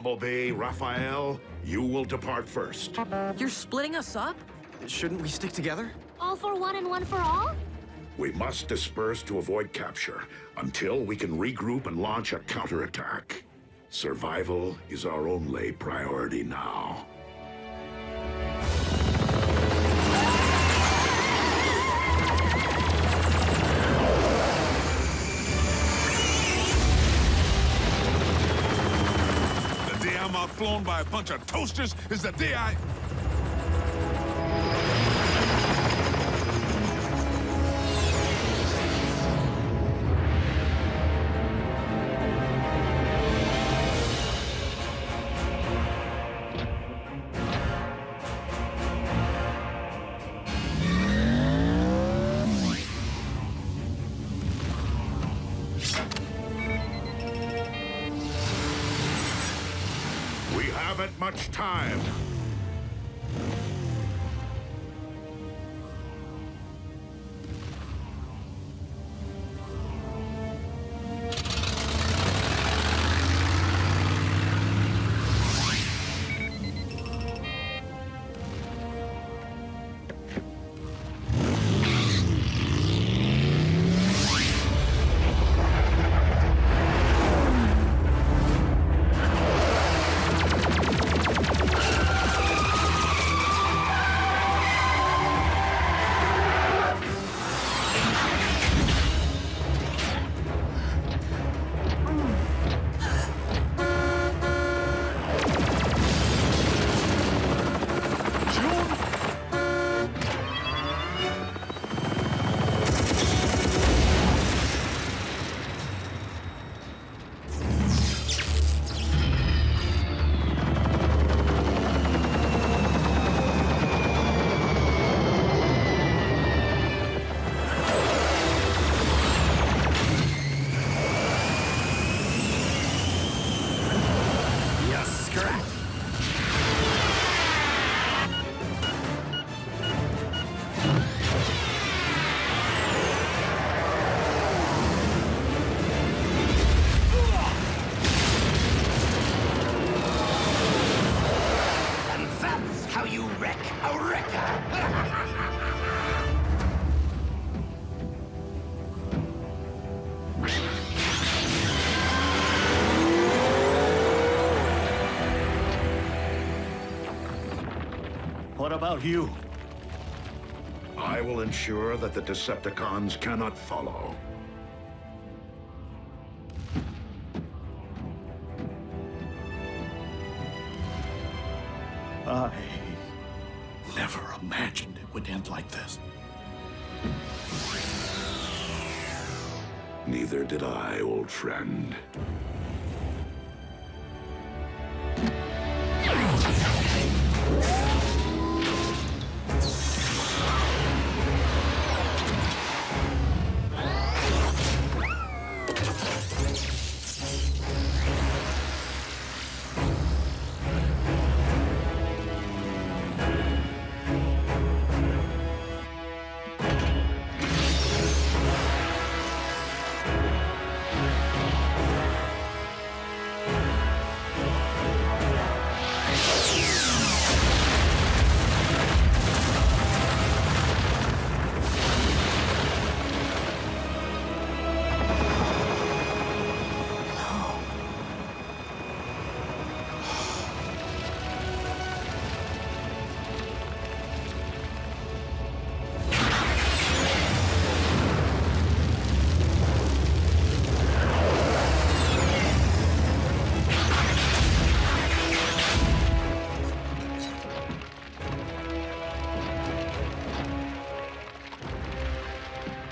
Bumblebee, Raphael, you will depart first. You're splitting us up? Shouldn't we stick together? All for one and one for all? We must disperse to avoid capture until we can regroup and launch a counterattack. Survival is our only priority now. The day I'm outflown by a bunch of toasters is the day I... We haven't much time. What about you? I will ensure that the Decepticons cannot follow. I never imagined it would end like this. Neither did I, old friend.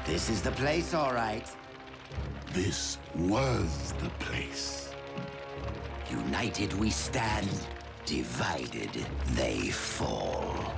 This is the place, all right. This was the place. United we stand, divided they fall.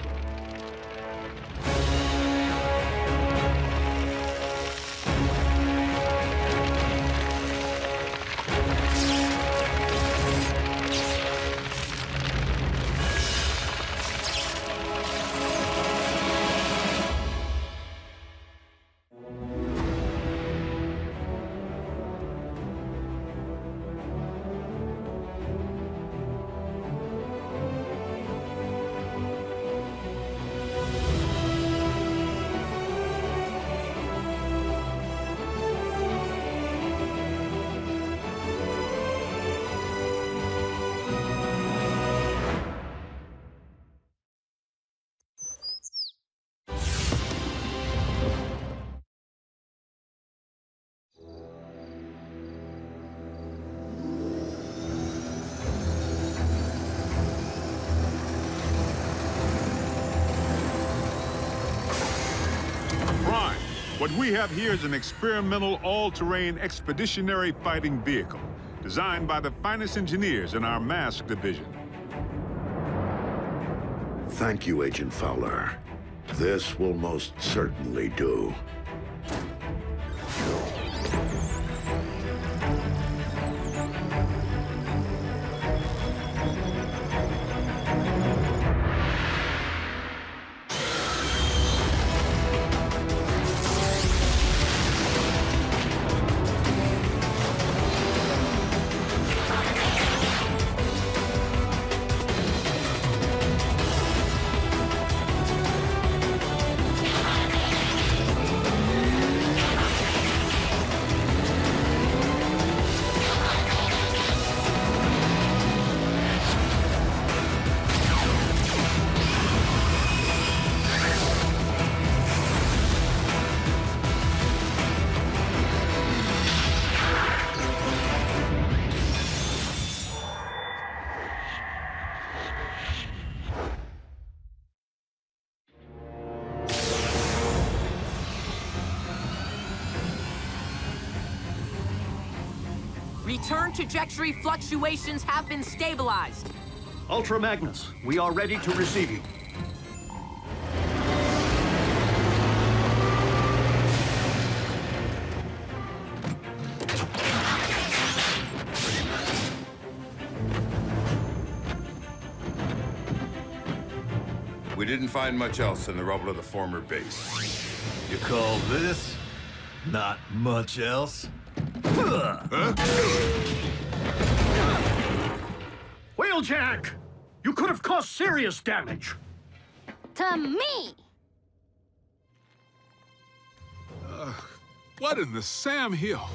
What we have here is an experimental all-terrain expeditionary fighting vehicle, designed by the finest engineers in our mask division. Thank you, Agent Fowler. This will most certainly do. Return trajectory fluctuations have been stabilized. Ultra Magnus, we are ready to receive you. We didn't find much else in the rubble of the former base. You call this not much else? Wheeljack! You could have caused serious damage. To me! What in the Sam Hill?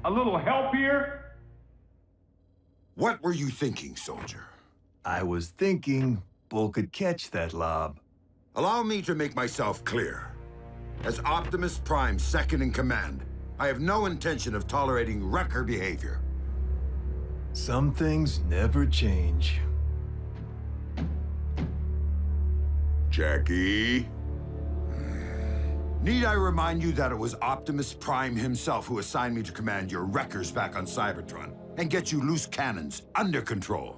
A little help here? What were you thinking, soldier? I was thinking Bull could catch that lob. Allow me to make myself clear. As Optimus Prime's second in command, I have no intention of tolerating wrecker behavior. Some things never change. Jackie? Need I remind you that it was Optimus Prime himself who assigned me to command your wreckers back on Cybertron and get you loose cannons under control?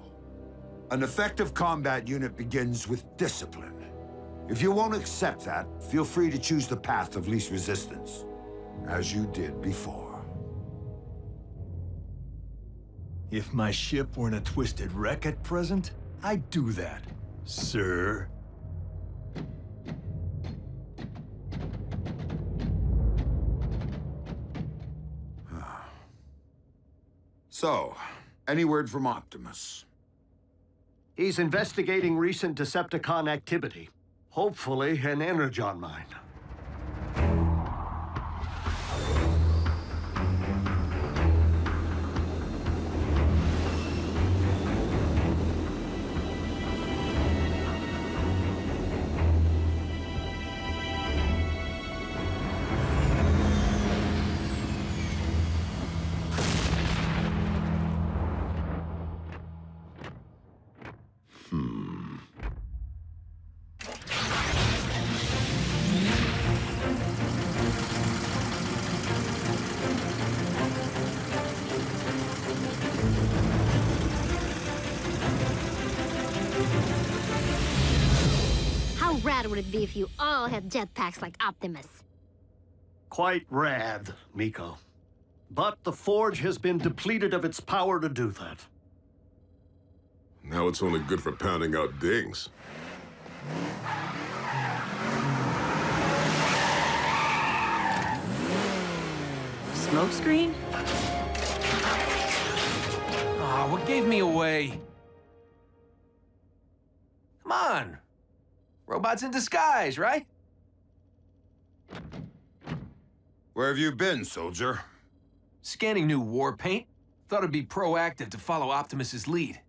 An effective combat unit begins with discipline. If you won't accept that, feel free to choose the path of least resistance, as you did before. If my ship weren't a twisted wreck at present, I'd do that, sir. So, any word from Optimus? He's investigating recent Decepticon activity. Hopefully, an Energon mine. How rad would it be if you all had jetpacks like Optimus? Quite rad, Miko. But the Forge has been depleted of its power to do that. Now it's only good for pounding out dings. Smokescreen? Aw, what gave me away? Come on. Robots in disguise, right? Where have you been, soldier? Scanning new war paint. Thought it'd be proactive to follow Optimus's lead.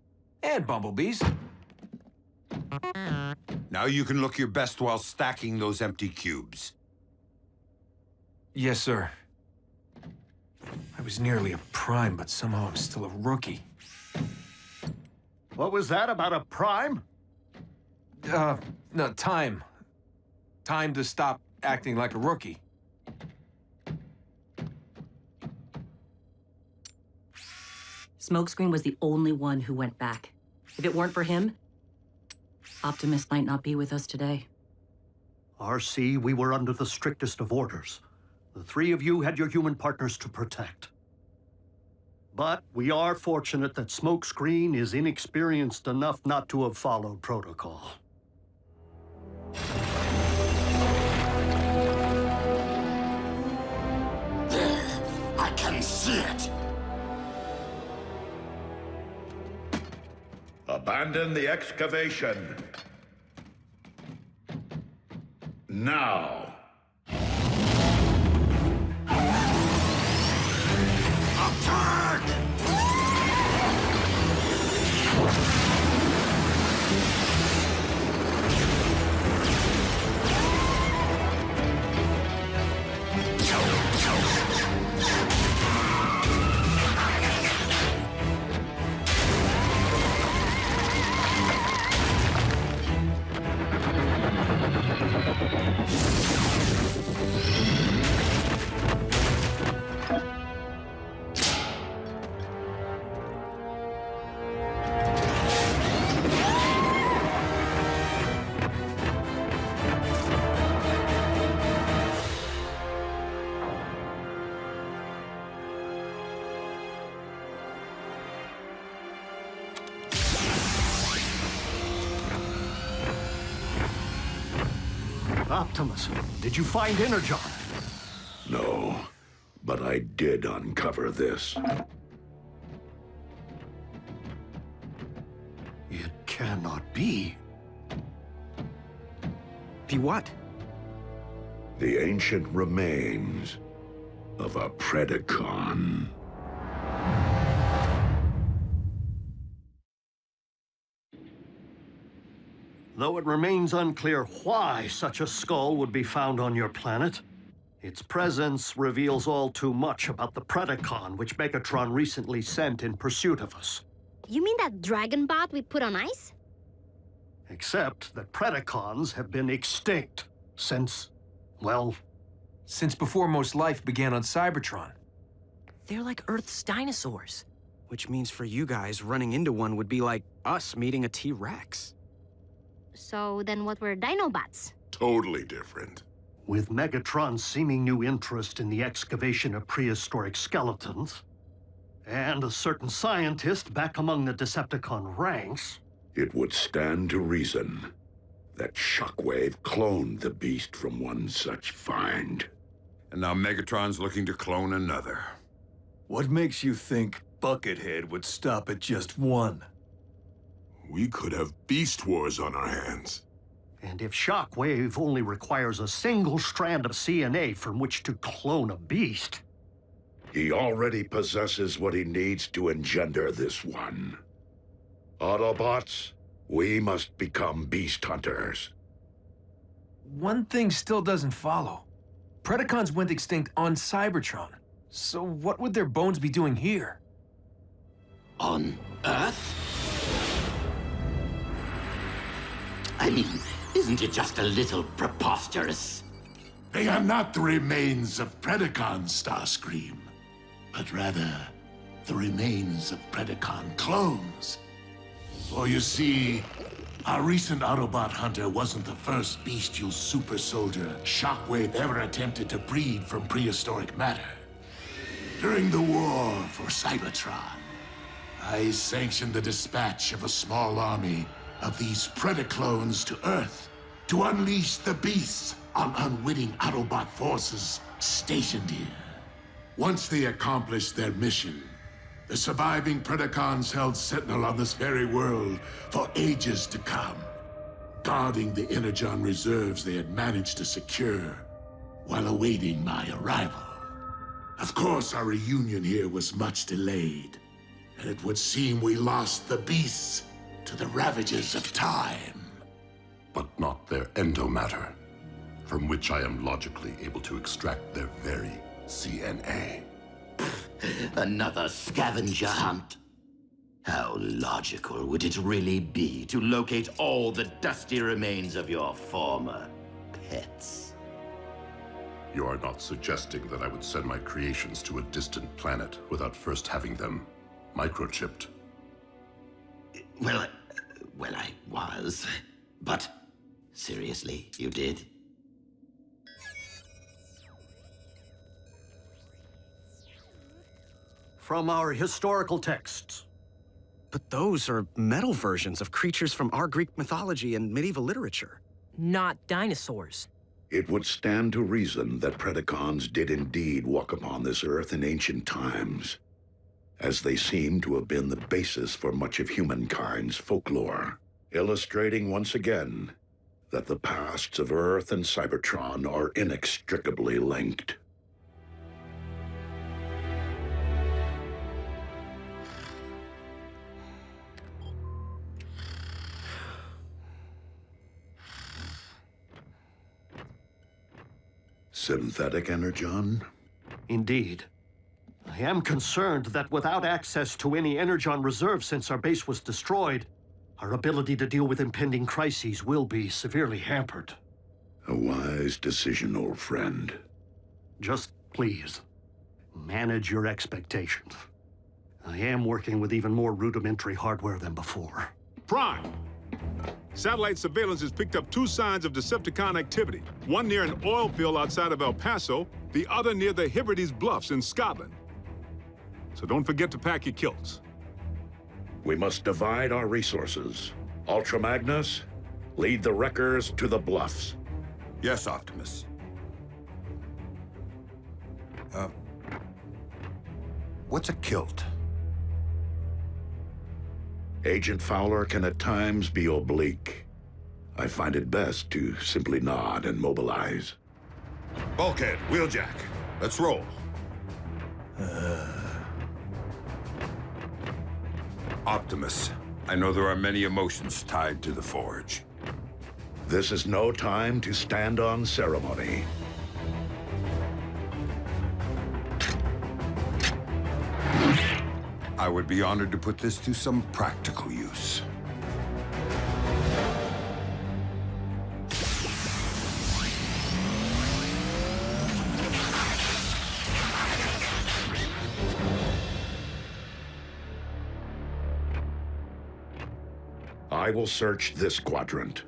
And Bumblebee's. Now you can look your best while stacking those empty cubes. Yes, sir. I was nearly a Prime, but somehow I'm still a rookie. What was that about a Prime? No, time. Time to stop acting like a rookie. Smokescreen was the only one who went back. If it weren't for him, Optimus might not be with us today. RC, we were under the strictest of orders. The three of you had your human partners to protect. But we are fortunate that Smokescreen is inexperienced enough not to have followed protocol. There! I can see it! Abandon the excavation. Now. Attack! Optimus, did you find Energon? No, but I did uncover this. It cannot be. Be what? The ancient remains of a Predacon. Though it remains unclear why such a skull would be found on your planet, its presence reveals all too much about the Predacon which Megatron recently sent in pursuit of us. You mean that dragon bot we put on ice? Except that Predacons have been extinct since, well... Since before most life began on Cybertron. They're like Earth's dinosaurs. Which means for you guys, running into one would be like us meeting a T-Rex. So then what were Dinobots? Totally different. With Megatron's seeming new interest in the excavation of prehistoric skeletons, and a certain scientist back among the Decepticon ranks... It would stand to reason that Shockwave cloned the beast from one such find. And now Megatron's looking to clone another. What makes you think Buckethead would stop at just one? We could have Beast Wars on our hands. And if Shockwave only requires a single strand of CNA from which to clone a beast... He already possesses what he needs to engender this one. Autobots, we must become beast hunters. One thing still doesn't follow. Predacons went extinct on Cybertron. So what would their bones be doing here? On Earth? I mean, isn't it just a little preposterous? They are not the remains of Predacon, Starscream, but rather the remains of Predacon clones. For you see, our recent Autobot hunter wasn't the first bestial super soldier Shockwave ever attempted to breed from prehistoric matter. During the war for Cybertron, I sanctioned the dispatch of a small army of these Predaclones to Earth to unleash the beasts on unwitting Autobot forces stationed here. Once they accomplished their mission, the surviving Predacons held sentinel on this very world for ages to come, guarding the Energon reserves they had managed to secure while awaiting my arrival. Of course, our reunion here was much delayed, and it would seem we lost the beasts to the ravages of time. But not their endomatter, from which I am logically able to extract their very CNA. Another scavenger hunt. How logical would it really be to locate all the dusty remains of your former pets? You are not suggesting that I would send my creations to a distant planet without first having them microchipped? Well, I was. But seriously, you did? From our historical texts. But those are metal versions of creatures from our Greek mythology and medieval literature. Not dinosaurs. It would stand to reason that Predacons did indeed walk upon this earth in ancient times, as they seem to have been the basis for much of humankind's folklore, illustrating once again that the pasts of Earth and Cybertron are inextricably linked. Synthetic Energon? Indeed. I am concerned that without access to any Energon reserves since our base was destroyed, our ability to deal with impending crises will be severely hampered. A wise decision, old friend. Just please, manage your expectations. I am working with even more rudimentary hardware than before. Prime! Satellite surveillance has picked up 2 signs of Decepticon activity. One near an oil field outside of El Paso, the other near the Hebrides Bluffs in Scotland. So don't forget to pack your kilts. We must divide our resources. Ultra Magnus, lead the wreckers to the bluffs. Yes, Optimus. What's a kilt? Agent Fowler can at times be oblique. I find it best to simply nod and mobilize. Bulkhead, wheeljack. Let's roll. Optimus, I know there are many emotions tied to the Forge. This is no time to stand on ceremony. I would be honored to put this to some practical use. I will search this quadrant.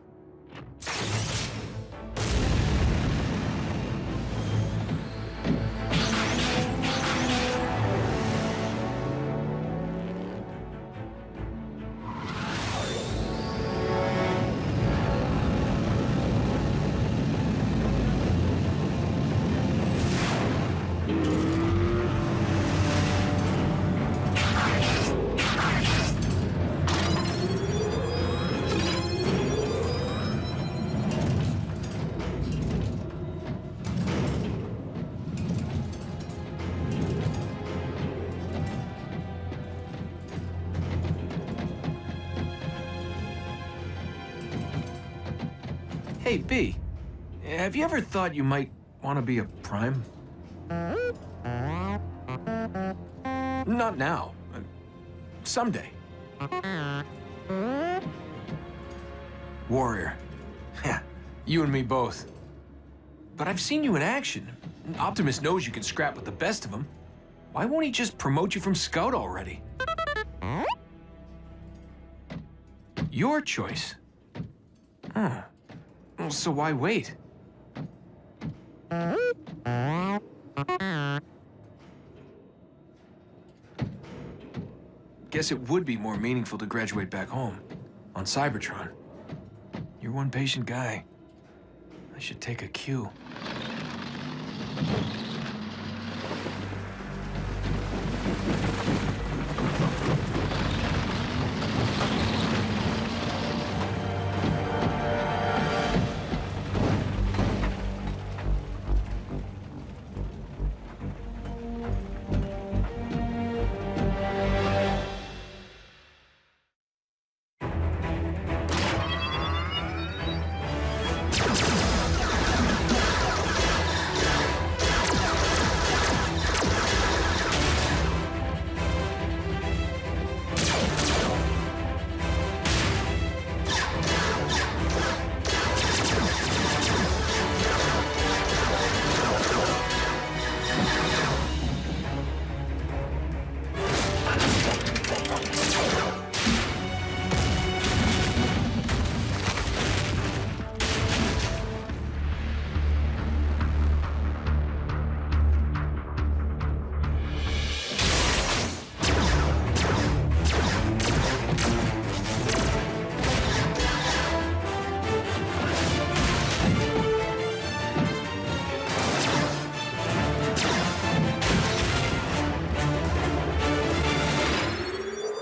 Hey, B, have you ever thought you might want to be a Prime? Not now. Someday. Warrior. Yeah, you and me both. But I've seen you in action. Optimus knows you can scrap with the best of them. Why won't he just promote you from Scout already? Your choice. Huh. Well, so why wait? Guess it would be more meaningful to graduate back home, on Cybertron. You're one patient guy. I should take a cue.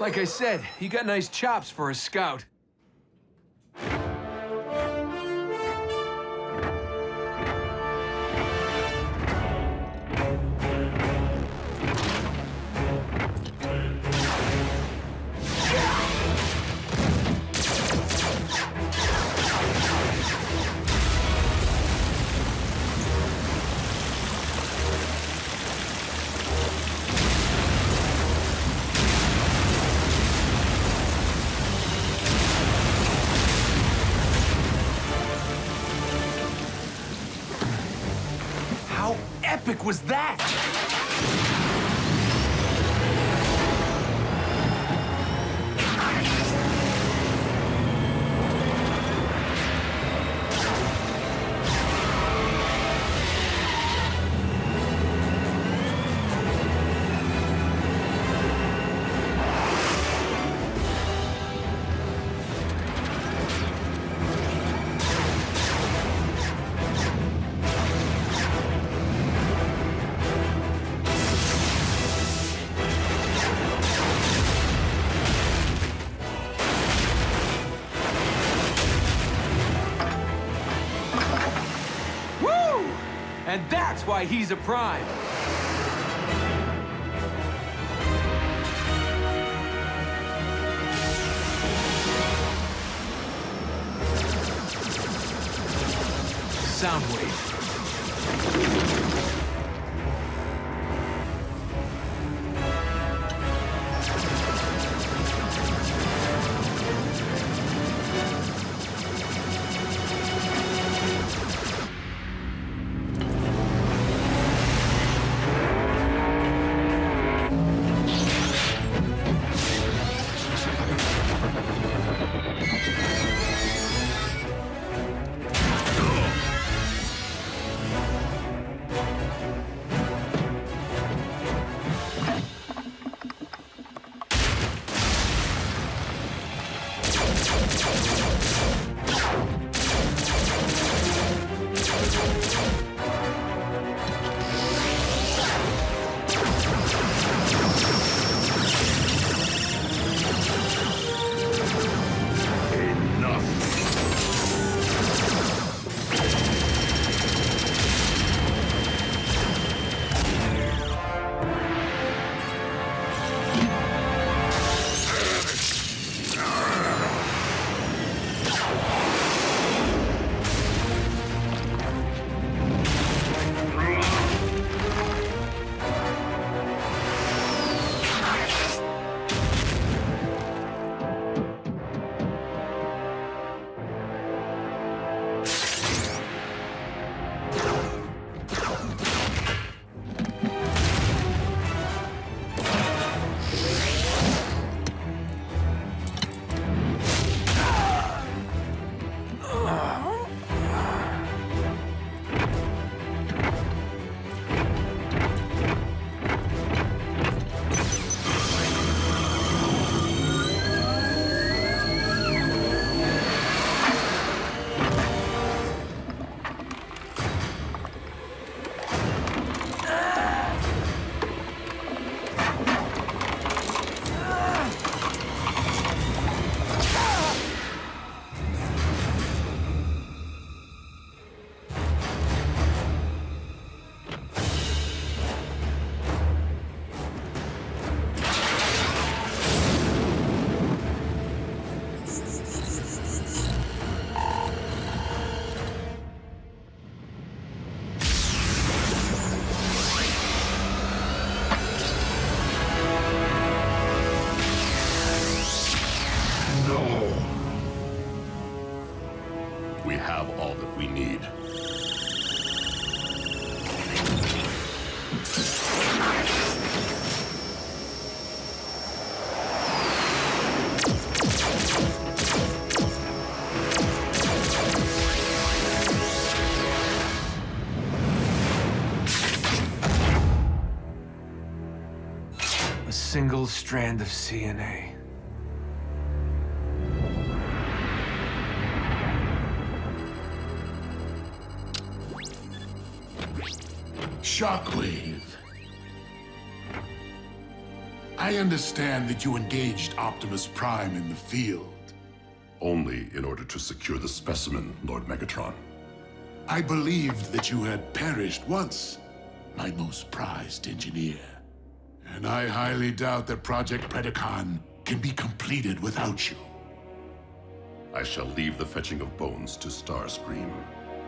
Like I said, you got nice chops for a scout. How epic was that? And that's why he's a Prime. Soundwave. We have all that we need. A single strand of CNA. Shockwave. I understand that you engaged Optimus Prime in the field. Only in order to secure the specimen, Lord Megatron. I believed that you had perished once, my most prized engineer. And I highly doubt that Project Predacon can be completed without you. I shall leave the fetching of bones to Starscream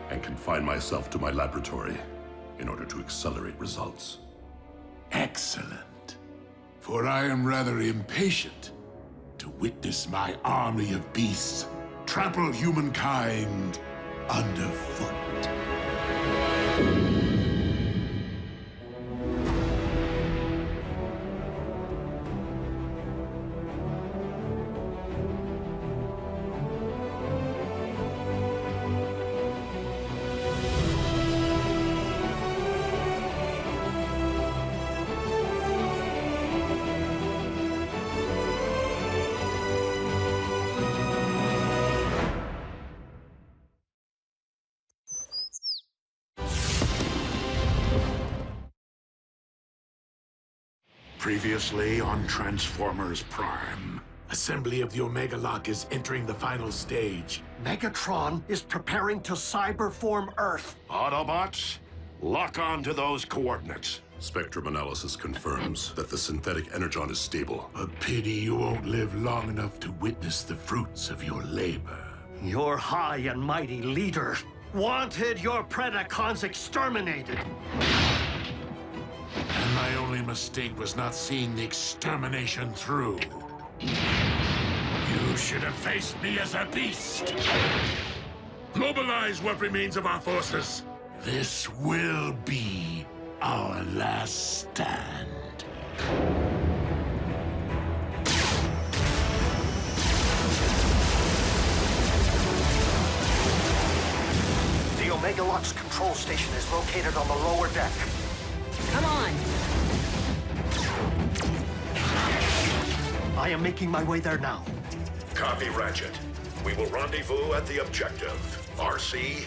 and confine myself to my laboratory in order to accelerate results. Excellent. For I am rather impatient to witness my army of beasts trample humankind underfoot. Previously on Transformers Prime. Assembly of the Omega Lock is entering the final stage. Megatron is preparing to cyberform Earth. Autobots, lock on to those coordinates. Spectrum analysis confirms that the synthetic Energon is stable. A pity you won't live long enough to witness the fruits of your labor. Your high and mighty leader wanted your Predacons exterminated. And my only mistake was not seeing the extermination through. You should have faced me as a beast. Mobilize what remains of our forces. This will be our last stand. The Omega Lock's control station is located on the lower deck. Come on! I am making my way there now. Copy, Ratchet. We will rendezvous at the objective. RC,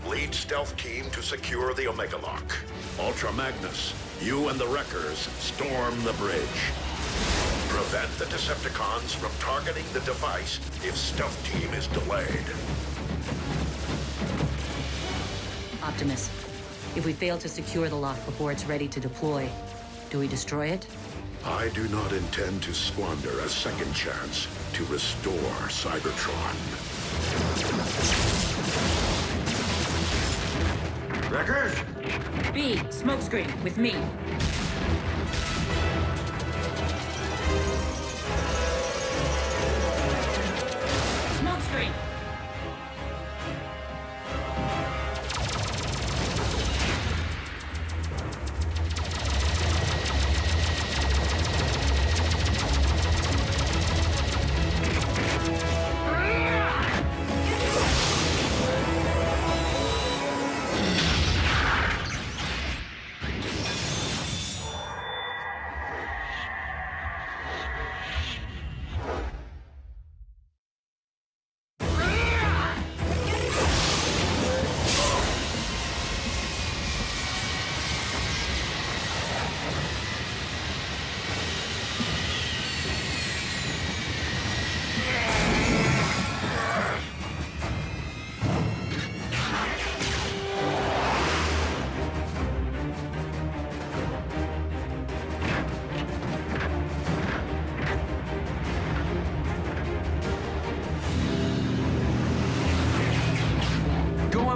lead stealth team to secure the Omega Lock. Ultra Magnus, you and the Wreckers storm the bridge. Prevent the Decepticons from targeting the device if stealth team is delayed. Optimus, if we fail to secure the lock before it's ready to deploy, do we destroy it? I do not intend to squander a second chance to restore Cybertron. Wreckers! B, smokescreen, with me. Smokescreen!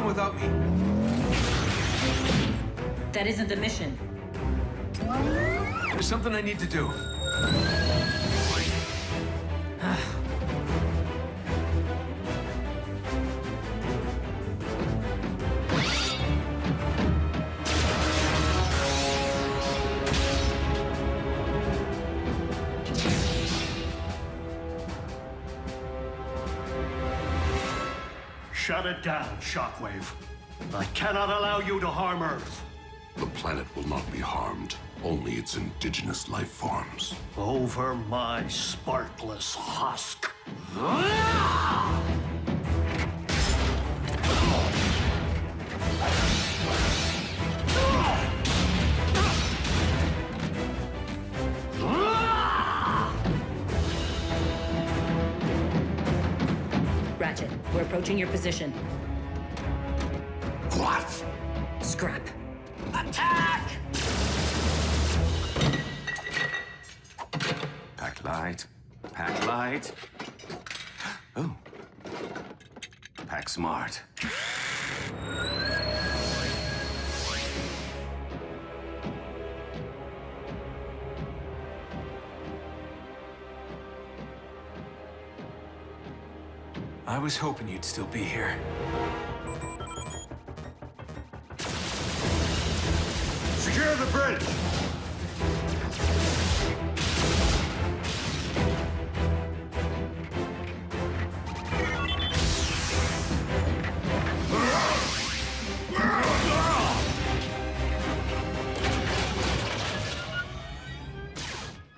Without me. That isn't the mission. There's something I need to do. Shut it down, Shockwave. I cannot allow you to harm Earth. The planet will not be harmed, only its indigenous life forms. Over my sparkless husk. We're approaching your position. What? Scrap. Attack! Pack light. Pack light. Oh. Pack smart. I was hoping you'd still be here. Secure the bridge!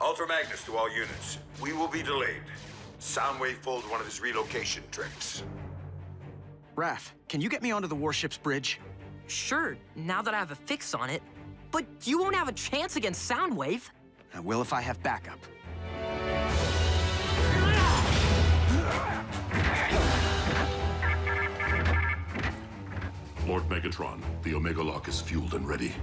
Ultra Magnus to all units. We will be delayed. Soundwave pulled one of his relocation tricks. Raph, can you get me onto the warship's bridge? Sure, now that I have a fix on it. But you won't have a chance against Soundwave. I will if I have backup. Lord Megatron, the Omega Lock is fueled and ready.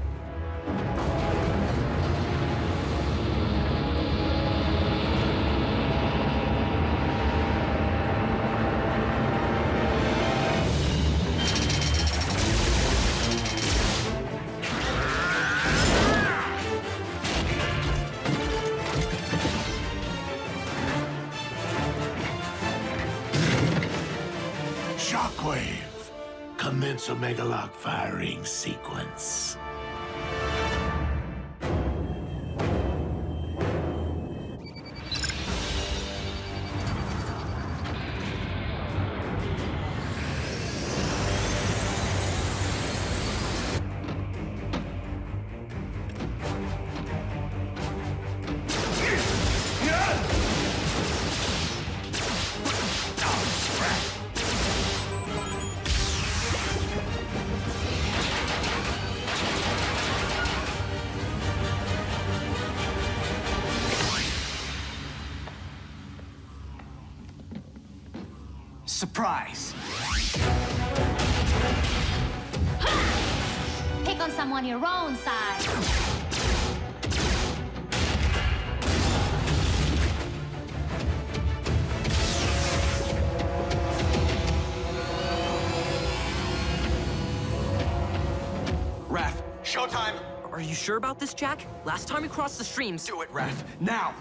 Shockwave. Commence Omega Lock firing sequence. Surprise! Pick on someone your own size. Raph, showtime! Are you sure about this, Jack? Last time we crossed the streams... Do it, Raph, now!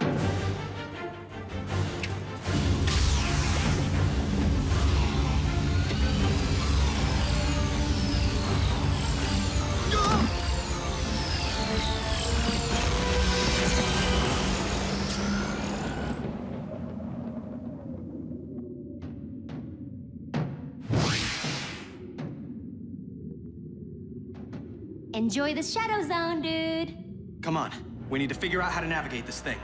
Enjoy the Shadow Zone, dude. Come on, we need to figure out how to navigate this thing.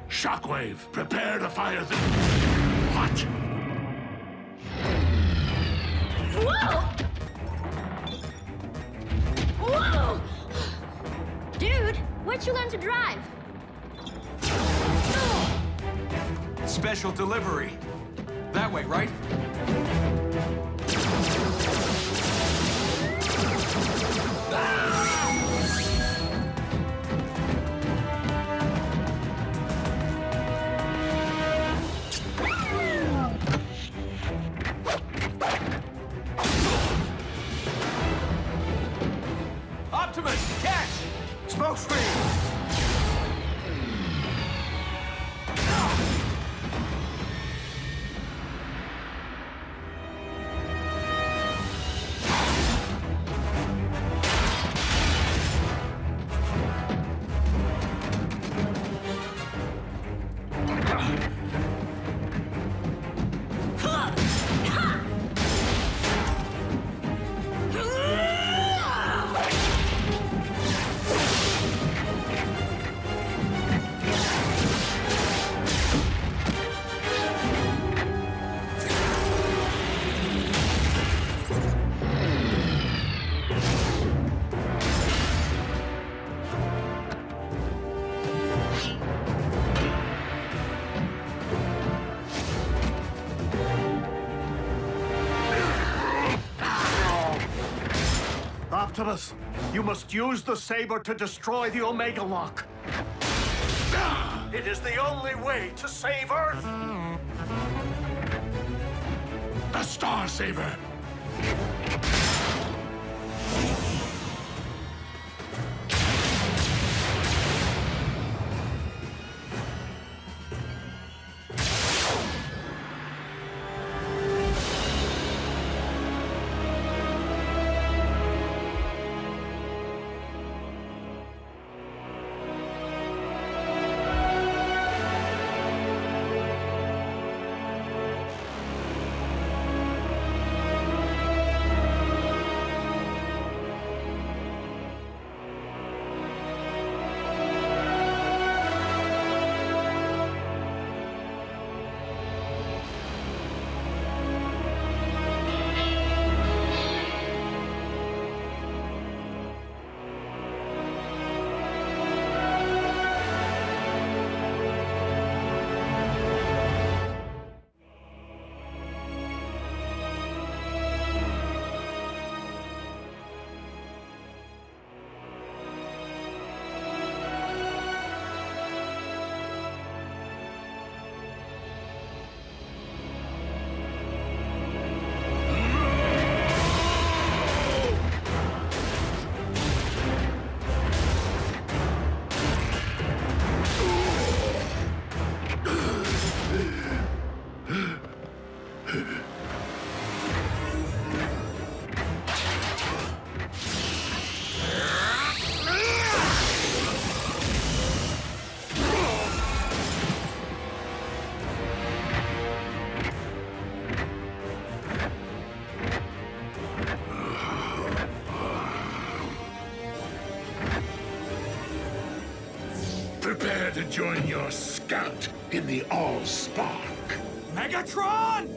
Shockwave, prepare to fire the... What? Whoa! Whoa! Dude, where'd you learn to drive? Special delivery. That way, right? Optimus, catch! Smoke screen! Optimus, you must use the saber to destroy the Omega Lock. It is the only way to save Earth. The Star Saber! Prepare to join your scout in the All-Spark. Megatron!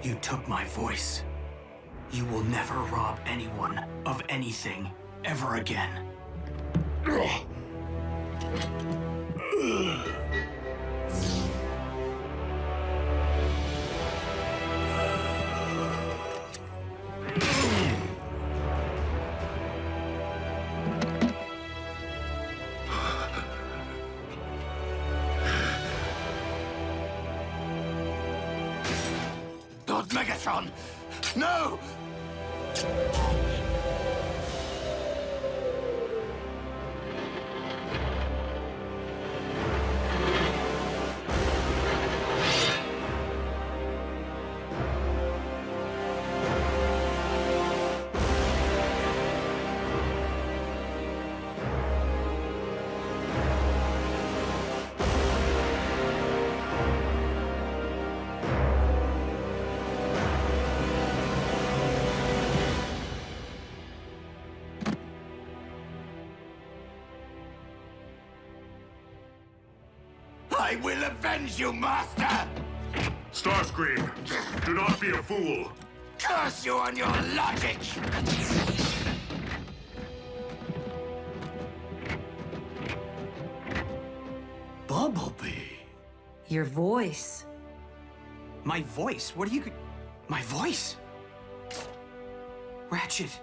You took my voice. You will never rob anyone of anything ever again. Lord Megatron! No! I will avenge you, Master! Starscream, do not be a fool. Curse you on your logic! Bumblebee. Your voice. My voice? What are you... My voice? Ratchet,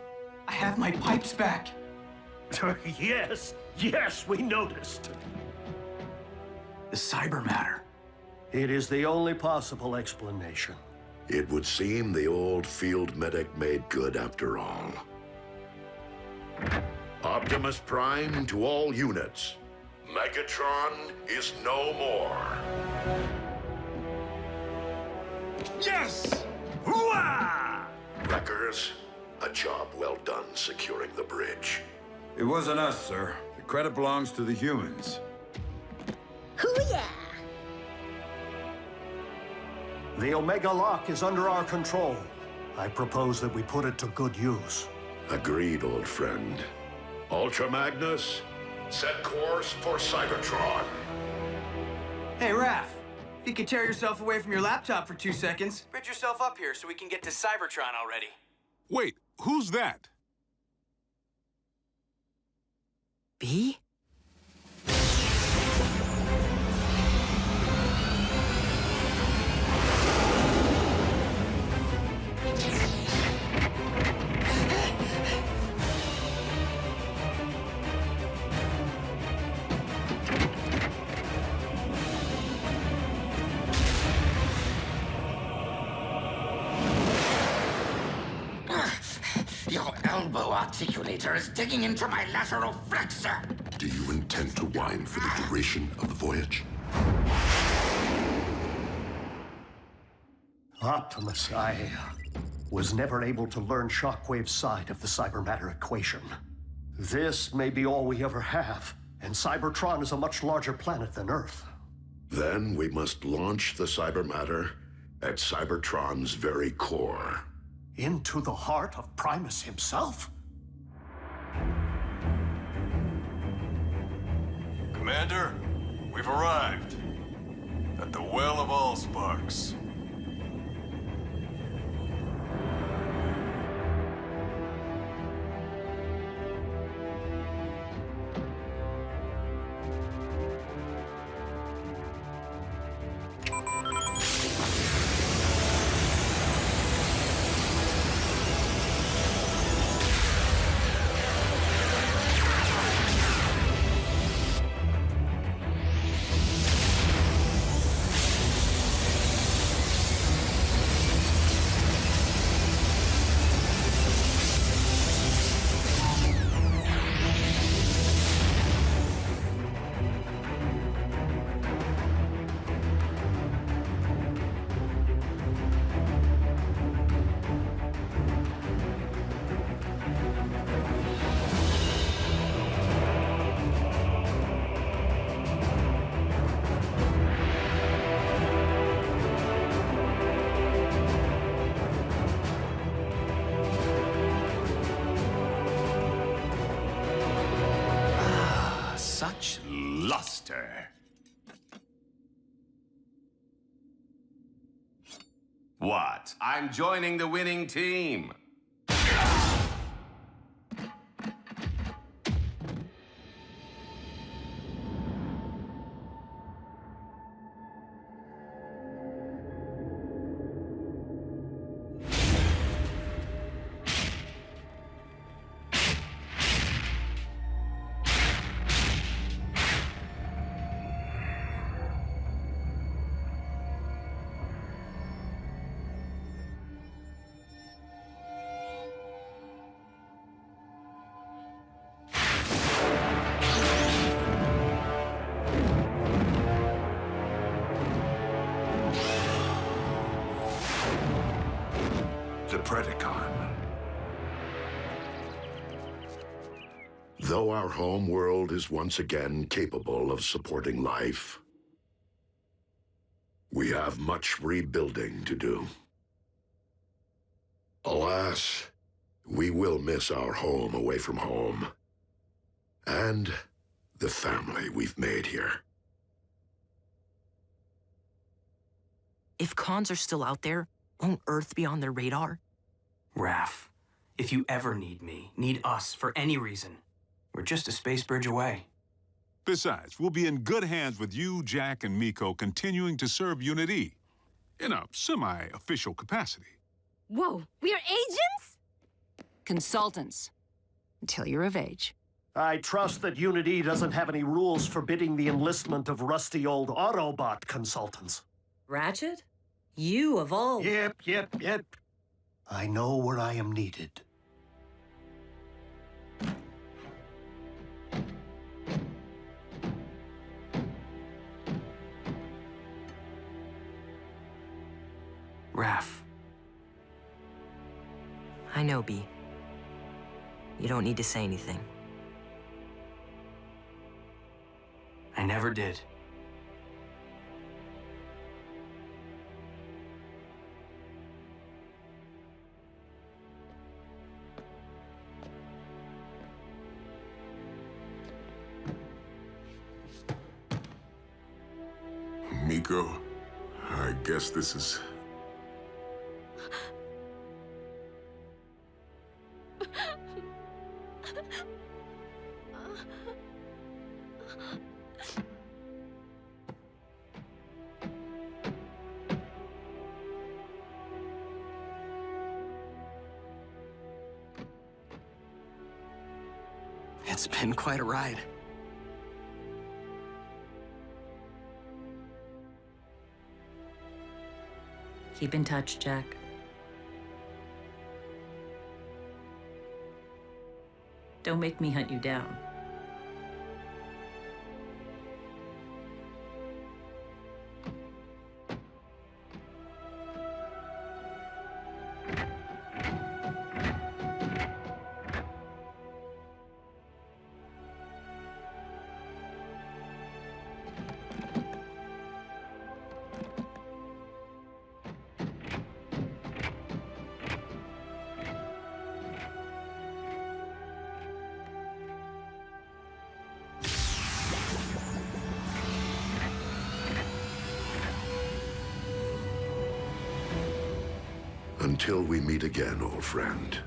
I have my pipes back. Yes, yes, we noticed. The cyber matter. It is the only possible explanation. It would seem the old field medic made good after all. Optimus Prime to all units. Megatron is no more. Yes! Hooah! Wreckers, a job well done securing the bridge. It wasn't us, sir. The credit belongs to the humans. Hoo-yeah! The Omega Lock is under our control. I propose that we put it to good use. Agreed, old friend. Ultra Magnus, set course for Cybertron. Hey, Raph. If you could tear yourself away from your laptop for 2 seconds, bridge yourself up here so we can get to Cybertron already. Wait, who's that? B? Your elbow articulator is digging into my lateral flexor. Do you intend to whine for the duration of the voyage? Optimus, I was never able to learn Shockwave's side of the cybermatter equation. This may be all we ever have, and Cybertron is a much larger planet than Earth. Then we must launch the cybermatter at Cybertron's very core. Into the heart of Primus himself? Commander, we've arrived at the Well of Allsparks. Such luster. What? I'm joining the winning team. The Predacon. Though our home world is once again capable of supporting life, we have much rebuilding to do. Alas, we will miss our home away from home, and the family we've made here. If cons are still out there, won't Earth be on their radar? Raph, if you ever need me, need us for any reason, we're just a space bridge away. Besides, we'll be in good hands with you, Jack, and Miko continuing to serve Unit E in a semi-official capacity. Whoa, we are agents? Consultants. Until you're of age. I trust that Unit E doesn't have any rules forbidding the enlistment of rusty old Autobot consultants. Ratchet? You of all... Yep. I know where I am needed. Raph. I know, B. You don't need to say anything. I never did. Miko, I guess this is... It's been quite a ride. Keep in touch, Jack. Don't make me hunt you down. Until we meet again, old friend.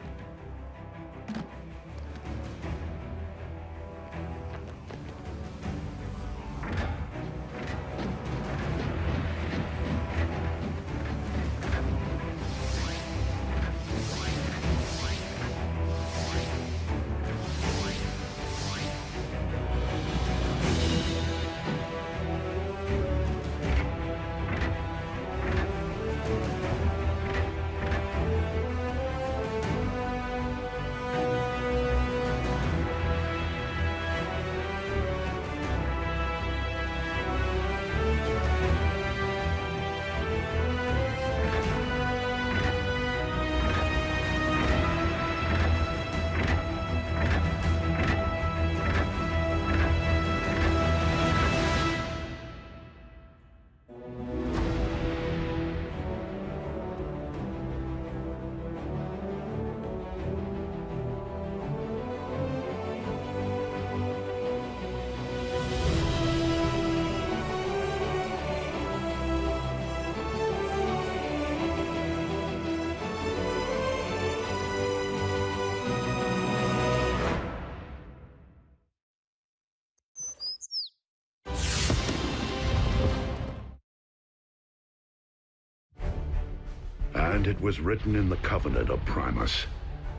And it was written in the Covenant of Primus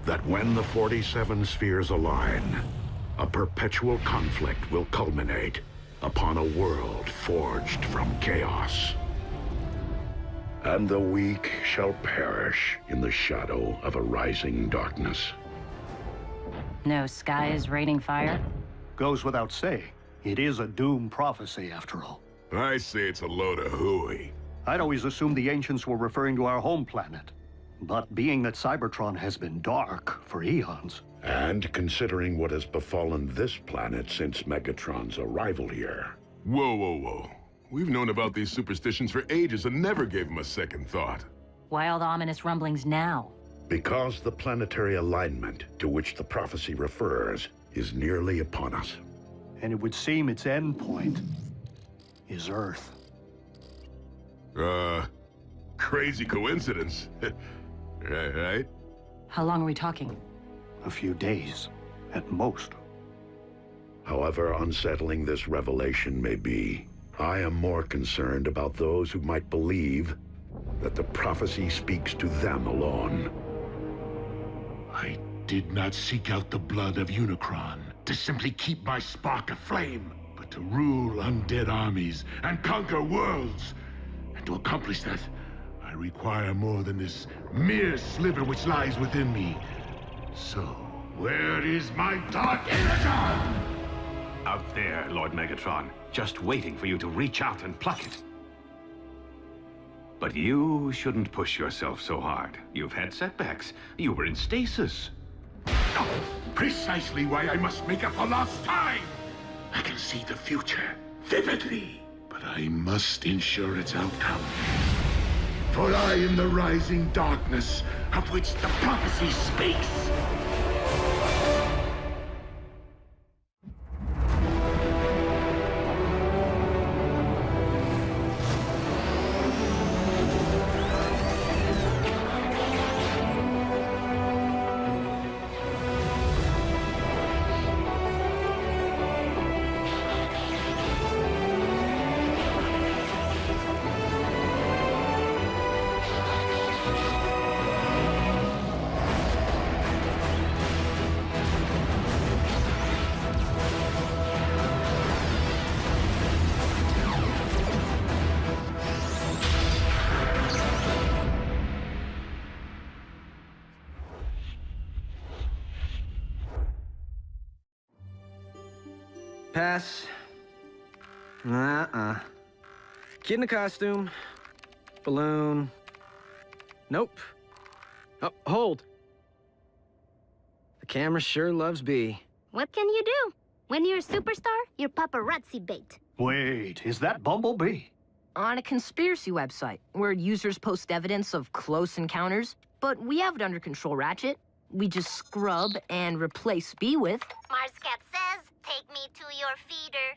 that when the 47 spheres align, a perpetual conflict will culminate upon a world forged from chaos. And the weak shall perish in the shadow of a rising darkness. No sky is raining fire? Goes without saying. It is a doom prophecy, after all. I say it's a load of hooey. I'd always assumed the ancients were referring to our home planet. But being that Cybertron has been dark for eons... And considering what has befallen this planet since Megatron's arrival here... Whoa, whoa, whoa. We've known about these superstitions for ages and never gave them a second thought. Why all the ominous rumblings now? Because the planetary alignment to which the prophecy refers is nearly upon us. And it would seem its end point is Earth. Crazy coincidence. Right? How long are we talking? A few days, at most. However unsettling this revelation may be, I am more concerned about those who might believe that the prophecy speaks to them alone. I did not seek out the blood of Unicron to simply keep my spark aflame, but to rule undead armies and conquer worlds. And to accomplish that, I require more than this mere sliver which lies within me. So, where is my dark Energon? Out there, Lord Megatron, just waiting for you to reach out and pluck it. But you shouldn't push yourself so hard. You've had setbacks. You were in stasis. Oh, precisely why I must make up for lost time! I can see the future vividly, but I must ensure its outcome. For I am the rising darkness of which the prophecy speaks. Pass. Kid in a costume. Balloon. Nope. Oh, hold. The camera sure loves B. What can you do? When you're a superstar, you're paparazzi bait. Wait, is that Bumblebee? On a conspiracy website, where users post evidence of close encounters, but we have it under control, Ratchet. We just scrub and replace B with... Marscat says, take me to your feeder.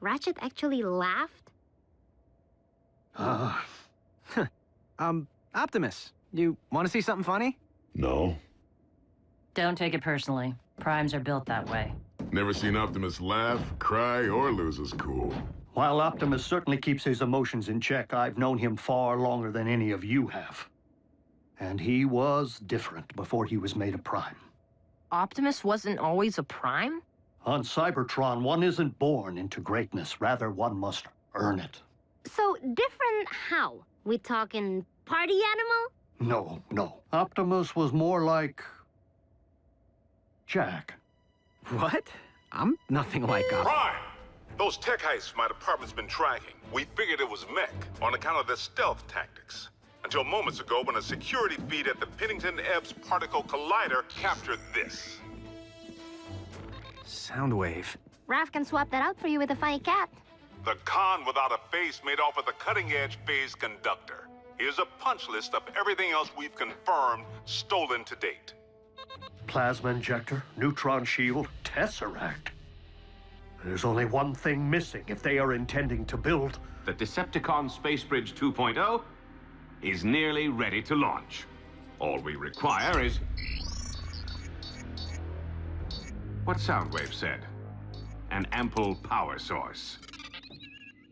Ratchet actually laughed? Optimus, you want to see something funny? No. Don't take it personally. Primes are built that way. Never seen Optimus laugh, cry, or lose his cool. While Optimus certainly keeps his emotions in check, I've known him far longer than any of you have. And he was different before he was made a Prime. Optimus wasn't always a Prime? On Cybertron, one isn't born into greatness. Rather, one must earn it. So, different how? We talking party animal? No. Optimus was more like... Jack. What? I'm nothing like Prime! Those tech heists my department's been tracking. We figured it was mech on account of their stealth tactics. Until moments ago when a security feed at the Pennington Ebbs Particle Collider captured this. Soundwave. Raph can swap that out for you with a funny cat. The con without a face made off with a cutting-edge phase conductor. Here's a punch list of everything else we've confirmed stolen to date. Plasma injector, neutron shield, Tesseract. There's only one thing missing if they are intending to build... The Decepticon Space Bridge 2.0 is nearly ready to launch. All we require is... what Soundwave said. An ample power source.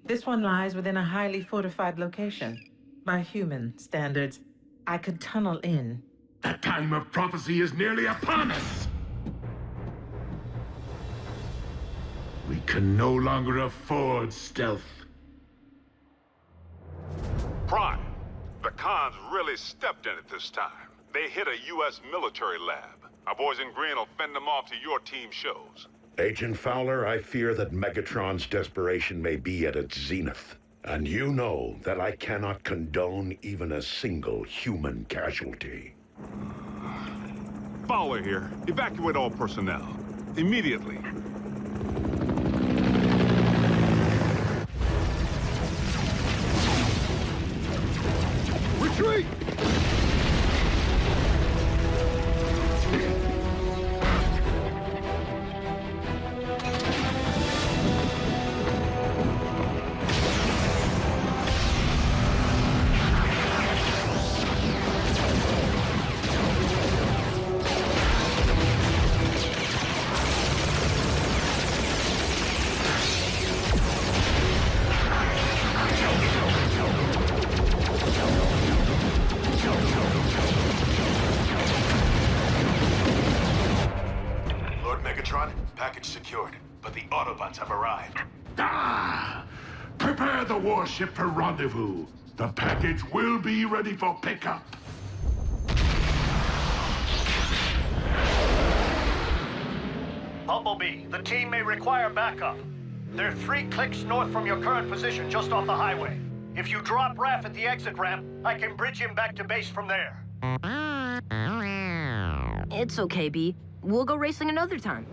This one lies within a highly fortified location. By human standards, I could tunnel in. The time of prophecy is nearly upon us! We can no longer afford stealth. Prime, the cons really stepped in it this time. They hit a U.S. military lab. Our boys in green will fend them off to your team shows. Agent Fowler, I fear that Megatron's desperation may be at its zenith. And you know that I cannot condone even a single human casualty. Fowler here. Evacuate all personnel. Immediately. Retreat! Package secured, but the Autobots have arrived. Prepare the warship for rendezvous. The package will be ready for pickup. Bumblebee, the team may require backup. They're 3 clicks north from your current position, just off the highway. If you drop Raph at the exit ramp, I can bridge him back to base from there. It's okay, B. We'll go racing another time.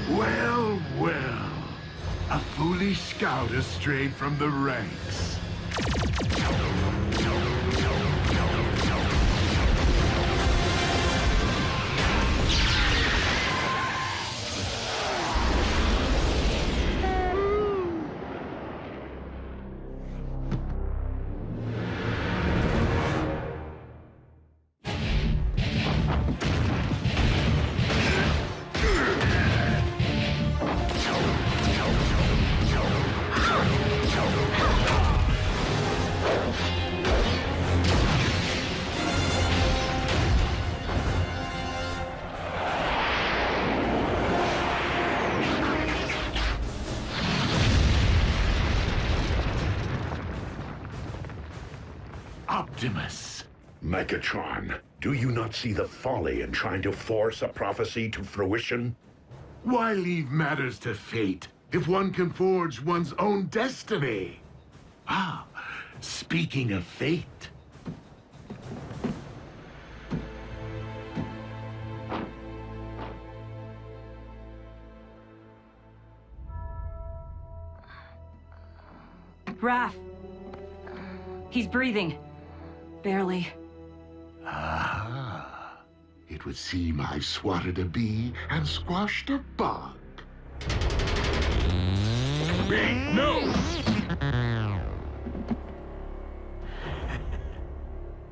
Well, well. A foolish scout has strayed from the ranks. Optimus. Megatron, do you not see the folly in trying to force a prophecy to fruition? Why leave matters to fate if one can forge one's own destiny? Ah, speaking of fate. Raph! He's breathing. Barely. Ah, it would seem I swatted a bee and squashed a bug. No!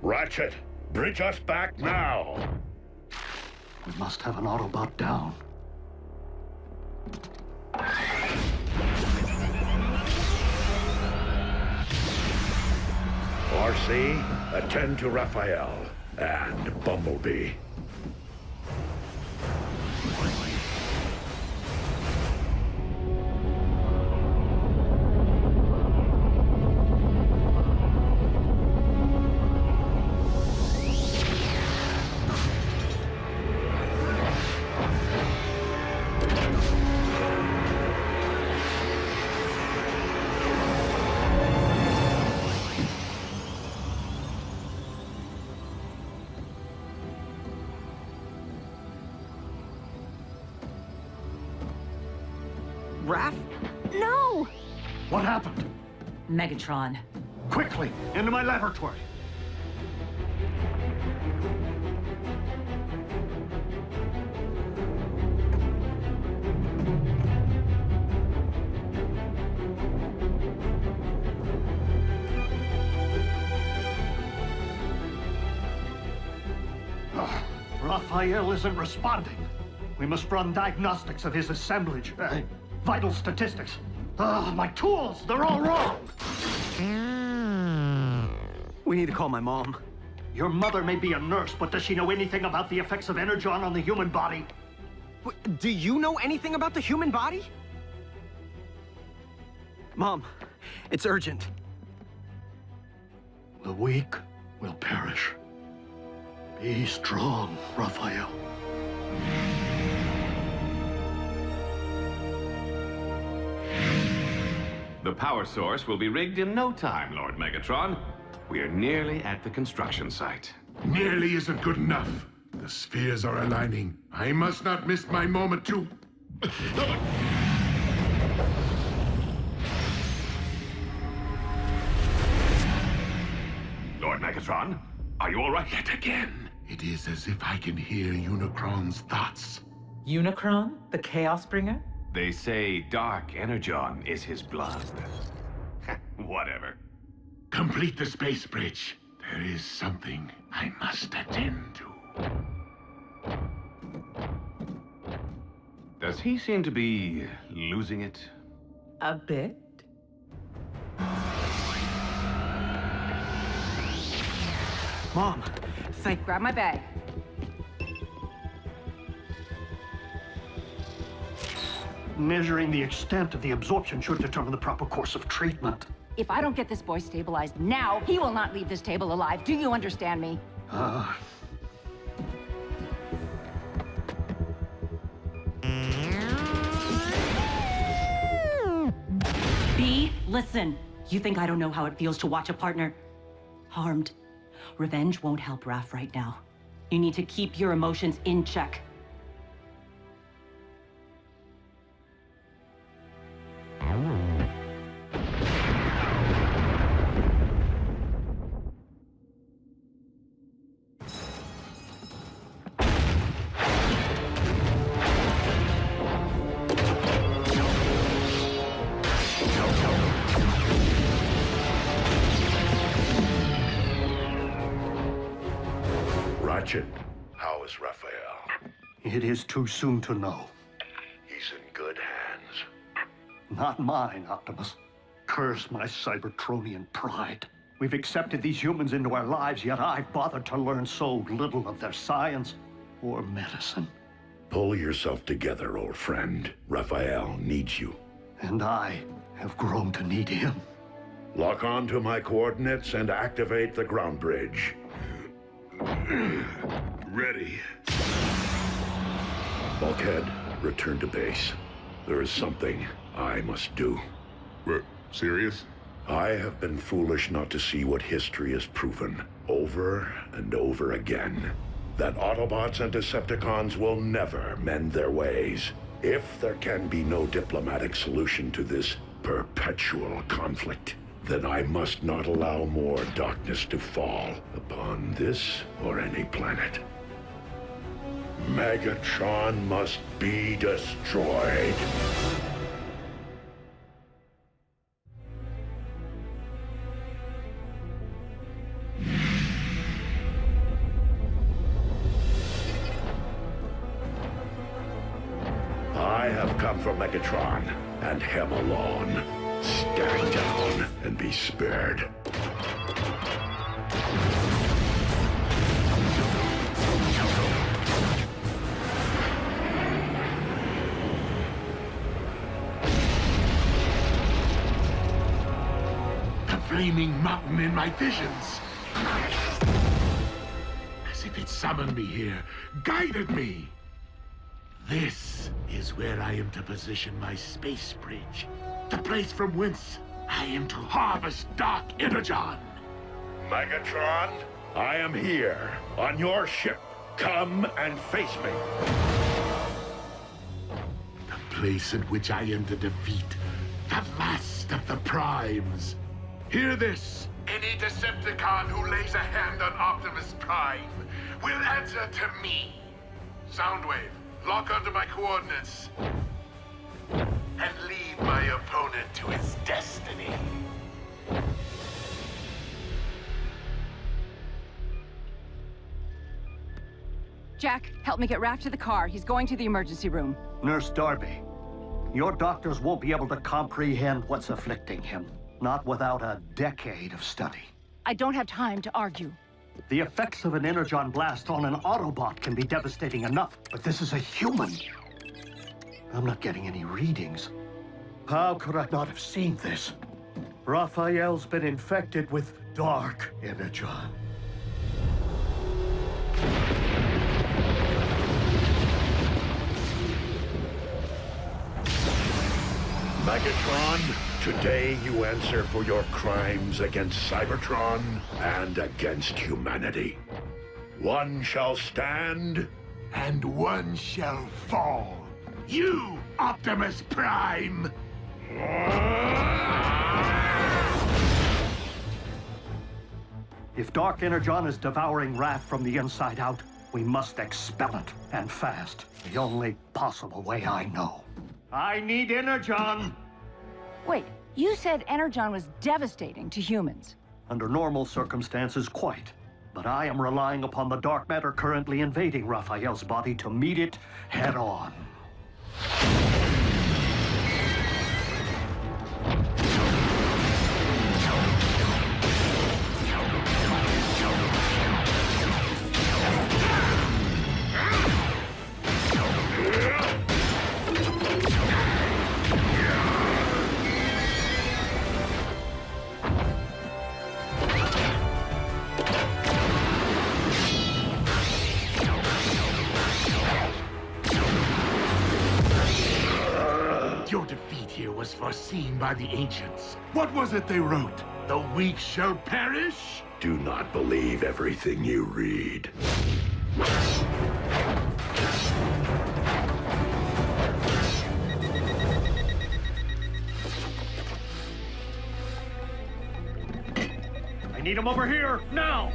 Ratchet, bridge us back now! We must have an Autobot down. RC, attend to Raphael and Bumblebee. Raph? No! What happened? Megatron. Quickly, into my laboratory. Raphael isn't responding. We must run diagnostics of his assemblage. Vital statistics. My tools, they're all wrong. We need to call my mom. Your mother may be a nurse, but does she know anything about the effects of Energon on the human body? Do you know anything about the human body? Mom, it's urgent. The weak will perish. Be strong, Raphael. The power source will be rigged in no time, Lord Megatron. We are nearly at the construction site. Nearly isn't good enough. The spheres are aligning. I must not miss my moment to... Lord Megatron, are you all right? Yet again, it is as if I can hear Unicron's thoughts. Unicron, the Chaos Bringer? They say Dark Energon is his blood. Whatever. Complete the space bridge. There is something I must attend to. Does he seem to be losing it? A bit. Mom, Grab my bag. Measuring the extent of the absorption should determine the proper course of treatment. If I don't get this boy stabilized now, he will not leave this table alive. Do you understand me? B, listen. You think I don't know how it feels to watch a partner harmed? Revenge won't help Raph right now. You need to keep your emotions in check. Ratchet, how is Raphael? It is too soon to know. He's in good hands. Not mine, Optimus. Curse my Cybertronian pride. We've accepted these humans into our lives, yet I've bothered to learn so little of their science or medicine. Pull yourself together, old friend. Raphael needs you. And I have grown to need him. Lock on to my coordinates and activate the ground bridge. Ready. Bulkhead, return to base. There is something I must do. What, serious? I have been foolish not to see what history has proven, over and over again. That Autobots and Decepticons will never mend their ways. If there can be no diplomatic solution to this perpetual conflict, then I must not allow more darkness to fall upon this or any planet. Megatron must be destroyed. I have come for Megatron, and him alone. Stand down and be spared. The flaming mountain in my visions. As if it summoned me here, guided me. This is where I am to position my space bridge. The place from whence I am to harvest Dark Energon. Megatron, I am here, on your ship. Come and face me. The place at which I am to defeat the last of the Primes. Hear this. Any Decepticon who lays a hand on Optimus Prime will answer to me. Soundwave, lock onto my coordinates. And lead my opponent to his destiny. Jack, help me get Raph to the car. He's going to the emergency room. Nurse Darby, your doctors won't be able to comprehend what's afflicting him. Not without a decade of study. I don't have time to argue. The effects of an Energon blast on an Autobot can be devastating enough, but this is a human. I'm not getting any readings. How could I not have seen this? Raphael's been infected with Dark Energon. Megatron, today you answer for your crimes against Cybertron and against humanity. One shall stand, and one shall fall. You, Optimus Prime! If Dark Energon is devouring Raph from the inside out, we must expel it, and fast. The only possible way I know. I need Energon! Wait, you said Energon was devastating to humans. Under normal circumstances, quite. But I am relying upon the dark matter currently invading Raphael's body to meet it head-on. Your defeat here was foreseen by the ancients. What was it they wrote? The weak shall perish? Do not believe everything you read. I need him over here, now!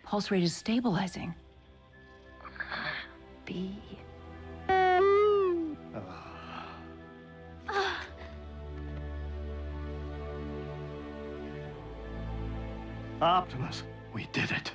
Pulse rate is stabilizing. be. Optimus, we did it.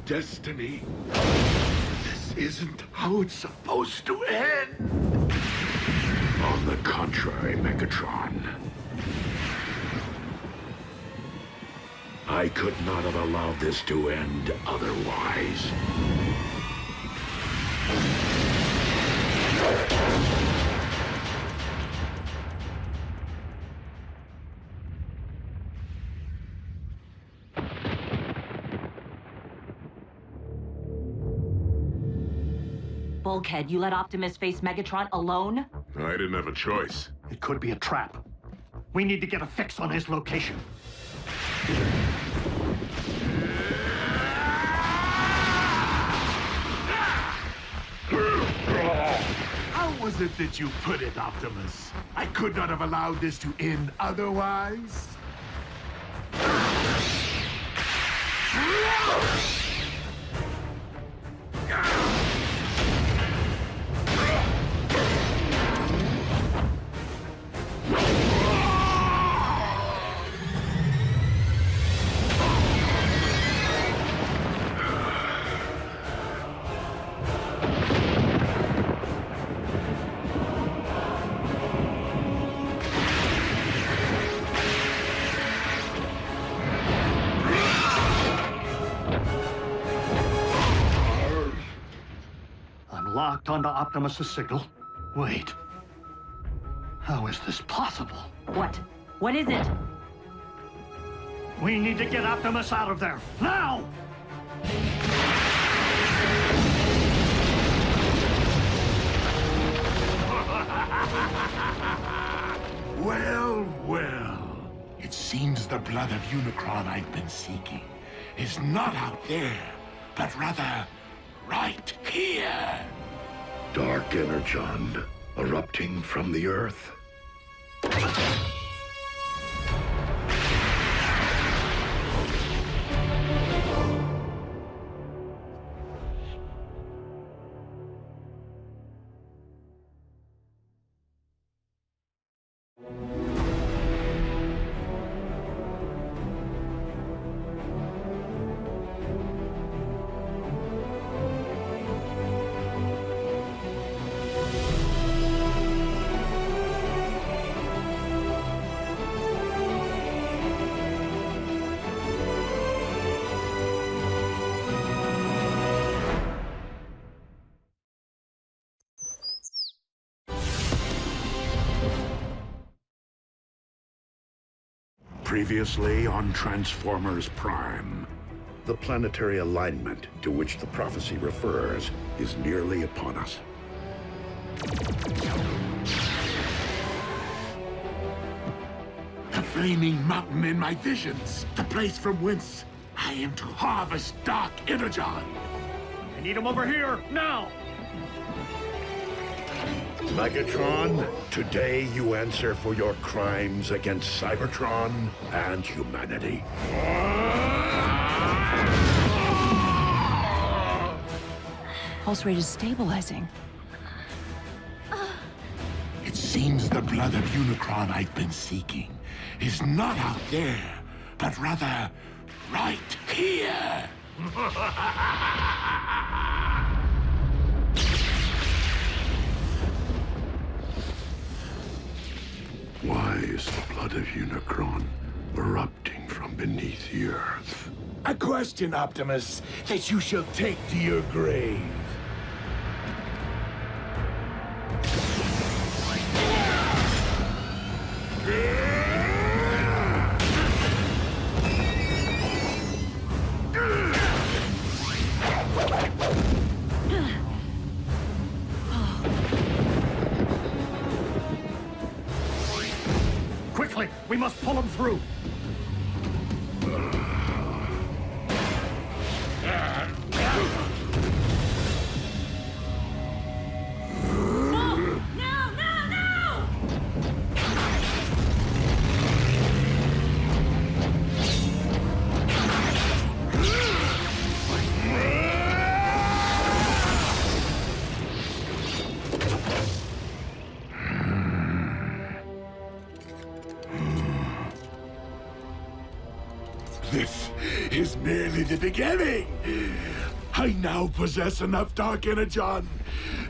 Destiny. This isn't how it's supposed to end. On the contrary, Megatron. I could not have allowed this to end otherwise. Bulkhead, you let Optimus face Megatron alone? I didn't have a choice. It could be a trap. We need to get a fix on his location. How was it that you put it, Optimus? I could not have allowed this to end otherwise? Locked onto Optimus's signal. Wait. How is this possible? What? What is it? We need to get Optimus out of there. Now! Well, well. It seems the blood of Unicron I've been seeking is not out there, but rather right here. Dark Energon erupting from the Earth. Previously on Transformers Prime. The planetary alignment to which the prophecy refers is nearly upon us. The flaming mountain in my visions. The place from whence I am to harvest Dark Energon. I need him over here, now! Megatron, today you answer for your crimes against Cybertron and humanity. Pulse rate is stabilizing. It seems the blood of Unicron I've been seeking is not out there, but rather right here. Why is the blood of Unicron erupting from beneath the Earth? A question, Optimus, that you shall take to your grave. Quickly, we must pull him through. This is merely the beginning. I now possess enough Dark Energon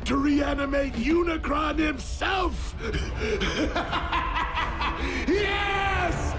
to reanimate Unicron himself. Yes!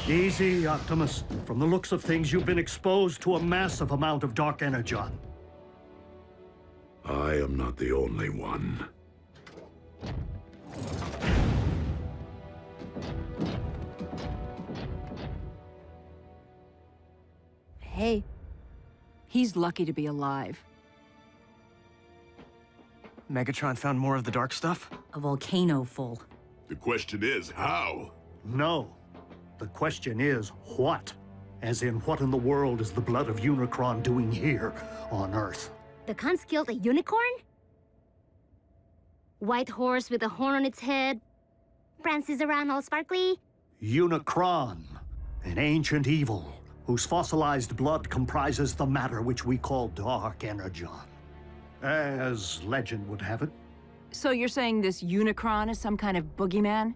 Easy, Optimus. From the looks of things, you've been exposed to a massive amount of Dark Energon. I am not the only one. Hey, he's lucky to be alive. Megatron found more of the dark stuff? A volcano full. The question is, how? No. The question is, what? As in, what in the world is the blood of Unicron doing here on Earth? The cons killed a unicorn? White horse with a horn on its head? Prances around all sparkly? Unicron, an ancient evil whose fossilized blood comprises the matter which we call Dark Energon. As legend would have it. So you're saying this Unicron is some kind of boogeyman?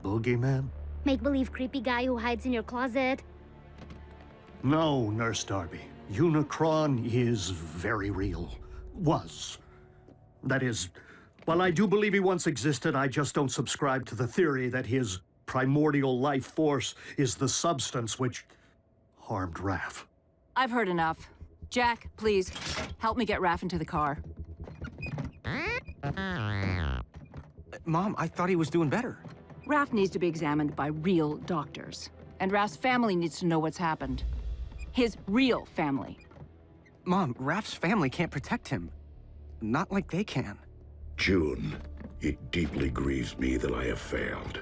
Boogeyman? Make-believe creepy guy who hides in your closet? No, Nurse Darby. Unicron is very real. Was. That is, while I do believe he once existed, I just don't subscribe to the theory that his primordial life force is the substance which harmed Raph. I've heard enough. Jack, please, help me get Raph into the car. Mom, I thought he was doing better. Raph needs to be examined by real doctors. And Raph's family needs to know what's happened. His real family. Mom, Raph's family can't protect him. Not like they can. June, it deeply grieves me that I have failed.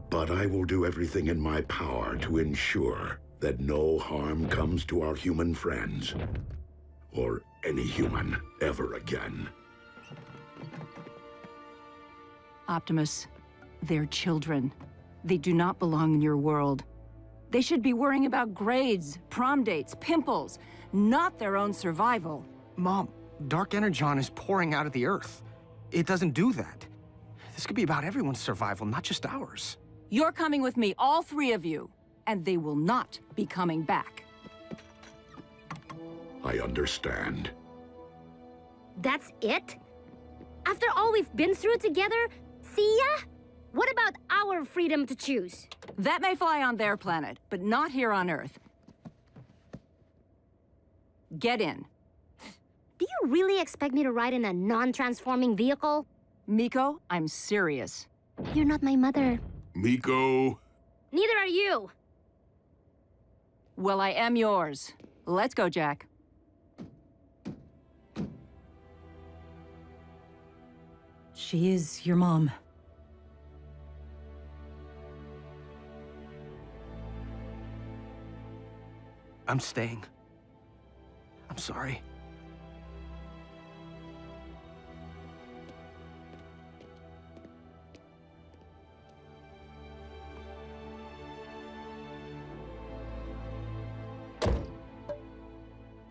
But I will do everything in my power to ensure that no harm comes to our human friends. Or any human ever again. Optimus, they're children. They do not belong in your world. They should be worrying about grades, prom dates, pimples, not their own survival. Mom, Dark Energon is pouring out of the Earth. It doesn't do that. This could be about everyone's survival, not just ours. You're coming with me, all three of you, and they will not be coming back. I understand. That's it? After all we've been through together, see ya? What about our freedom to choose? That may fly on their planet, but not here on Earth. Get in. Do you really expect me to ride in a non-transforming vehicle? Miko, I'm serious. You're not my mother. Miko. Neither are you. Well, I am yours. Let's go, Jack. She is your mom. I'm staying. I'm sorry.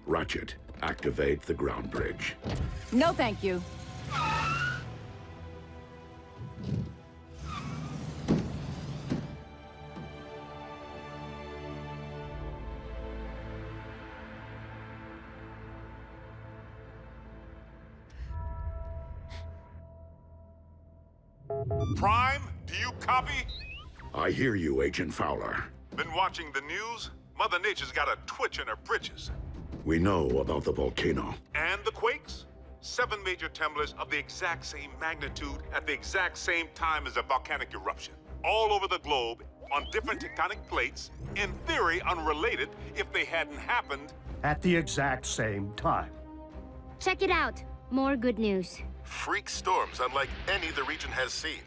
Ratchet, activate the ground bridge. No, thank you. Prime, do you copy? I hear you, Agent Fowler. Been watching the news? Mother Nature's got a twitch in her britches. We know about the volcano. And the quakes? 7 major tremblers of the exact same magnitude at the exact same time as a volcanic eruption. All over the globe, on different tectonic plates, in theory unrelated if they hadn't happened. At the exact same time. Check it out. More good news. Freak storms unlike any the region has seen.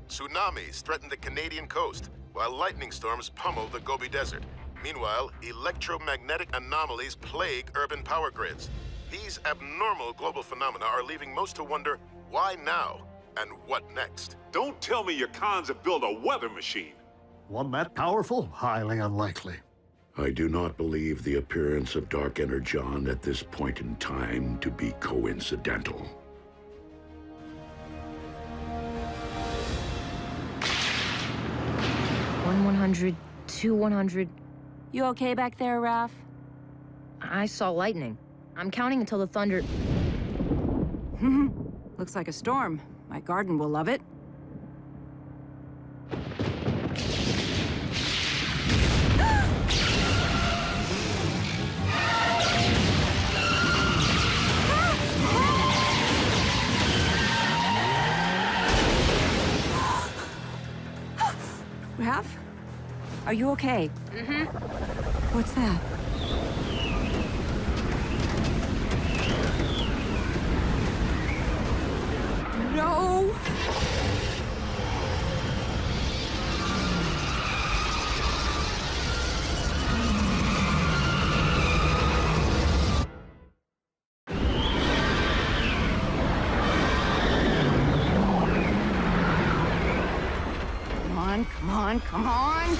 Tsunamis threaten the Canadian coast, while lightning storms pummel the Gobi Desert. Meanwhile, electromagnetic anomalies plague urban power grids. These abnormal global phenomena are leaving most to wonder, why now? And what next? Don't tell me your cons have built a weather machine. One that powerful? Highly unlikely. I do not believe the appearance of Dark Energon at this point in time to be coincidental. 100, 100. You okay back there, Raph? I saw lightning. I'm counting until the thunder... Looks like a storm. My garden will love it. Raph? Are you okay? Mm-hmm. What's that? No! Come on, come on!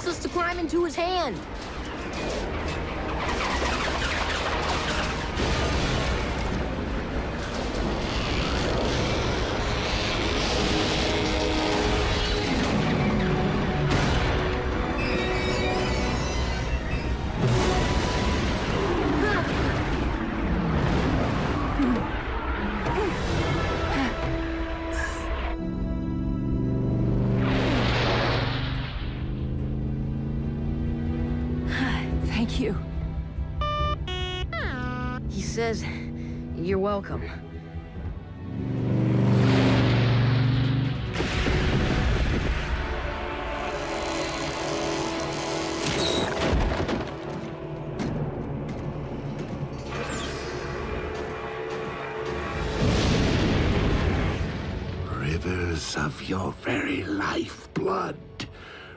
Us to climb into his hand. Thank you. He says, you're welcome. Rivers of your very lifeblood,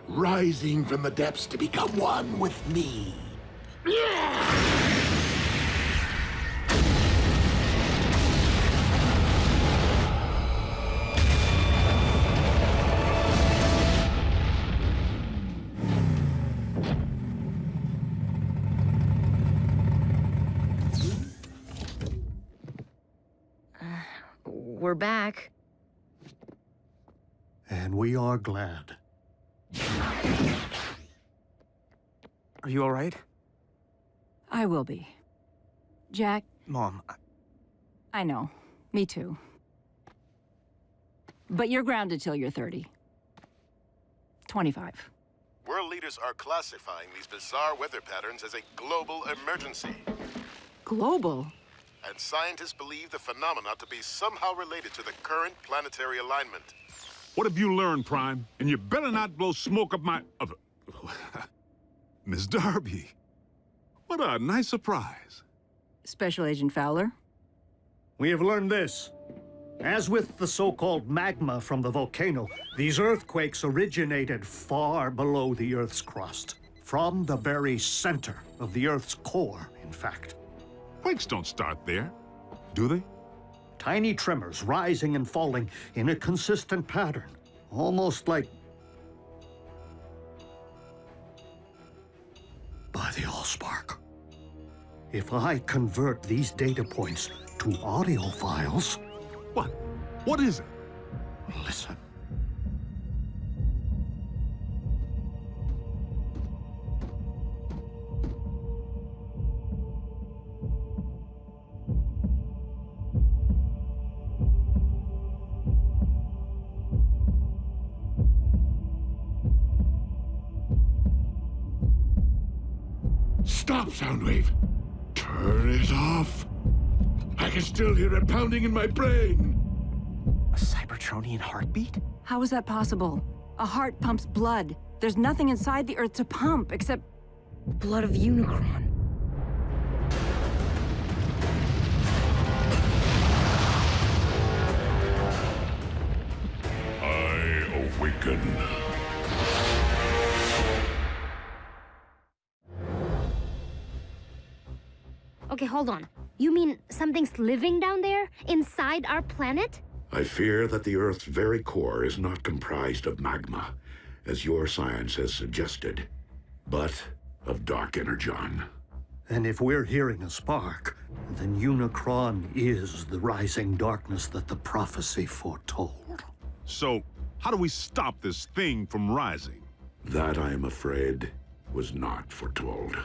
rising from the depths to become one with me. we're back. And we are glad. Are you all right? I will be. Jack? Mom, I know. Me too. But you're grounded till you're 30. 25. World leaders are classifying these bizarre weather patterns as a global emergency. Global? And scientists believe the phenomena to be somehow related to the current planetary alignment. What have you learned, Prime? And you better not blow smoke up my... Miss Darby. What a nice surprise. Special Agent Fowler? We have learned this. As with the so-called magma from the volcano, these earthquakes originated far below the Earth's crust. From the very center of the Earth's core, in fact. Quakes don't start there, do they? Tiny tremors rising and falling in a consistent pattern. Almost like... by the Allspark. If I convert these data points to audio files... What? What is it? Listen. Stop, Soundwave. Turn it off. I can still hear it pounding in my brain. A Cybertronian heartbeat? How is that possible? A heart pumps blood. There's nothing inside the Earth to pump except blood of Unicron. I awaken. Okay, hold on. You mean something's living down there, inside our planet? I fear that the Earth's very core is not comprised of magma, as your science has suggested, but of dark energon. And if we're hearing a spark, then Unicron is the rising darkness that the prophecy foretold. So, how do we stop this thing from rising? That, I am afraid, was not foretold.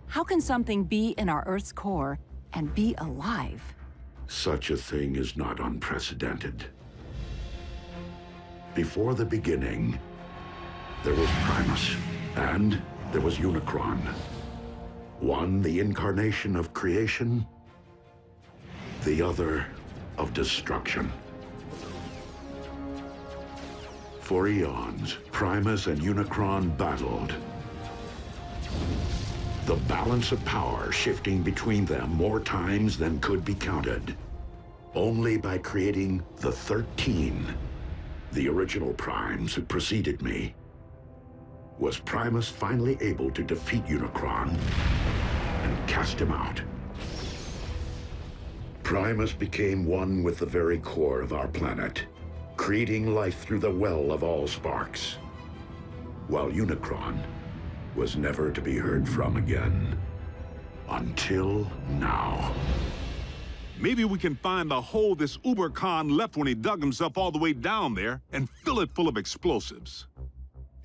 How can something be in our Earth's core and be alive? Such a thing is not unprecedented. Before the beginning, there was Primus, and there was Unicron. One, the incarnation of creation, the other, of destruction. For eons, Primus and Unicron battled. The balance of power shifting between them more times than could be counted. Only by creating the 13, the original Primes who preceded me, was Primus finally able to defeat Unicron and cast him out. Primus became one with the very core of our planet, creating life through the well of Allsparks, while Unicron was never to be heard from again. Until now. Maybe we can find the hole this Uber-Khan left when he dug himself all the way down there and fill it full of explosives.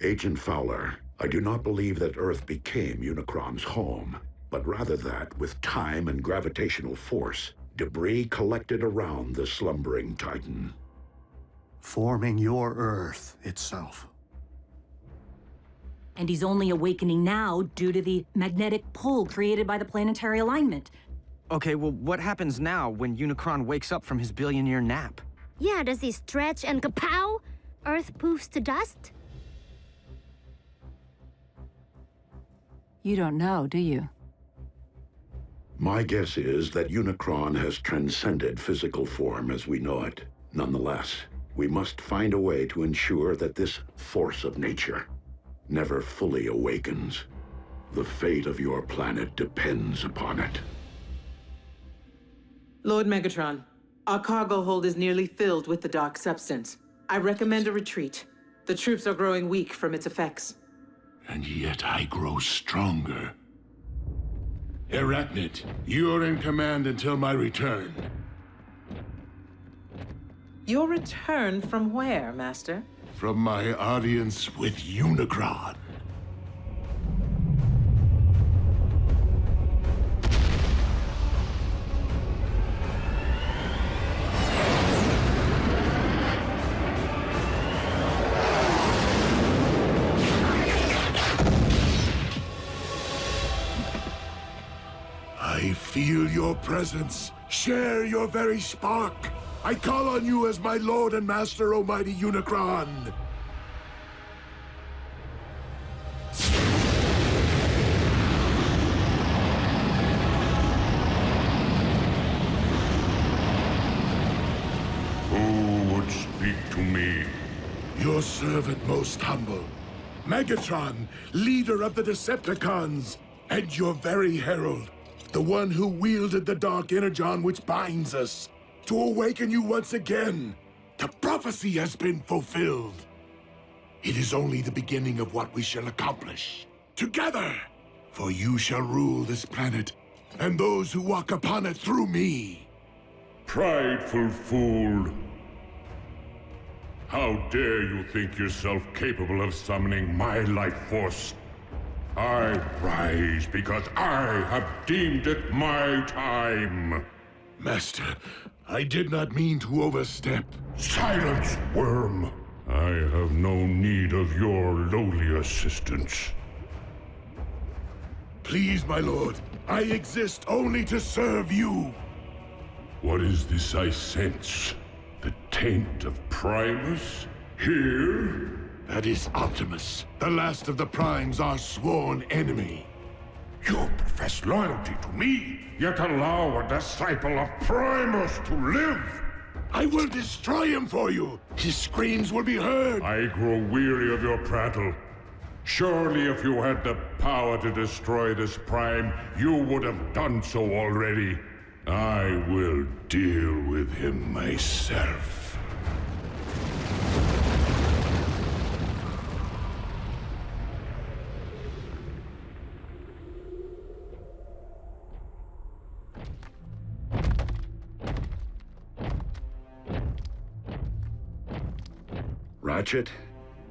Agent Fowler, I do not believe that Earth became Unicron's home, but rather that, with time and gravitational force, debris collected around the slumbering Titan. Forming your Earth itself. And he's only awakening now due to the magnetic pull created by the planetary alignment. Okay, well, what happens now when Unicron wakes up from his billion-year nap? Yeah, does he stretch and kapow? Earth poofs to dust? You don't know, do you? My guess is that Unicron has transcended physical form as we know it. Nonetheless, we must find a way to ensure that this force of nature never fully awakens. The fate of your planet depends upon it. Lord Megatron, our cargo hold is nearly filled with the dark substance. I recommend a retreat. The troops are growing weak from its effects. And yet I grow stronger. Arachnid, you're in command until my return. Your return from where, Master? From my audience with Unicron. I feel your presence. Share your very spark. I call on you as my Lord and Master, Almighty Unicron. Who would speak to me? Your servant most humble. Megatron, leader of the Decepticons, and your very herald. The one who wielded the dark Energon which binds us. To awaken you once again. The prophecy has been fulfilled. It is only the beginning of what we shall accomplish. Together! For you shall rule this planet, and those who walk upon it through me. Prideful fool. How dare you think yourself capable of summoning my life force? I rise because I have deemed it my time. Master, I did not mean to overstep. Silence, worm! I have no need of your lowly assistance. Please, my lord, I exist only to serve you. What is this I sense? The taint of Primus? Here? That is Optimus, the last of the Primes, our sworn enemy. You profess loyalty to me, yet allow a disciple of Primus to live! I will destroy him for you! His screams will be heard! I grow weary of your prattle. Surely if you had the power to destroy this Prime, you would have done so already. I will deal with him myself. Ratchet,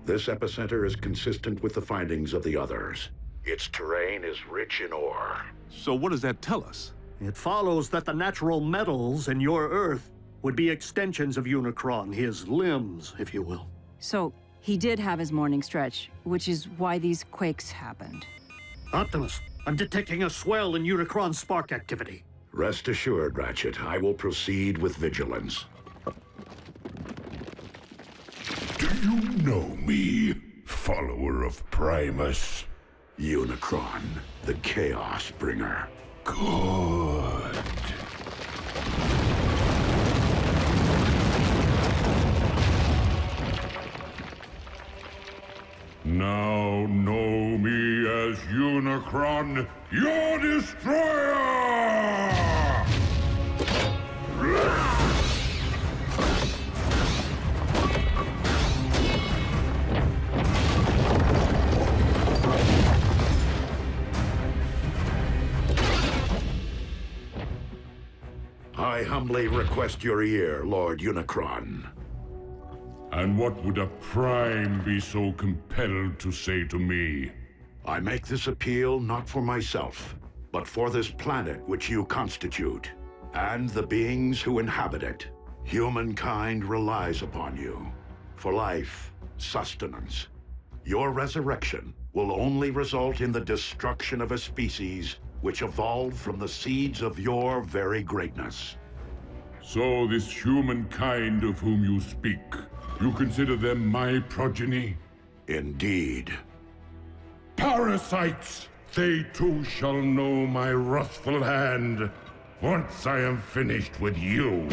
this epicenter is consistent with the findings of the others. Its terrain is rich in ore. So what does that tell us? It follows that the natural metals in your Earth would be extensions of Unicron, his limbs, if you will. So, he did have his morning stretch, which is why these quakes happened. Optimus, I'm detecting a swell in Unicron spark activity. Rest assured, Ratchet, I will proceed with vigilance. Do you know me, follower of Primus? Unicron, the Chaos Bringer. Good. Now know me as Unicron, your destroyer! I humbly request your ear, Lord Unicron. And what would a Prime be so compelled to say to me? I make this appeal not for myself, but for this planet which you constitute, and the beings who inhabit it. Humankind relies upon you for life, sustenance. Your resurrection will only result in the destruction of a species which evolved from the seeds of your very greatness. So this humankind of whom you speak, you consider them my progeny? Indeed. Parasites! They too shall know my wrathful hand, once I am finished with you.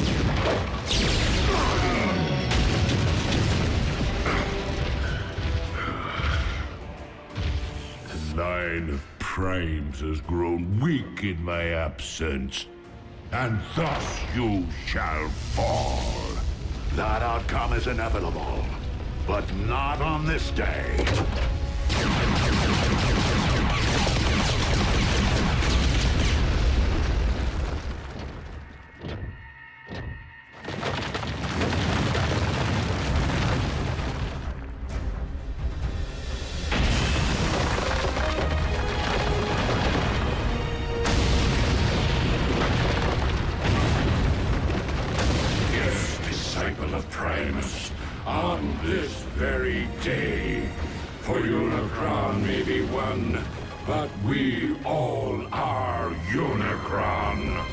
The line of Primes has grown weak in my absence, and thus you shall fall. That outcome is inevitable, but not on this day. Energon, but we all are Unicron.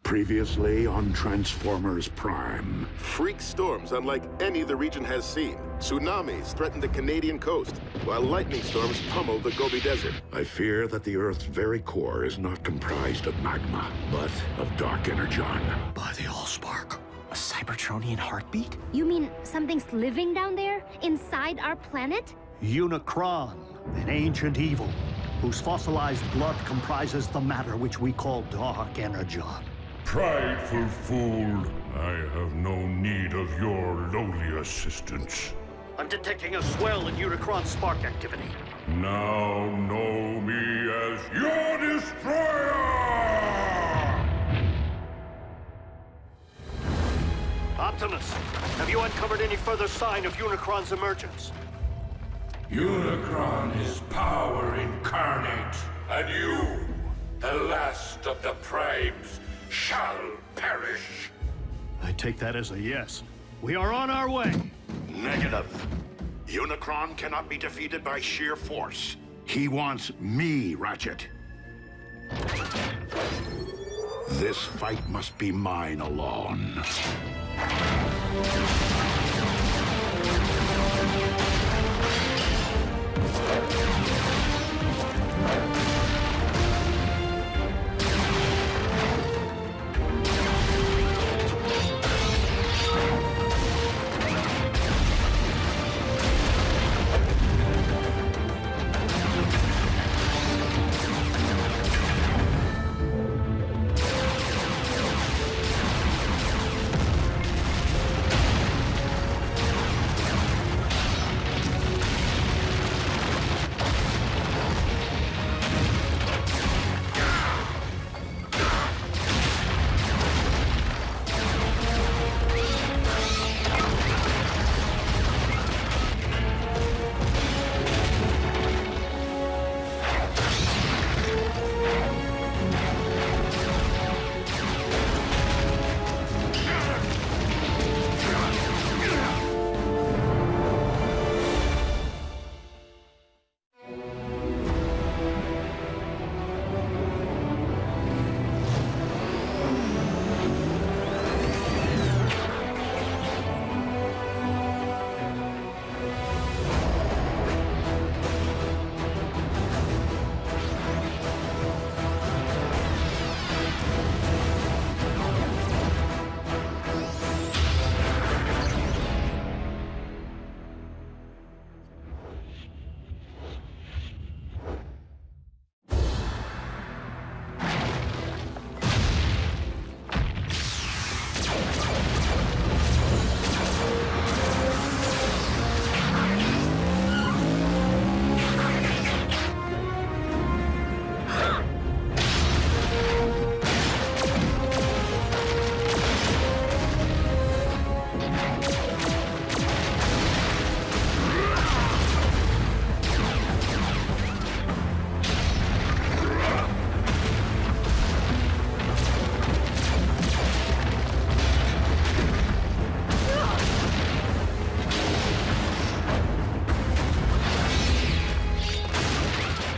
Previously on Transformers Prime. Freak storms unlike any the region has seen. Tsunamis threaten the Canadian coast, while lightning storms pummel the Gobi Desert. I fear that the Earth's very core is not comprised of magma, but of dark energon. By the Allspark. A Cybertronian heartbeat? You mean something's living down there, inside our planet? Unicron, an ancient evil, whose fossilized blood comprises the matter which we call dark energon. Prideful fool, I have no need of your lowly assistance. I'm detecting a swell in Unicron spark activity. Now know me as your destroyer! Optimus, have you uncovered any further sign of Unicron's emergence? Unicron is power incarnate, and you, the last of the Primes, shall perish. I take that as a yes. We are on our way. Negative. Unicron cannot be defeated by sheer force. He wants me, Ratchet. This fight must be mine alone.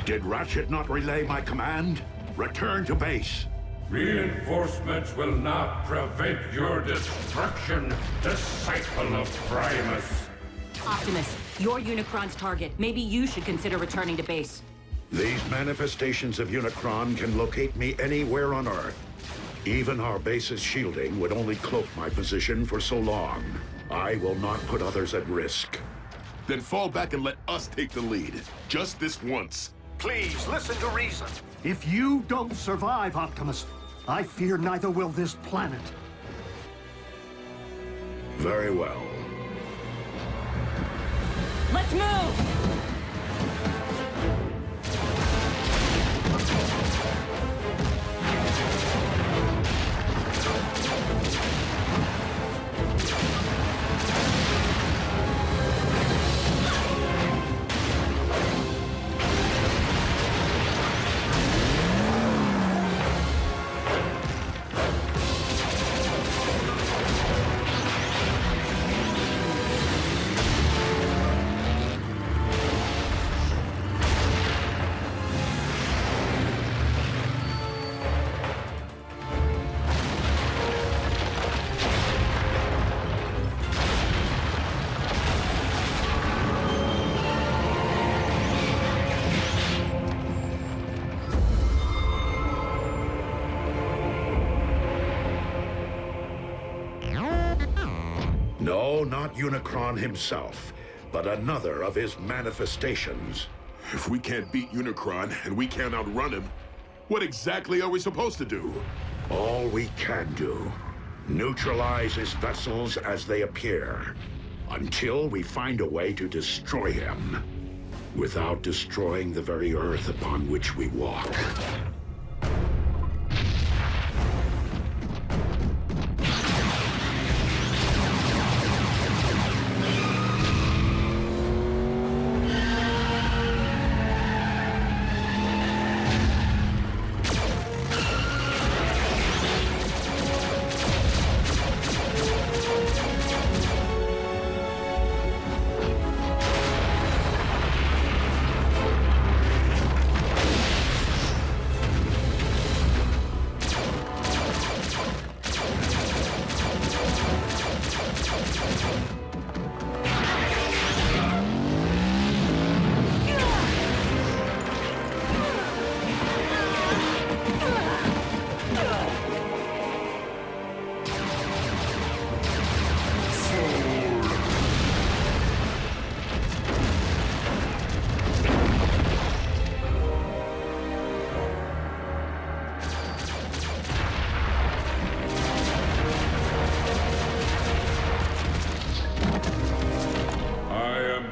Did Ratchet not relay my command? Return to base. Reinforcements will not prevent your destruction, disciple of Primus. Optimus, you're Unicron's target. Maybe you should consider returning to base. These manifestations of Unicron can locate me anywhere on Earth. Even our base's shielding would only cloak my position for so long. I will not put others at risk. Then fall back and let us take the lead. Just this once. Please, listen to reason. If you don't survive, Optimus, I fear neither will this planet. Very well. Let's move! No, not Unicron himself, but another of his manifestations. If we can't beat Unicron and we can't outrun him, what exactly are we supposed to do? All we can do. Neutralize his vessels as they appear, until we find a way to destroy him, without destroying the very Earth upon which we walk.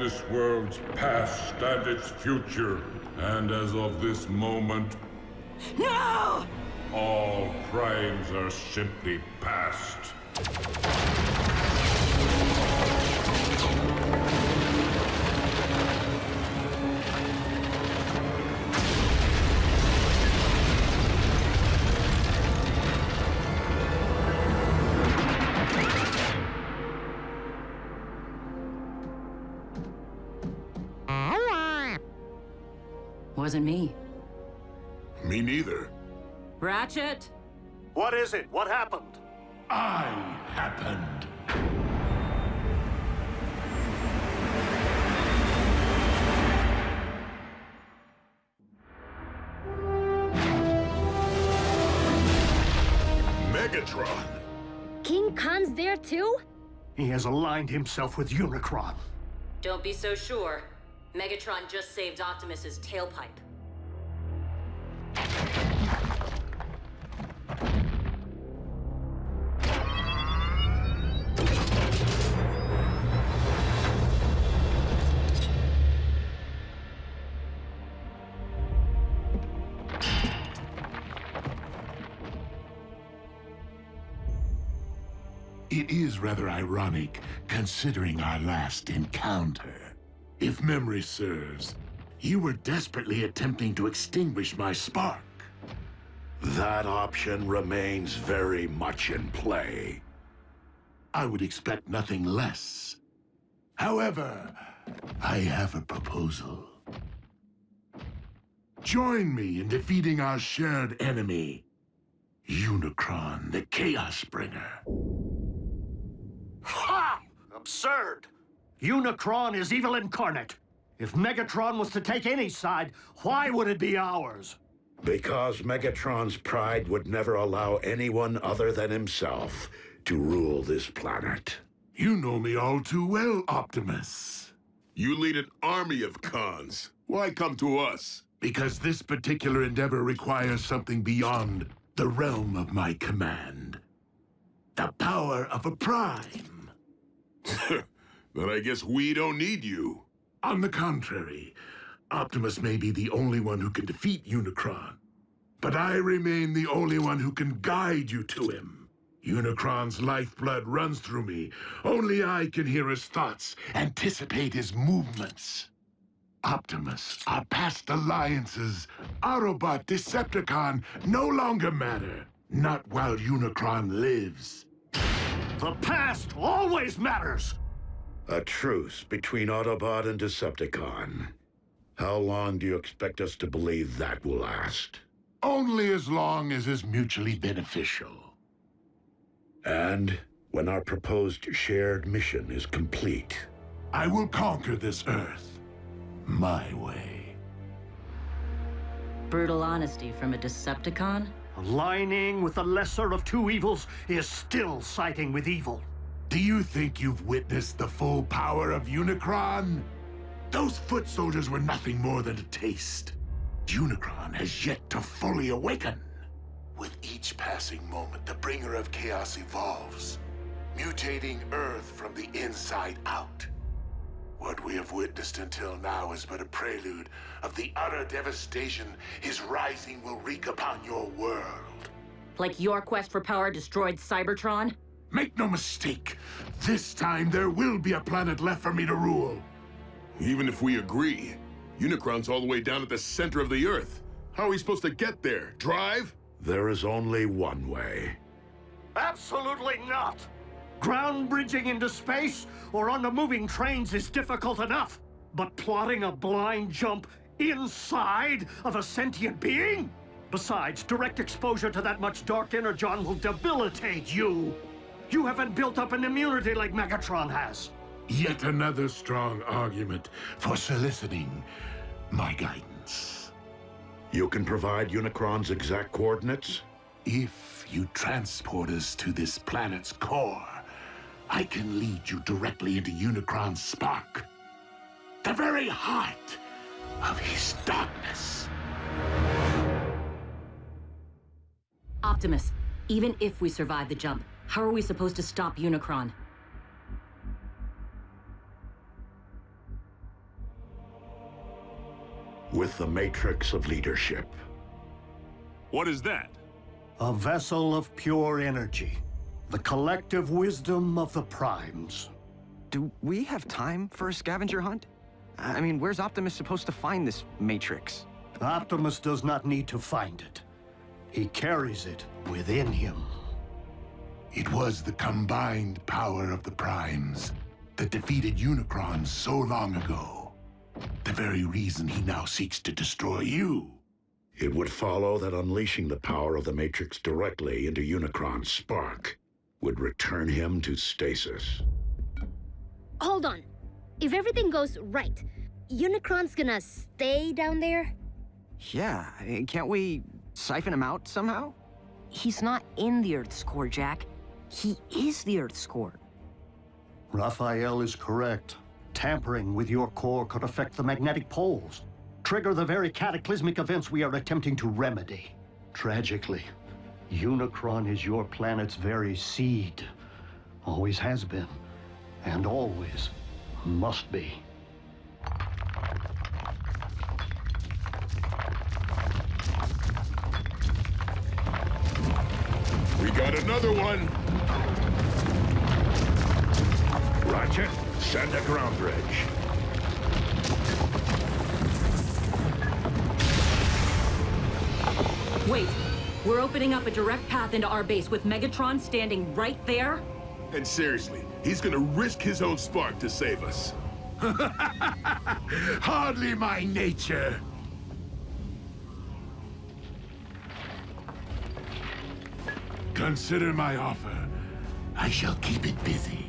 This world's past and its future, and as of this moment, no! All crimes are simply past. Wasn't me. Me neither. Ratchet? What is it? What happened? I happened. Megatron! King Khan's there too? He has aligned himself with Unicron. Don't be so sure. Megatron just saved Optimus's tailpipe. It is rather ironic, considering our last encounter. If memory serves, you were desperately attempting to extinguish my spark. That option remains very much in play. I would expect nothing less. However, I have a proposal. Join me in defeating our shared enemy, Unicron, the Chaos Bringer. Ha! Absurd! Unicron is evil incarnate. If Megatron was to take any side, why would it be ours? Because Megatron's pride would never allow anyone other than himself to rule this planet. You know me all too well, Optimus. You lead an army of cons. Why come to us? Because this particular endeavor requires something beyond the realm of my command. The power of a prime. Then I guess we don't need you. On the contrary, Optimus may be the only one who can defeat Unicron. But I remain the only one who can guide you to him. Unicron's lifeblood runs through me. Only I can hear his thoughts, anticipate his movements. Optimus, our past alliances, Autobot, Decepticon, no longer matter. Not while Unicron lives. The past always matters! A truce between Autobot and Decepticon. How long do you expect us to believe that will last? Only as long as is mutually beneficial. And when our proposed shared mission is complete, I will conquer this Earth my way. Brutal honesty from a Decepticon? Aligning with the lesser of two evils is still siding with evil. Do you think you've witnessed the full power of Unicron? Those foot soldiers were nothing more than a taste. Unicron has yet to fully awaken. With each passing moment, the bringer of chaos evolves, mutating Earth from the inside out. What we have witnessed until now is but a prelude of the utter devastation his rising will wreak upon your world. Like your quest for power destroyed Cybertron? Make no mistake, this time there will be a planet left for me to rule. Even if we agree, Unicron's all the way down at the center of the Earth. How are we supposed to get there? Drive? there is only one way. Absolutely not! Ground bridging into space or on the moving trains is difficult enough. But plotting a blind jump inside of a sentient being? Besides, direct exposure to that much dark energon will debilitate you. You haven't built up an immunity like Megatron has. Yet another strong argument for soliciting my guidance. You can provide Unicron's exact coordinates? If you transport us to this planet's core, I can lead you directly into Unicron's spark. The very heart of his darkness. Optimus, even if we survive the jump, how are we supposed to stop Unicron? With the Matrix of Leadership. What is that? A vessel of pure energy. The collective wisdom of the Primes. Do we have time for a scavenger hunt? I mean, where's Optimus supposed to find this Matrix? Optimus does not need to find it. He carries it within him. It was the combined power of the Primes that defeated Unicron so long ago. The very reason he now seeks to destroy you. It would follow that unleashing the power of the Matrix directly into Unicron's spark would return him to stasis. Hold on. If everything goes right, Unicron's gonna stay down there? Yeah, can't we siphon him out somehow? He's not in the Earth's core, Jack. He is the Earth's core. Raphael is correct. Tampering with your core could affect the magnetic poles, trigger the very cataclysmic events we are attempting to remedy. Tragically, Unicron is your planet's very seed. Always has been, and always must be. We got another one! Roger. Send a ground bridge. Wait, we're opening up a direct path into our base with Megatron standing right there? And seriously, he's gonna risk his own spark to save us. Hardly my nature. Consider my offer. I shall keep it busy.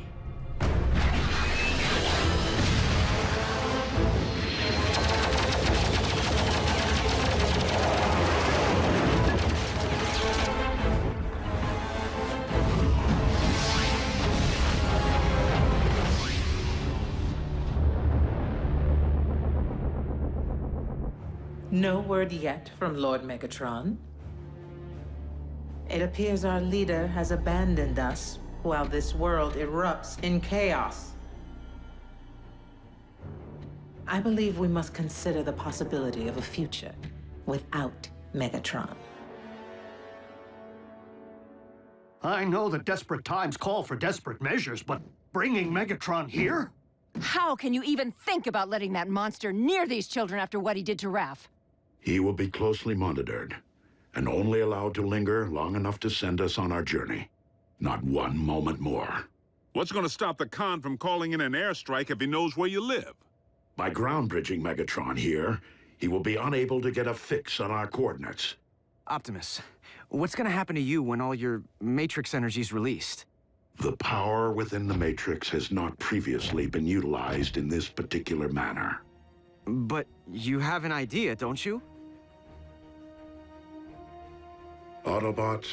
No word yet from Lord Megatron. It appears our leader has abandoned us while this world erupts in chaos. I believe we must consider the possibility of a future without Megatron. I know that desperate times call for desperate measures, but bringing Megatron here? How can you even think about letting that monster near these children after what he did to Raph? He will be closely monitored, and only allowed to linger long enough to send us on our journey. Not one moment more. What's going to stop the Khan from calling in an airstrike if he knows where you live? By ground bridging Megatron here, he will be unable to get a fix on our coordinates. Optimus, what's gonna happen to you when all your Matrix energy's released? The power within the Matrix has not previously been utilized in this particular manner. But you have an idea, don't you? Autobots,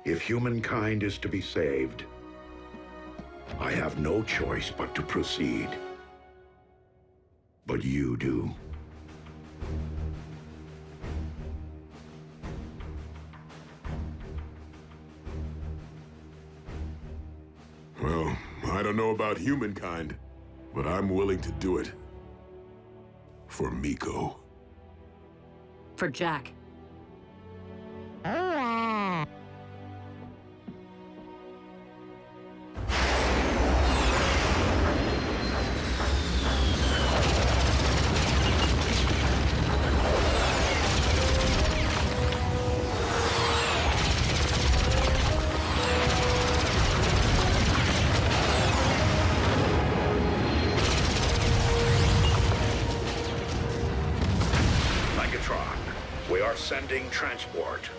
if humankind is to be saved, I have no choice but to proceed. But you do. Well, I don't know about humankind, but I'm willing to do it. For Miko. For Jack. We are sending transport.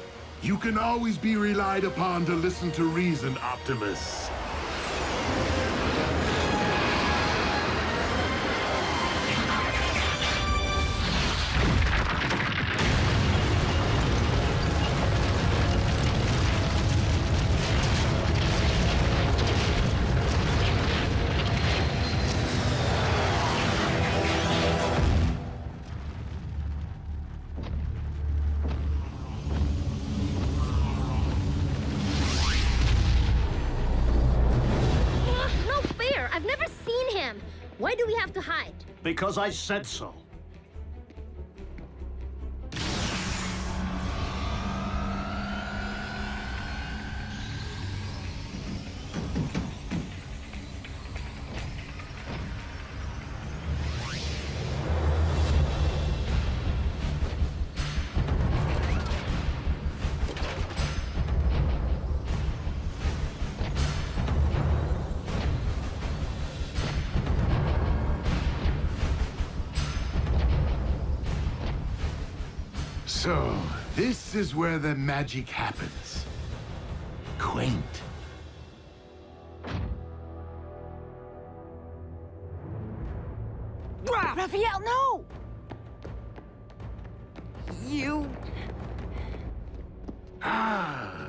You can always be relied upon to listen to reason, Optimus. Why do we have to hide? Because I said so. So, this is where the magic happens. Quaint. Raphael, no! You... Ah,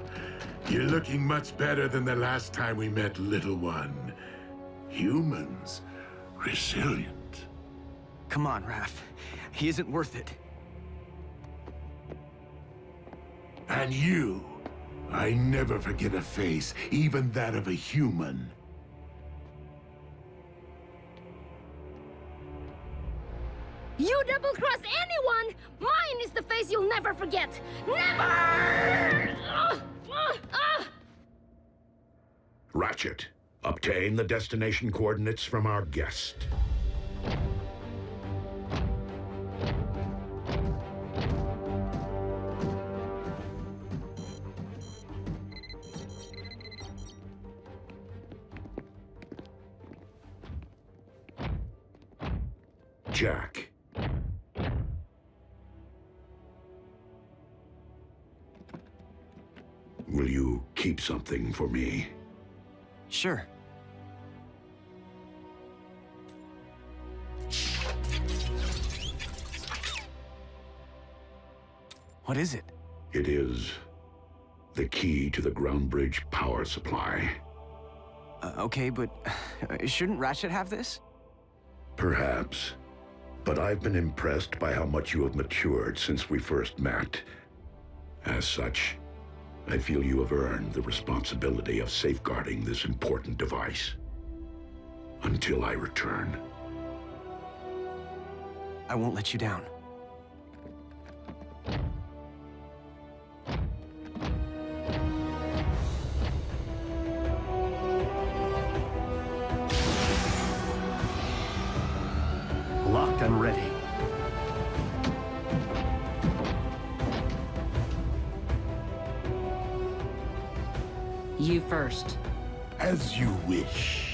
you're looking much better than the last time we met, little one. Humans, resilient. Come on, Raph. He isn't worth it. And you, I never forget a face, even that of a human. You double-cross anyone! Mine is the face you'll never forget! Never! Ratchet, obtain the destination coordinates from our guest. Jack. Will you keep something for me? Sure. What is it? It is the key to the ground bridge power supply. Okay, but shouldn't Ratchet have this? Perhaps. But I've been impressed by how much you have matured since we first met. As such, I feel you have earned the responsibility of safeguarding this important device. Until I return. I won't let you down. Locked and ready. You first. As you wish.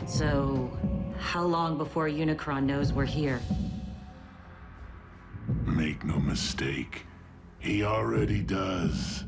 So, how long before Unicron knows we're here? Make no mistake, he already does.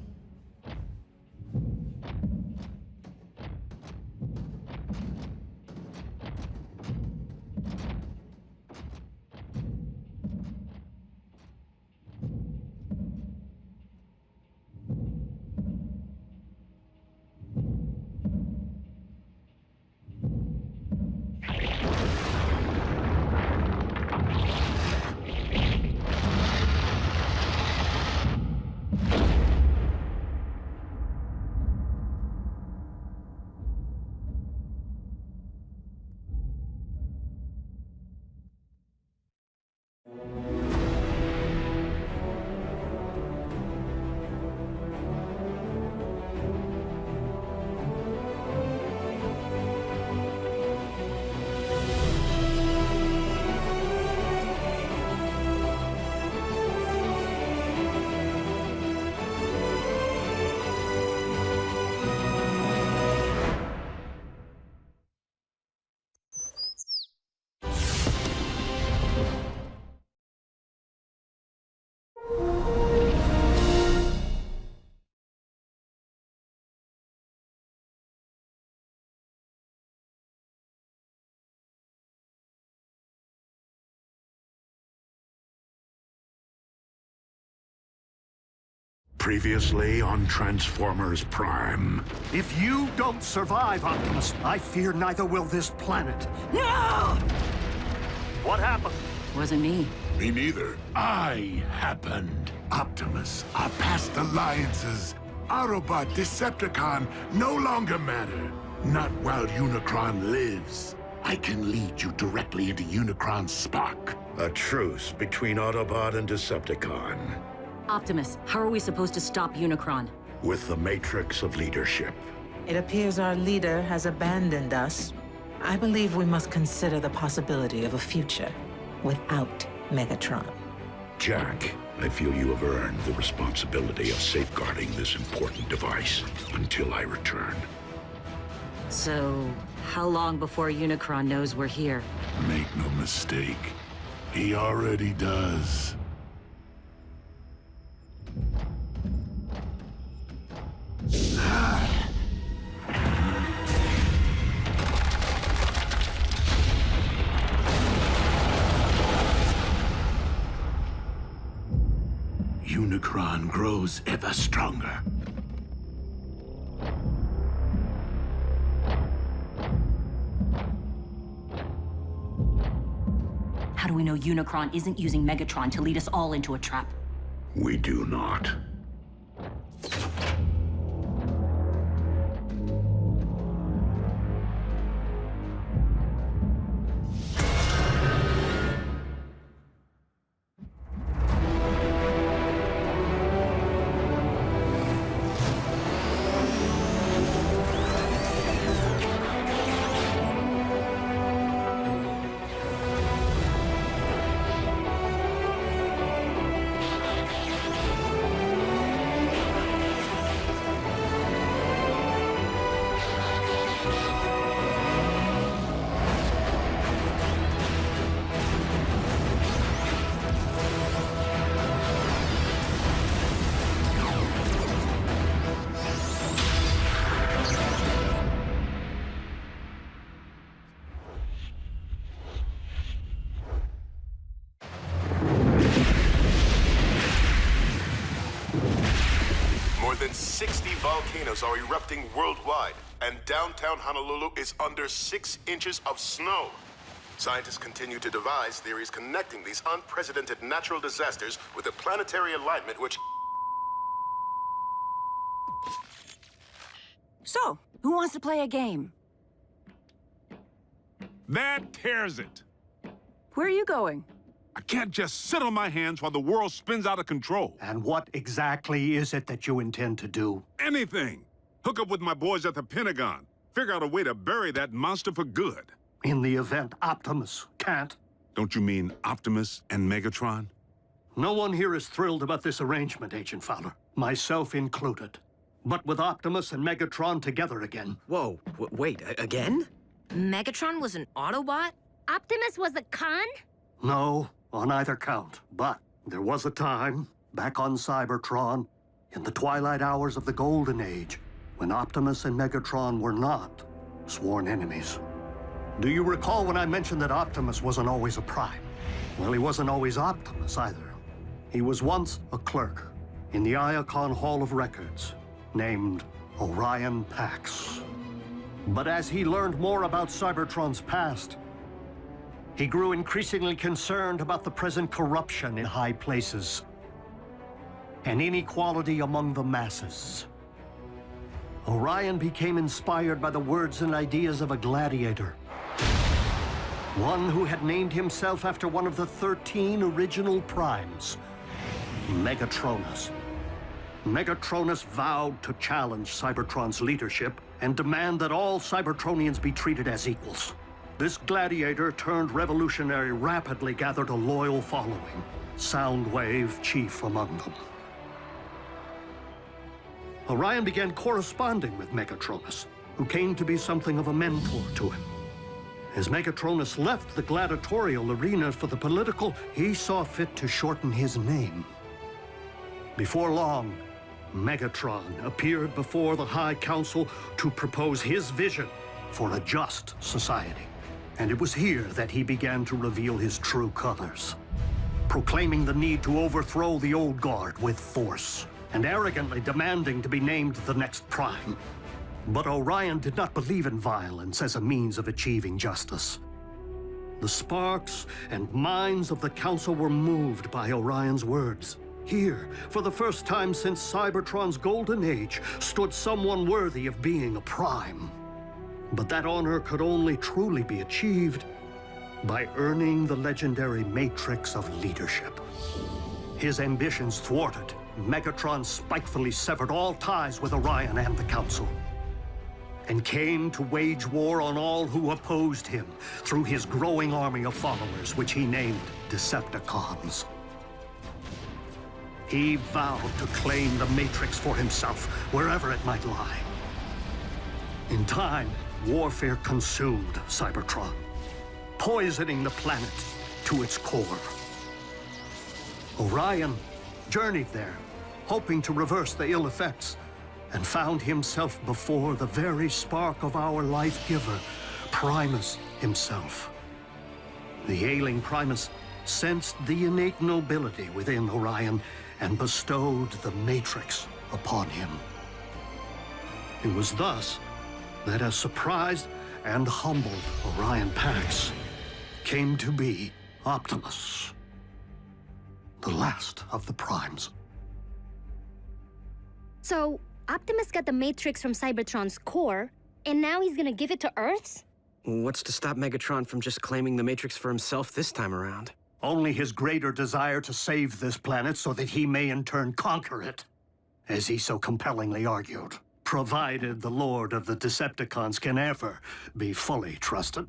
Previously on Transformers Prime. If you don't survive, Optimus, I fear neither will this planet. No! What happened? Wasn't me. Me neither. I happened. Optimus, our past alliances, Autobot, Decepticon, no longer matter. Not while Unicron lives. I can lead you directly into Unicron's spark. A truce between Autobot and Decepticon. Optimus, how are we supposed to stop Unicron? With the Matrix of Leadership. It appears our leader has abandoned us. I believe we must consider the possibility of a future without Megatron. Jack, I feel you have earned the responsibility of safeguarding this important device until I return. So, how long before Unicron knows we're here? Make no mistake, he already does. Unicron grows ever stronger. How do we know Unicron isn't using Megatron to lead us all into a trap? We do not. More than 60 volcanoes are erupting worldwide, and downtown Honolulu is under 6 inches of snow. Scientists continue to devise theories connecting these unprecedented natural disasters with a planetary alignment which... So, who wants to play a game? That tears it. Where are you going? I can't just sit on my hands while the world spins out of control. And what exactly is it that you intend to do? Anything. Hook up with my boys at the Pentagon. Figure out a way to bury that monster for good. In the event Optimus can't. Don't you mean Optimus and Megatron? No one here is thrilled about this arrangement, Agent Fowler. Myself included. But with Optimus and Megatron together again. Whoa, wait, again? Megatron was an Autobot? Optimus was a con? No, on either count. But there was a time, back on Cybertron, in the twilight hours of the Golden Age, when Optimus and Megatron were not sworn enemies. Do you recall when I mentioned that Optimus wasn't always a Prime? Well, he wasn't always Optimus either. He was once a clerk in the Iacon Hall of Records, named Orion Pax. But as he learned more about Cybertron's past, he grew increasingly concerned about the present corruption in high places and inequality among the masses. Orion became inspired by the words and ideas of a gladiator, one who had named himself after one of the 13 original Primes, Megatronus. Megatronus vowed to challenge Cybertron's leadership and demand that all Cybertronians be treated as equals. This gladiator turned revolutionary rapidly gathered a loyal following, Soundwave chief among them. Orion began corresponding with Megatronus, who came to be something of a mentor to him. As Megatronus left the gladiatorial arena for the political, he saw fit to shorten his name. Before long, Megatron appeared before the High Council to propose his vision for a just society. And it was here that he began to reveal his true colors, proclaiming the need to overthrow the old guard with force, and arrogantly demanding to be named the next Prime. But Orion did not believe in violence as a means of achieving justice. The sparks and minds of the Council were moved by Orion's words. Here, for the first time since Cybertron's golden age, stood someone worthy of being a Prime. But that honor could only truly be achieved by earning the legendary matrix of leadership. His ambitions thwarted, Megatron spitefully severed all ties with Orion and the Council, and came to wage war on all who opposed him through his growing army of followers, which he named Decepticons. He vowed to claim the Matrix for himself, wherever it might lie. In time, warfare consumed Cybertron, poisoning the planet to its core. Orion journeyed there, hoping to reverse the ill effects, and found himself before the very spark of our life-giver, Primus himself. The ailing Primus sensed the innate nobility within Orion and bestowed the Matrix upon him. It was thus that a surprised and humbled Orion Pax came to be Optimus, the last of the Primes. So, Optimus got the Matrix from Cybertron's core, and now he's gonna give it to Earth's? What's to stop Megatron from just claiming the Matrix for himself this time around? Only his greater desire to save this planet so that he may in turn conquer it, as he so compellingly argued, provided the Lord of the Decepticons can ever be fully trusted.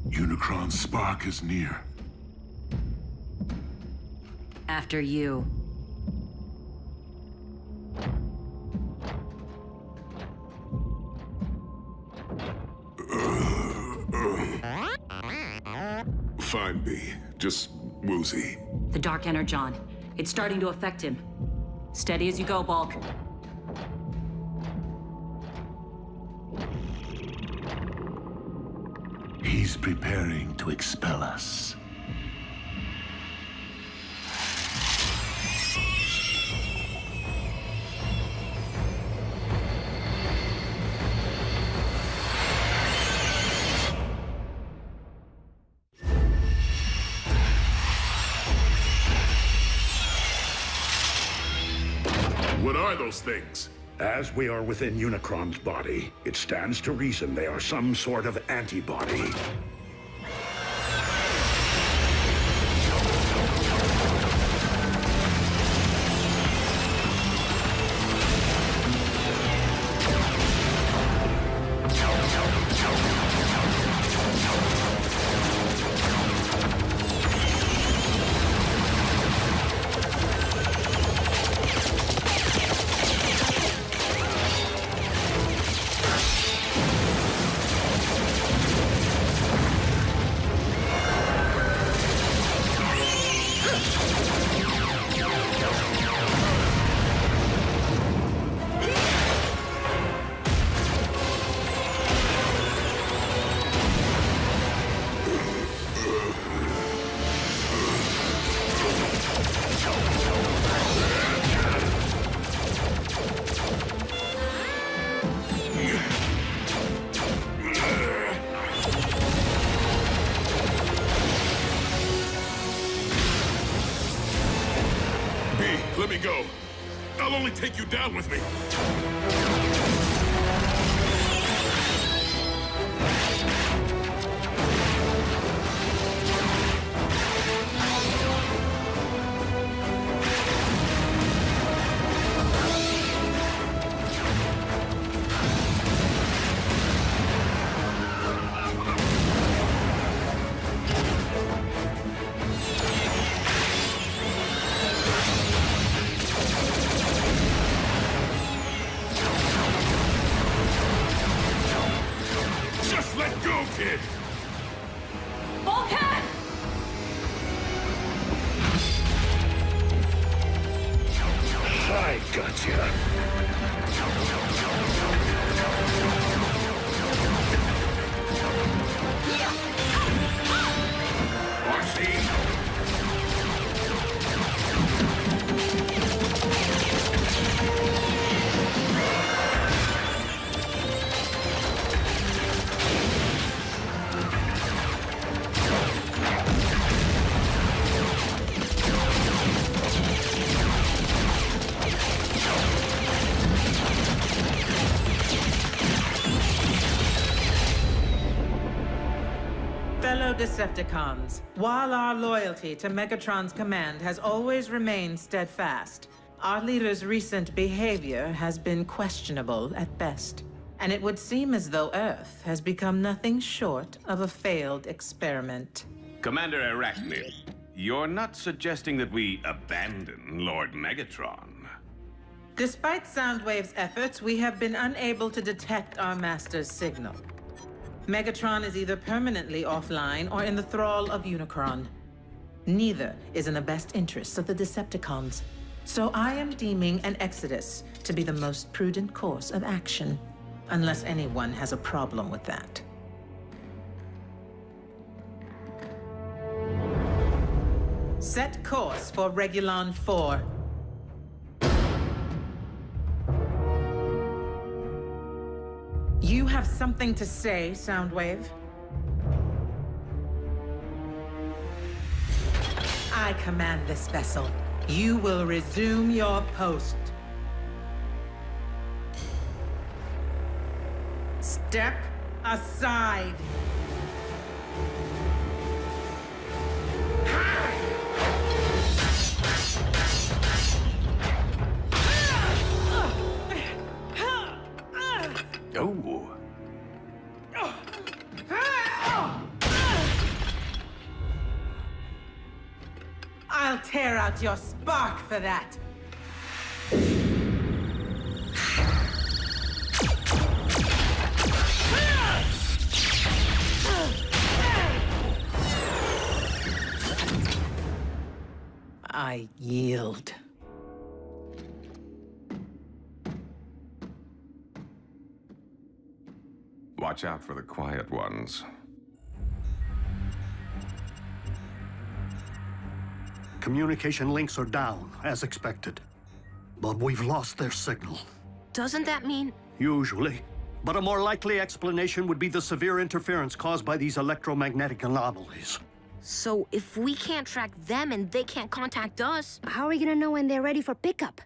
Unicron's spark is near. After you. Fine, B. Just woozy. The Dark Energon. It's starting to affect him. Steady as you go, Bulk. He's preparing to expel us. are those things? As we are within Unicron's body, it stands to reason they are some sort of antibody. Let me go. I'll only take you down with me. Kid. Bulkhead! I gotcha. Fellow Decepticons, while our loyalty to Megatron's command has always remained steadfast, our leader's recent behavior has been questionable at best. And it would seem as though Earth has become nothing short of a failed experiment. Commander Arachnid, you're not suggesting that we abandon Lord Megatron? Despite Soundwave's efforts, we have been unable to detect our master's signal. Megatron is either permanently offline or in the thrall of Unicron. Neither is in the best interests of the Decepticons. So I am deeming an exodus to be the most prudent course of action, unless anyone has a problem with that. Set course for Regulon 4. You have something to say, Soundwave? I command this vessel. You will resume your post. Step aside. Oh. I'll tear out your spark for that. I yield. Watch out for the quiet ones. Communication links are down, as expected. But we've lost their signal. Doesn't that mean... Usually. But a more likely explanation would be the severe interference caused by these electromagnetic anomalies. So if we can't track them and they can't contact us... How are we gonna know when they're ready for pickup?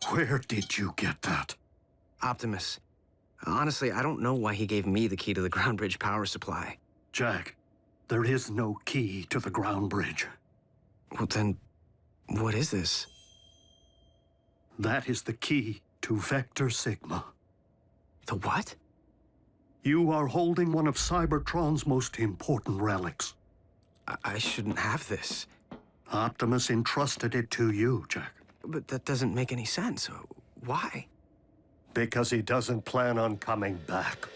Where did you get that? Optimus. Honestly, I don't know why he gave me the key to the ground bridge power supply. Jack, there is no key to the ground bridge. Well then, what is this? That is the key to Vector Sigma. The what? You are holding one of Cybertron's most important relics. I shouldn't have this. Optimus entrusted it to you, Jack. But that doesn't make any sense. Why? Because he doesn't plan on coming back.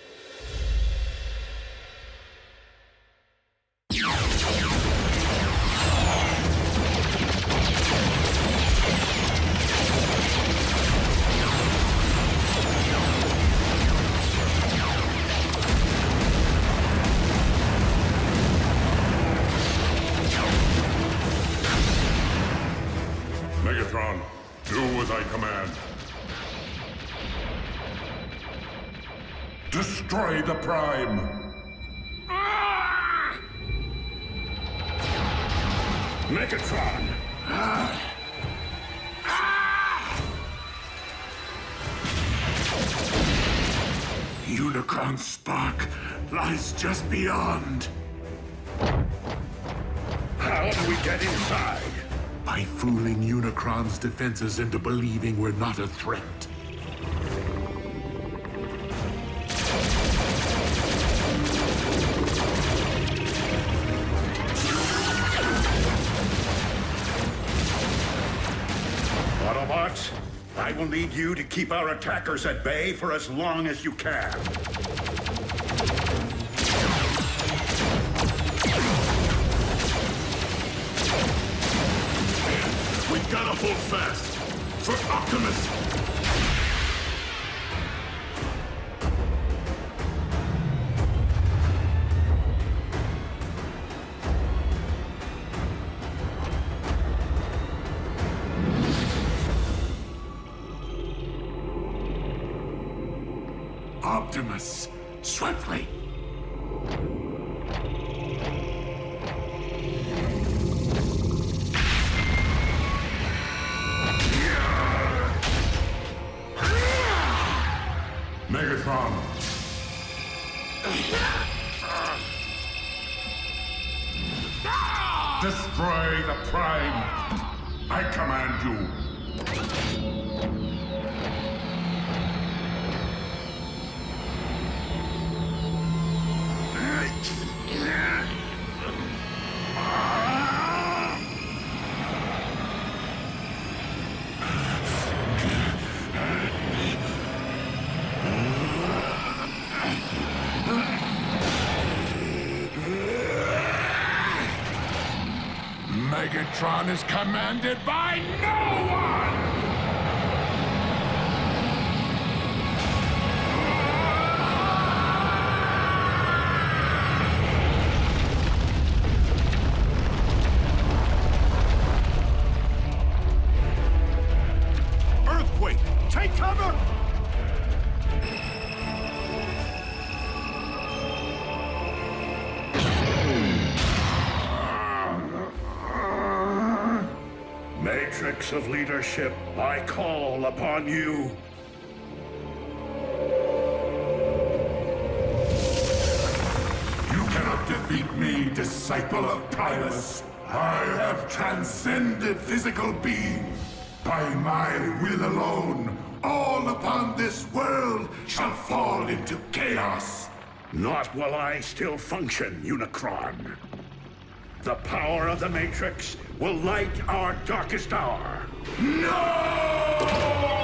Megatron, do as I command. Destroy the Prime! Megatron! Unicron's spark lies just beyond. How do we get inside? By fooling Unicron's defenses into believing we're not a threat. Autobots, I will need you to keep our attackers at bay for as long as you can. We gotta hold fast for Optimus. Optimus, swiftly. Megatron! Destroy the Prime! I command you! Megatron is commanded by no one! Earthquake, take cover! Matrix of leadership, I call upon you. You cannot defeat me, disciple of Primus. I have transcended physical being. By my will alone, all upon this world shall fall into chaos. Not while I still function, Unicron. The power of the Matrix will light our darkest hour. No!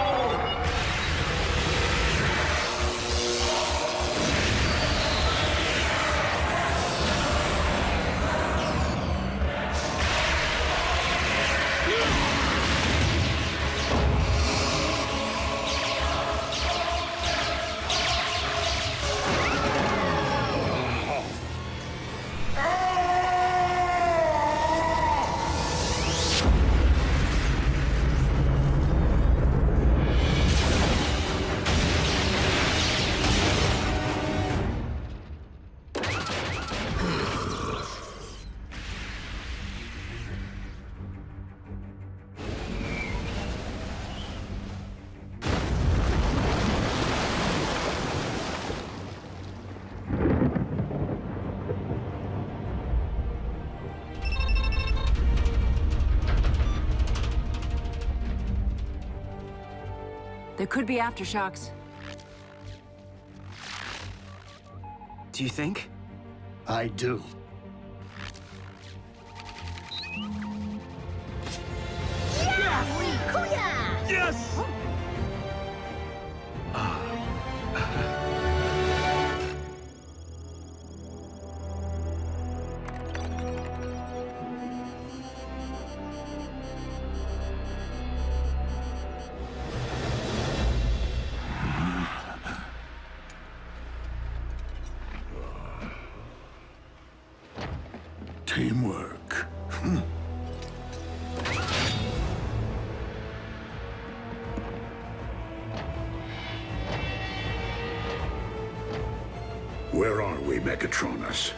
could be aftershocks. Do you think? I do. Yes! Teamwork. Where are we, Megatronus?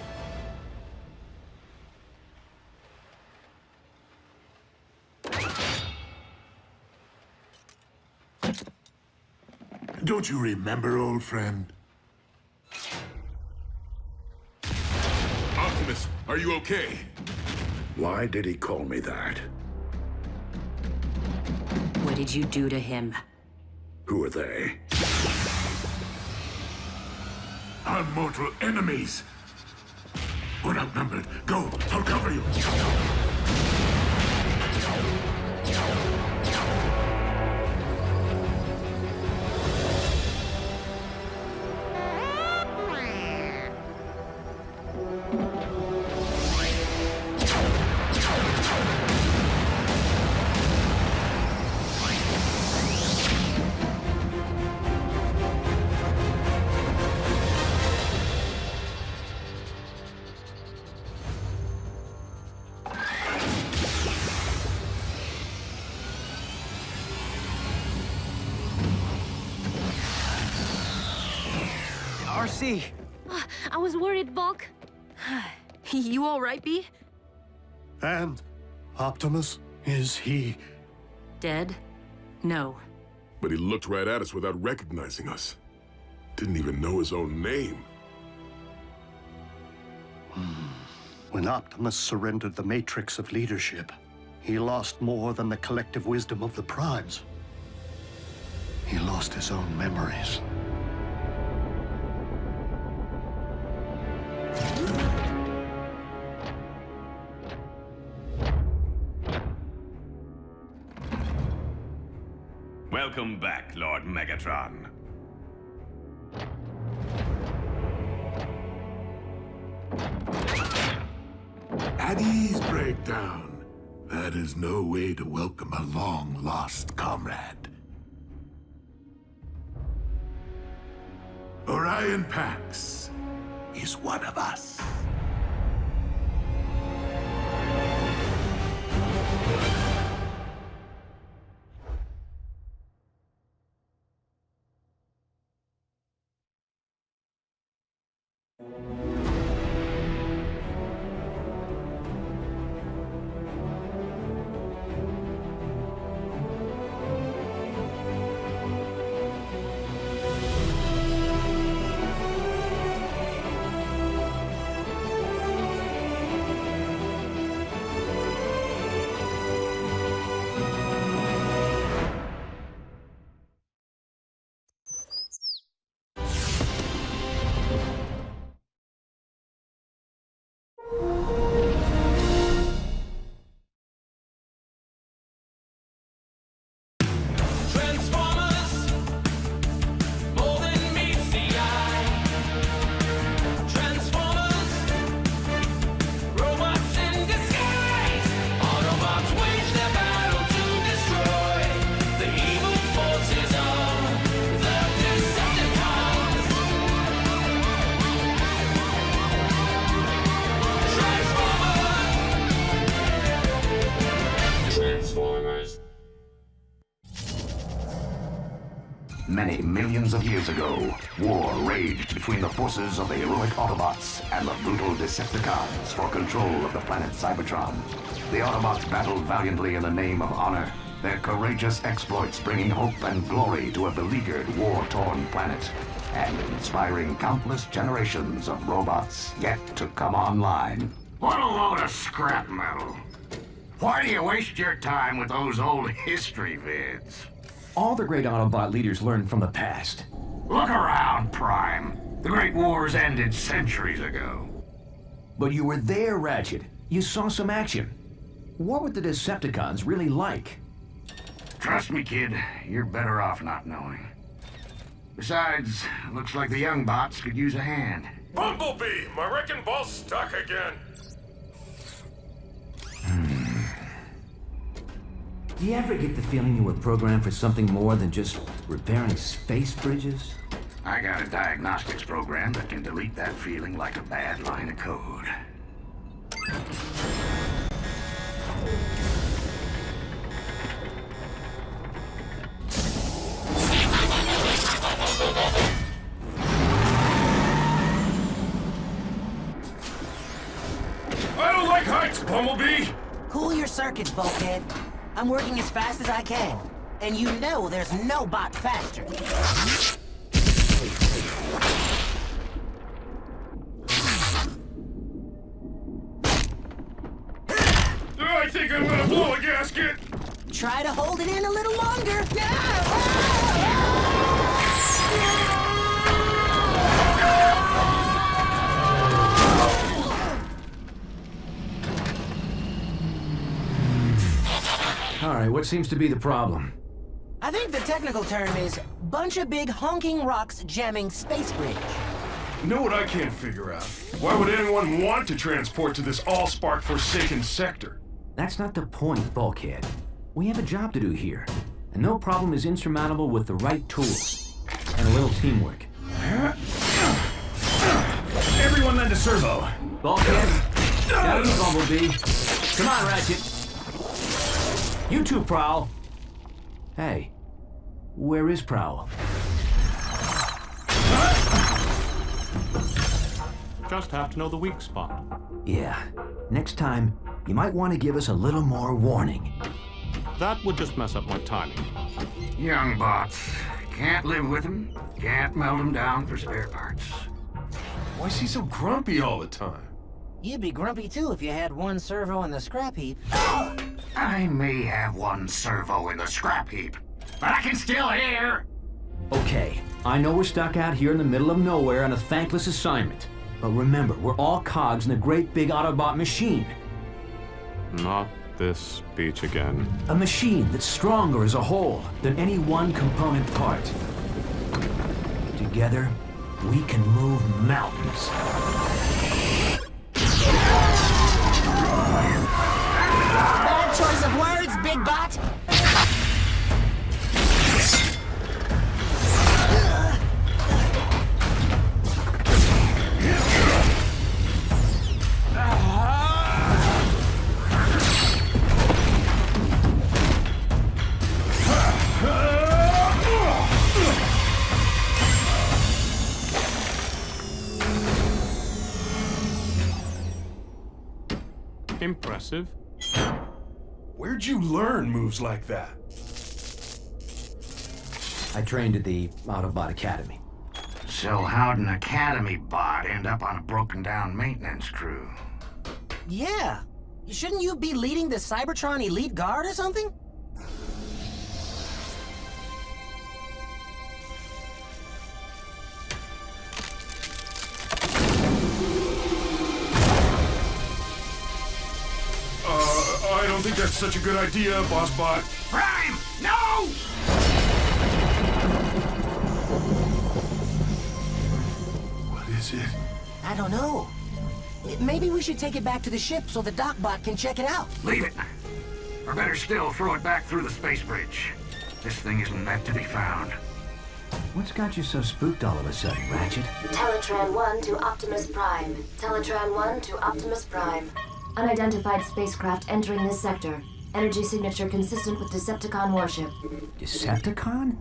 Don't you remember, old friend? Optimus, are you okay? Why did he call me that? What did you do to him? Who are they? Our mortal enemies. We're outnumbered. Go, I'll cover you. RC! I was worried, Bulk. You all right, B? And Optimus, is he... Dead? No. But he looked right at us without recognizing us. Didn't even know his own name. When Optimus surrendered the matrix of leadership, he lost more than the collective wisdom of the Primes. He lost his own memories. Welcome back, Lord Megatron. At ease, Breakdown. That is no way to welcome a long-lost comrade. Orion Pax is one of us. Many millions of years ago, war raged between the forces of the heroic Autobots and the brutal Decepticons for control of the planet Cybertron. The Autobots battled valiantly in the name of honor, their courageous exploits bringing hope and glory to a beleaguered, war-torn planet, and inspiring countless generations of robots yet to come online. What a load of scrap metal. Why do you waste your time with those old history vids? All the great Autobot leaders learned from the past. Look around, Prime. The Great Wars ended centuries ago. But you were there, Ratchet. You saw some action. What were the Decepticons really like? Trust me, kid. You're better off not knowing. Besides, looks like the young bots could use a hand. Bumblebee! My wrecking ball's stuck again. Do you ever get the feeling you were programmed for something more than just repairing space bridges? I got a diagnostics program that can delete that feeling like a bad line of code. I don't like heights, Bumblebee! Cool your circuits, bulkhead. I'm working as fast as I can. And you know there's no bot faster. I think I'm gonna blow a gasket! Try to hold it in a little longer. All right, what seems to be the problem? I think the technical term is bunch of big honking rocks jamming space bridge. You know what I can't figure out? Why would anyone want to transport to this all-spark forsaken sector? That's not the point, Bulkhead. We have a job to do here, and no problem is insurmountable with the right tools and a little teamwork. Everyone lend a servo. Bulkhead, down to Bumblebee. Come on, Ratchet. You two, Prowl. Hey, where is Prowl? Just have to know the weak spot. Yeah. Next time, you might want to give us a little more warning. That would just mess up my timing. Young bots. Can't live with them. Can't melt them down for spare parts. Why is he so grumpy all the time? You'd be grumpy too if you had one servo in the scrap heap. I may have one servo in the scrap heap, but I can still hear. Okay, I know we're stuck out here in the middle of nowhere on a thankless assignment. But remember, we're all cogs in a great big Autobot machine. Not this speech again. A machine that's stronger as a whole than any one component part. Together, we can move mountains. Bad choice of words, big bot. Impressive. Where'd you learn moves like that? I trained at the Autobot Academy. So how'd an Academy bot end up on a broken-down maintenance crew? Yeah. Shouldn't you be leading the Cybertron Elite Guard or something? I don't think that's such a good idea, Boss Bot. Prime! No! What is it? I don't know. Maybe we should take it back to the ship so the Docbot can check it out. Leave it. Or better still, throw it back through the space bridge. This thing isn't meant to be found. What's got you so spooked all of a sudden, Ratchet? Teletran 1 to Optimus Prime. Teletran 1 to Optimus Prime. Unidentified spacecraft entering this sector. Energy signature consistent with Decepticon warship. Decepticon?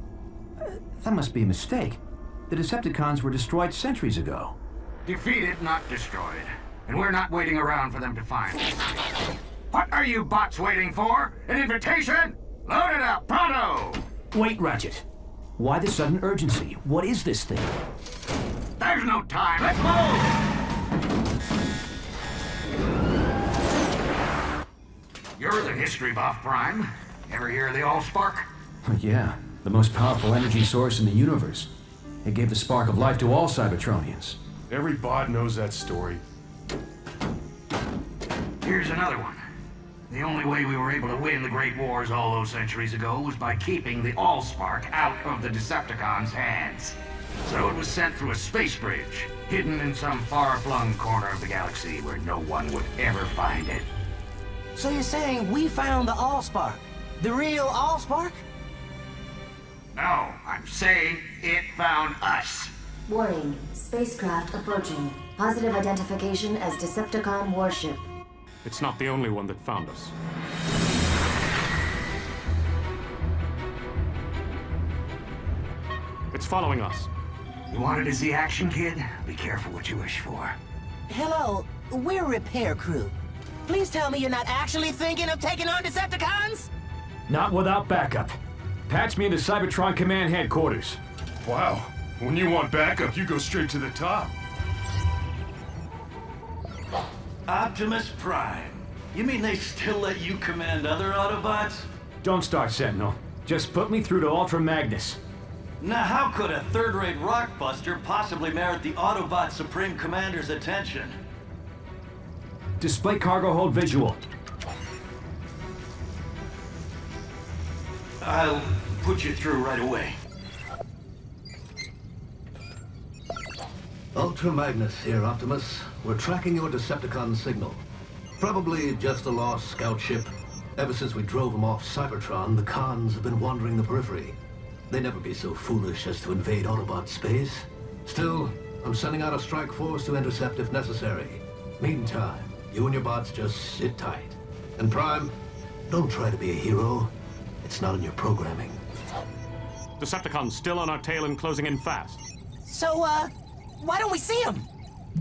That must be a mistake. The Decepticons were destroyed centuries ago. Defeated, not destroyed. And we're not waiting around for them to find us. What are you bots waiting for? An invitation? Load it up, pronto! Wait, Ratchet. Why the sudden urgency? What is this thing? There's no time. Let's move! You're the history buff, Prime. Ever hear of the Allspark? Yeah, The most powerful energy source in the universe. It gave the spark of life to all Cybertronians. Every bot knows that story. Here's another one. The only way we were able to win the Great Wars all those centuries ago was by keeping the Allspark out of the Decepticons' hands. So it was sent through a space bridge, hidden in some far-flung corner of the galaxy where no one would ever find it. So you're saying we found the Allspark? The real Allspark? No, I'm saying it found us. Warning, spacecraft approaching. Positive identification as Decepticon warship. It's not the only one that found us. It's following us. You wanted to see action, kid? Be careful what you wish for. Hello, we're repair crew. Please tell me you're not actually thinking of taking on Decepticons? Not without backup. Patch me into Cybertron Command Headquarters. Wow. When you want backup, you go straight to the top. Optimus Prime. You mean they still let you command other Autobots? Don't start, Sentinel. Just put me through to Ultra Magnus. Now how could a third-rate rockbuster possibly merit the Autobot Supreme Commander's attention? Display cargo hold visual. I'll put you through right away. Ultra Magnus here, Optimus. We're tracking your Decepticon signal. Probably just a lost scout ship. Ever since we drove them off Cybertron, the cons have been wandering the periphery. They'd never be so foolish as to invade Autobot space. Still, I'm sending out a strike force to intercept if necessary. Meantime, you and your bots just sit tight. And Prime, don't try to be a hero. It's not in your programming. Decepticons still on our tail and closing in fast. So, why don't we see him?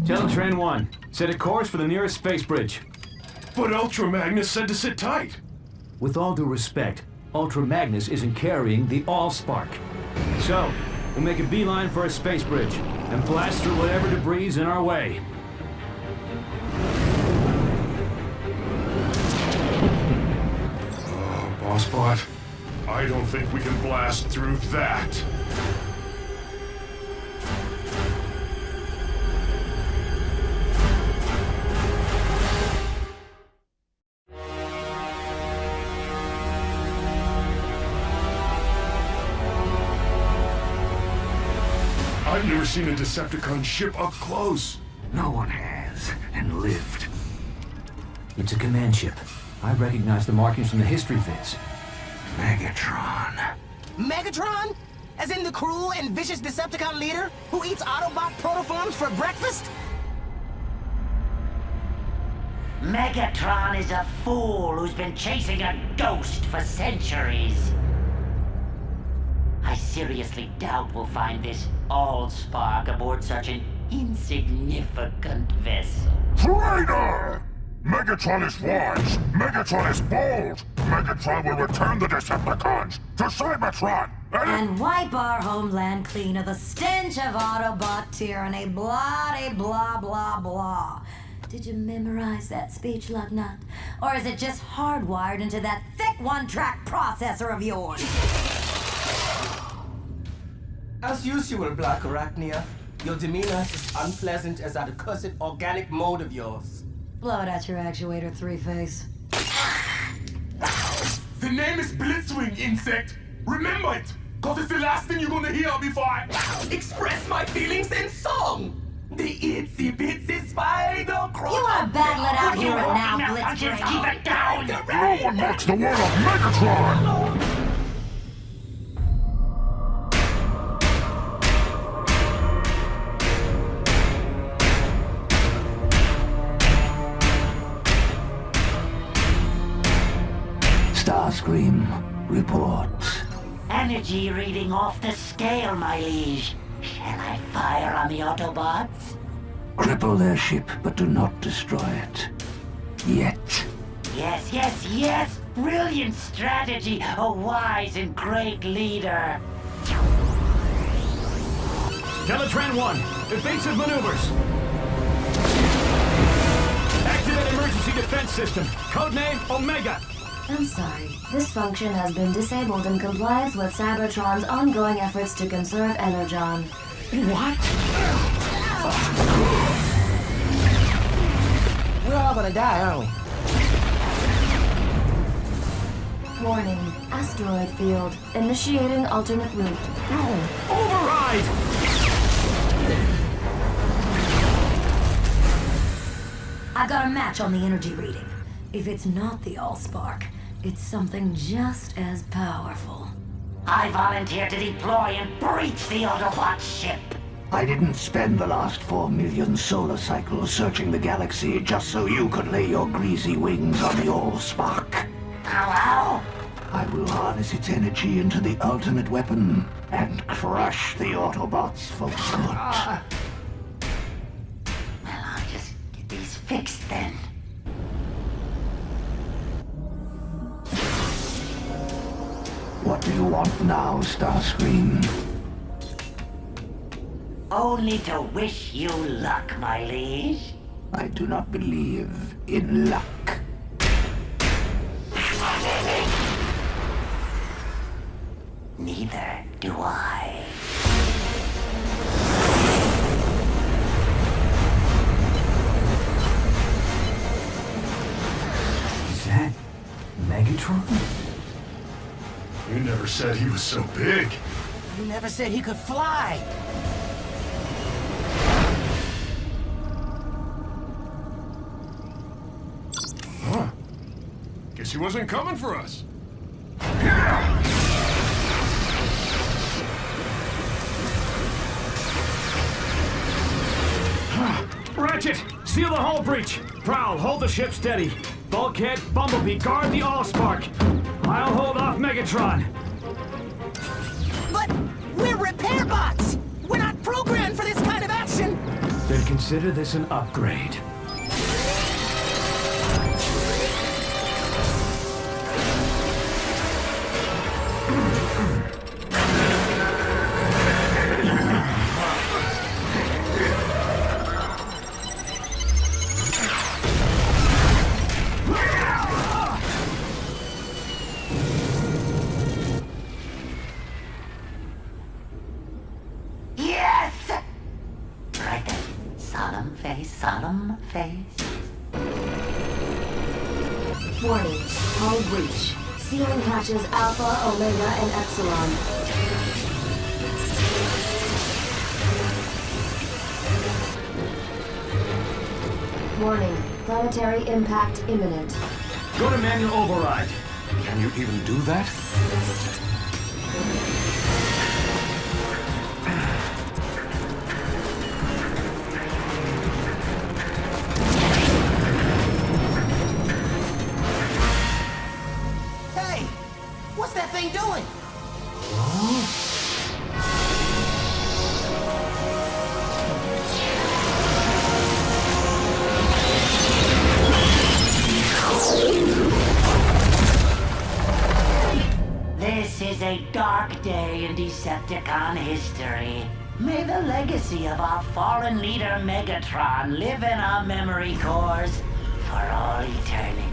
Teletran 1, set a course for the nearest space bridge. But Ultra Magnus said to sit tight. With all due respect, Ultra Magnus isn't carrying the Allspark. So, we'll make a beeline for a space bridge and blast through whatever debris is in our way. Bossbot, I don't think we can blast through that. I've never seen a Decepticon ship up close. No one has, and lived. It's a command ship. I recognize the markings from the history vids. Megatron. Megatron? As in the cruel and vicious Decepticon leader who eats Autobot protoforms for breakfast? Megatron is a fool who's been chasing a ghost for centuries. I seriously doubt we'll find this Allspark aboard such an insignificant vessel. Traitor! Megatron is wise. Megatron is bold. Megatron will return the Decepticons to Cybertron. And wipe our homeland clean of the stench of Autobot tyranny. Blah, blah, blah, blah. Did you memorize that speech, Lugnut? Or is it just hardwired into that thick one-track processor of yours? As usual, Black Arachnia, your demeanor is as unpleasant as that accursed organic mode of yours. Blow it at your actuator, Three-Face. The name is Blitzwing, insect! Remember it! Cause it's the last thing you're gonna hear before I express my feelings in song! The itsy bitsy spider crawl! You wanna battle it out here and now, Blitzwing? Keep it down! No one mocks the word of Megatron! Starscream reports. Energy reading off the scale, my liege. Shall I fire on the Autobots? Cripple their ship, but do not destroy it. Yet. Yes, yes, yes! Brilliant strategy! A wise and great leader! Teletran 1, evasive maneuvers. Activate emergency defense system. Codename Omega. I'm sorry. This function has been disabled in compliance with Cybertron's ongoing efforts to conserve Energon. What? We're all gonna die, aren't we? Warning. Asteroid field. Initiating alternate route. No! Override! I've got a match on the energy reading. If it's not the Allspark, it's something just as powerful. I volunteer to deploy and breach the Autobot ship. I didn't spend the last 4 million solar cycles searching the galaxy just so you could lay your greasy wings on the Allspark. Hello? I will harness its energy into the ultimate weapon and crush the Autobots for good. Well, I'll just get these fixed then. What do you want now, Starscream? Only to wish you luck, my liege. I do not believe in luck. Neither do I. Is that Megatron? You never said he was so big. You never said he could fly. Huh. Guess he wasn't coming for us. Ratchet, seal the hull breach. Prowl, hold the ship steady. Bulkhead, Bumblebee, guard the Allspark. I'll hold off Megatron. But we're repair bots! We're not programmed for this kind of action! Then consider this an upgrade. Solemn face. Warning. Hull breach. Sealing hatches Alpha, Omega, and Epsilon. Warning. Planetary impact imminent. Go to manual override. Can you even do that? What's that thing doing? This is a dark day in Decepticon history. May the legacy of our fallen leader Megatron live in our memory cores for all eternity.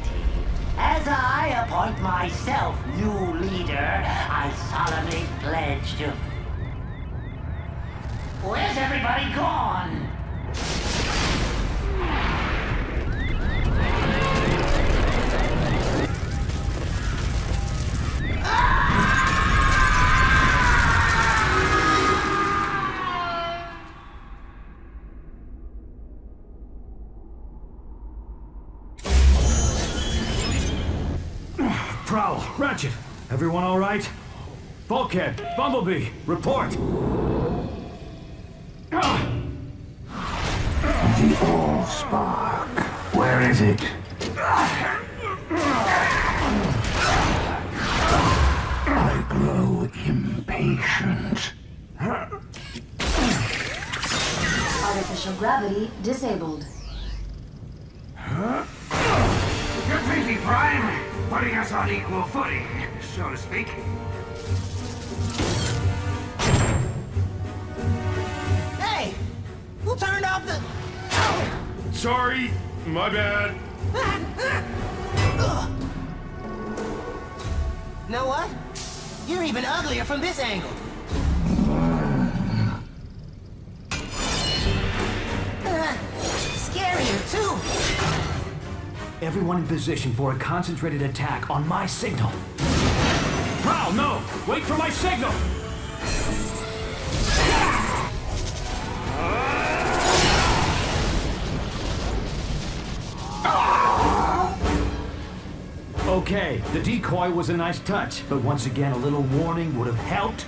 As I appoint myself new leader, I solemnly pledge to... Where's everybody gone? Prowl, Ratchet, everyone all right? Bulkhead, Bumblebee, report. The Allspark. Where is it? I grow impatient. Artificial gravity disabled. You're thinking, Prime. Putting us on equal footing, so to speak. Hey! Who turned off the... Sorry, my bad. Know what? You're even uglier from this angle. Scarier, too. Everyone in position for a concentrated attack on my signal. Prowl, no! Wait for my signal! Okay, the decoy was a nice touch, but once again a little warning would have helped.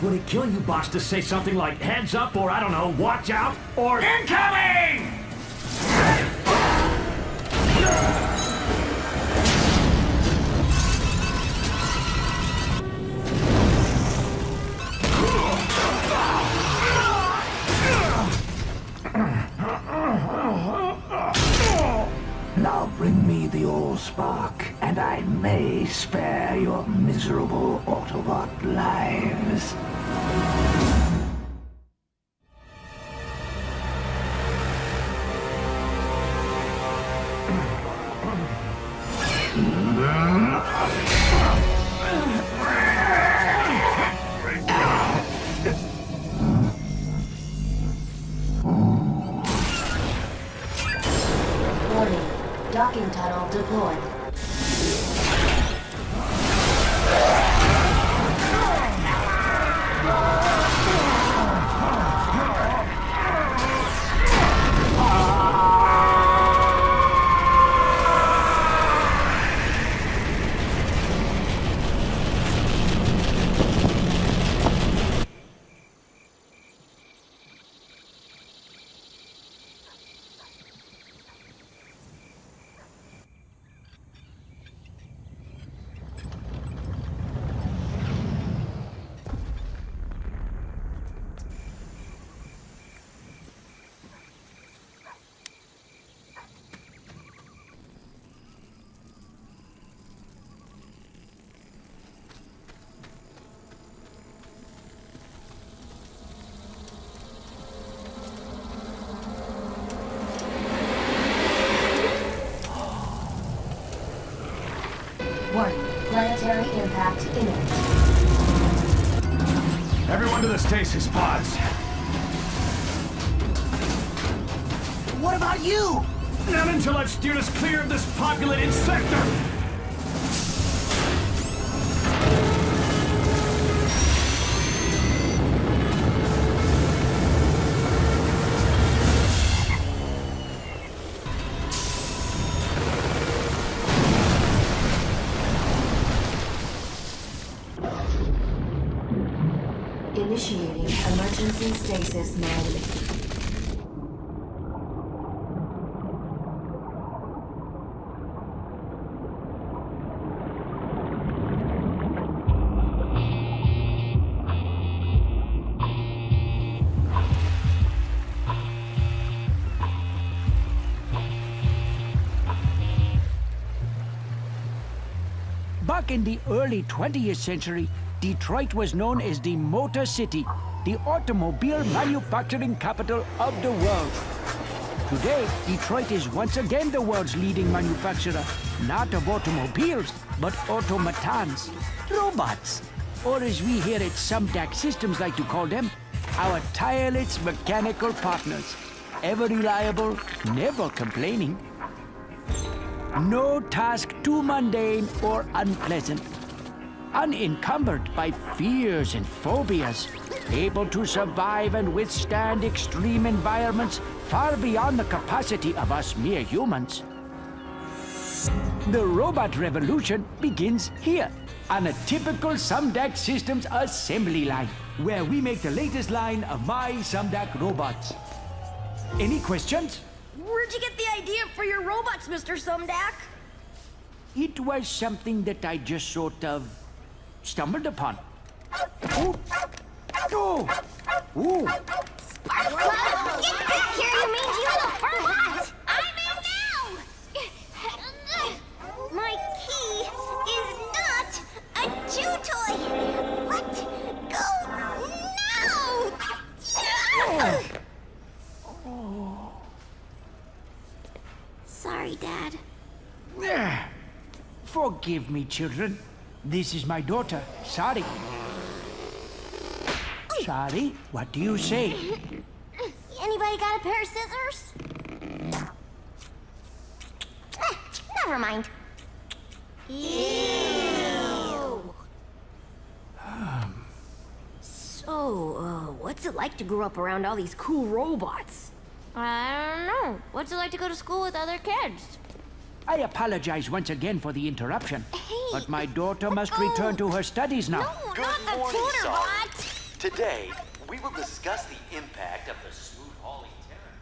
Would it kill you, boss, to say something like heads up or, I don't know, watch out or incoming? Now bring me the Allspark, and I may spare your miserable Autobot lives. Docking tunnel deployed. Planetary impact imminent. Everyone to the stasis pods. What about you? Not until I've steered us clear of this populated sector! Initiating emergency stasis mode. Back in the early 20th century, Detroit was known as the Motor City, the automobile manufacturing capital of the world. Today, Detroit is once again the world's leading manufacturer, not of automobiles, but automatons, robots, or as we here at Sumdac Systems like to call them, our tireless mechanical partners, ever reliable, never complaining. No task too mundane or unpleasant. Unencumbered by fears and phobias, able to survive and withstand extreme environments far beyond the capacity of us mere humans. The robot revolution begins here, on a typical Sumdac Systems assembly line, where we make the latest line of my Sumdac robots. Any questions? Where'd you get the idea for your robots, Mr. Sumdac? It was something that I just sort of stumbled upon. Oh! Oh! Ooh! Sparkle! Get back here, you mangy little furbot! I'm in now! My key is not a chew toy! Let go now! Oh. Sorry, Dad. Forgive me, children. This is my daughter, Sari. Sari, what do you say? Anybody got a pair of scissors? Never mind. Ew. So, what's it like to grow up around all these cool robots? I don't know. What's it like to go to school with other kids? I apologize once again for the interruption, but my daughter must return to her studies now. Good morning, Sari. Today, we will discuss the impact of the smooth hauling terror.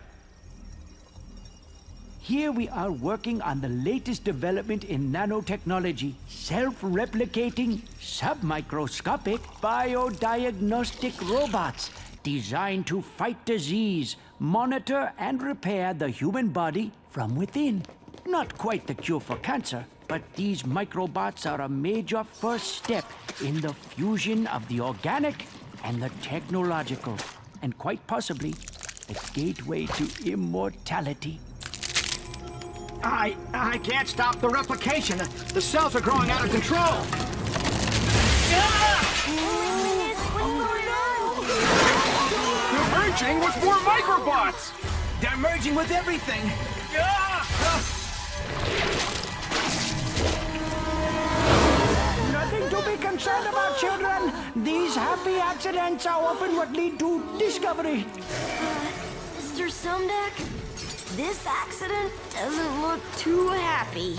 Here we are working on the latest development in nanotechnology, self-replicating, submicroscopic, biodiagnostic robots designed to fight disease, monitor and repair the human body from within. Not quite the cure for cancer, but these microbots are a major first step in the fusion of the organic and the technological, and quite possibly a gateway to immortality. I can't stop the replication. The cells are growing out of control. They're merging with more microbots! They're merging with everything. Nothing to be concerned about, children. These happy accidents are often what lead to discovery. Mr. Sumdeck, this accident doesn't look too happy.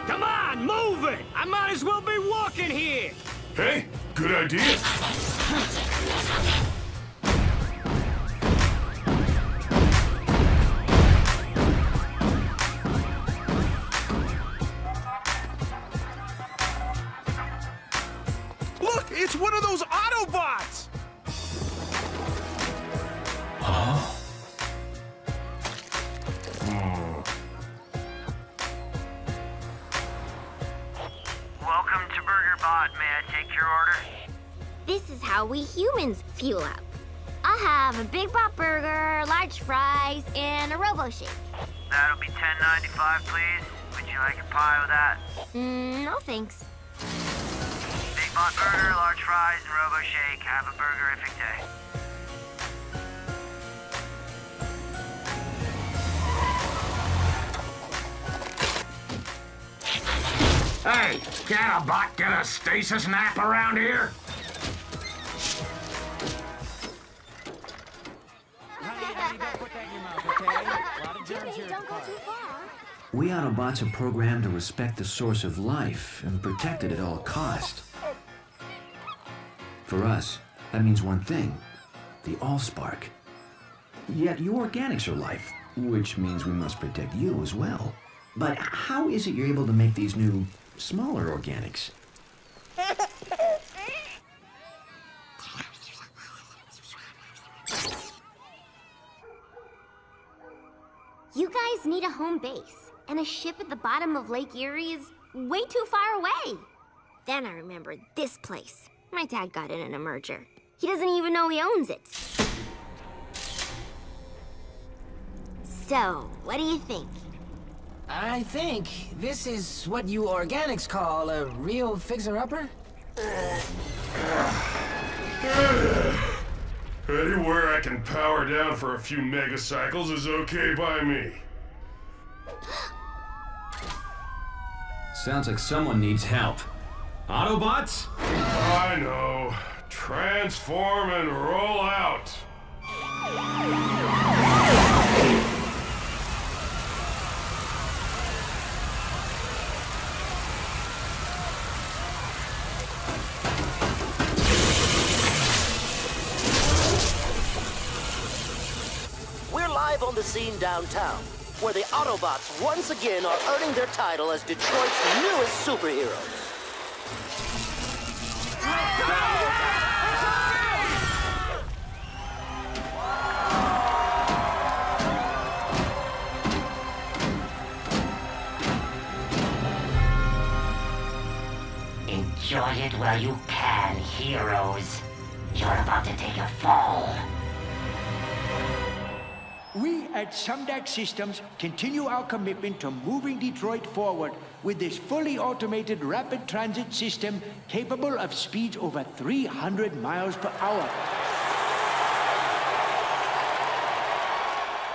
Come on, move it! I might as well be walking here! Hey, good idea. Look, it's one of those Autobots! Huh? Welcome to BurgerBot. May I take your order? This is how we humans fuel up. I'll have a Big Bot Burger, large fries, and a Robo Shake. That'll be $10.95, please. Would you like a pie with that? No thanks. Big Bot Burger, large fries, and Robo Shake. Have a burgerific day. Hey, can a bot get a stasis nap around here? We Autobots are programmed to respect the source of life and protect it at all cost. For us, that means one thing, the Allspark. Yet you organics are life, which means we must protect you as well. But how is it you're able to make these new, smaller organics? You guys need a home base, and a ship at the bottom of Lake Erie is way too far away. Then I remembered this place. My dad got it in a merger. He doesn't even know he owns it. So, what do you think? I think this is what you organics call a real fixer-upper? Anywhere I can power down for a few megacycles is okay by me. Sounds like someone needs help. Autobots? I know. Transform and roll out. We're live on the scene downtown, where the Autobots once again are earning their title as Detroit's newest superheroes. Enjoy it while you can, heroes. You're about to take a fall. We at Sumdac Systems continue our commitment to moving Detroit forward with this fully automated rapid transit system capable of speeds over 300 miles per hour.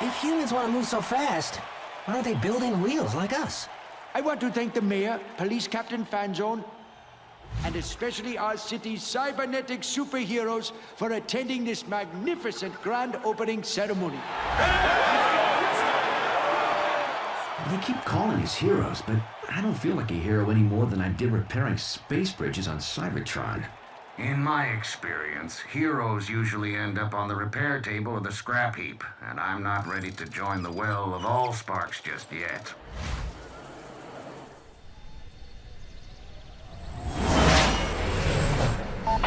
If humans want to move so fast, why don't they build in wheels like us? I want to thank the mayor, police captain Fanzone, and especially our city's cybernetic superheroes for attending this magnificent grand opening ceremony. They keep calling us heroes, but I don't feel like a hero any more than I did repairing space bridges on Cybertron. In my experience, heroes usually end up on the repair table or the scrap heap, and I'm not ready to join the well of Allsparks just yet.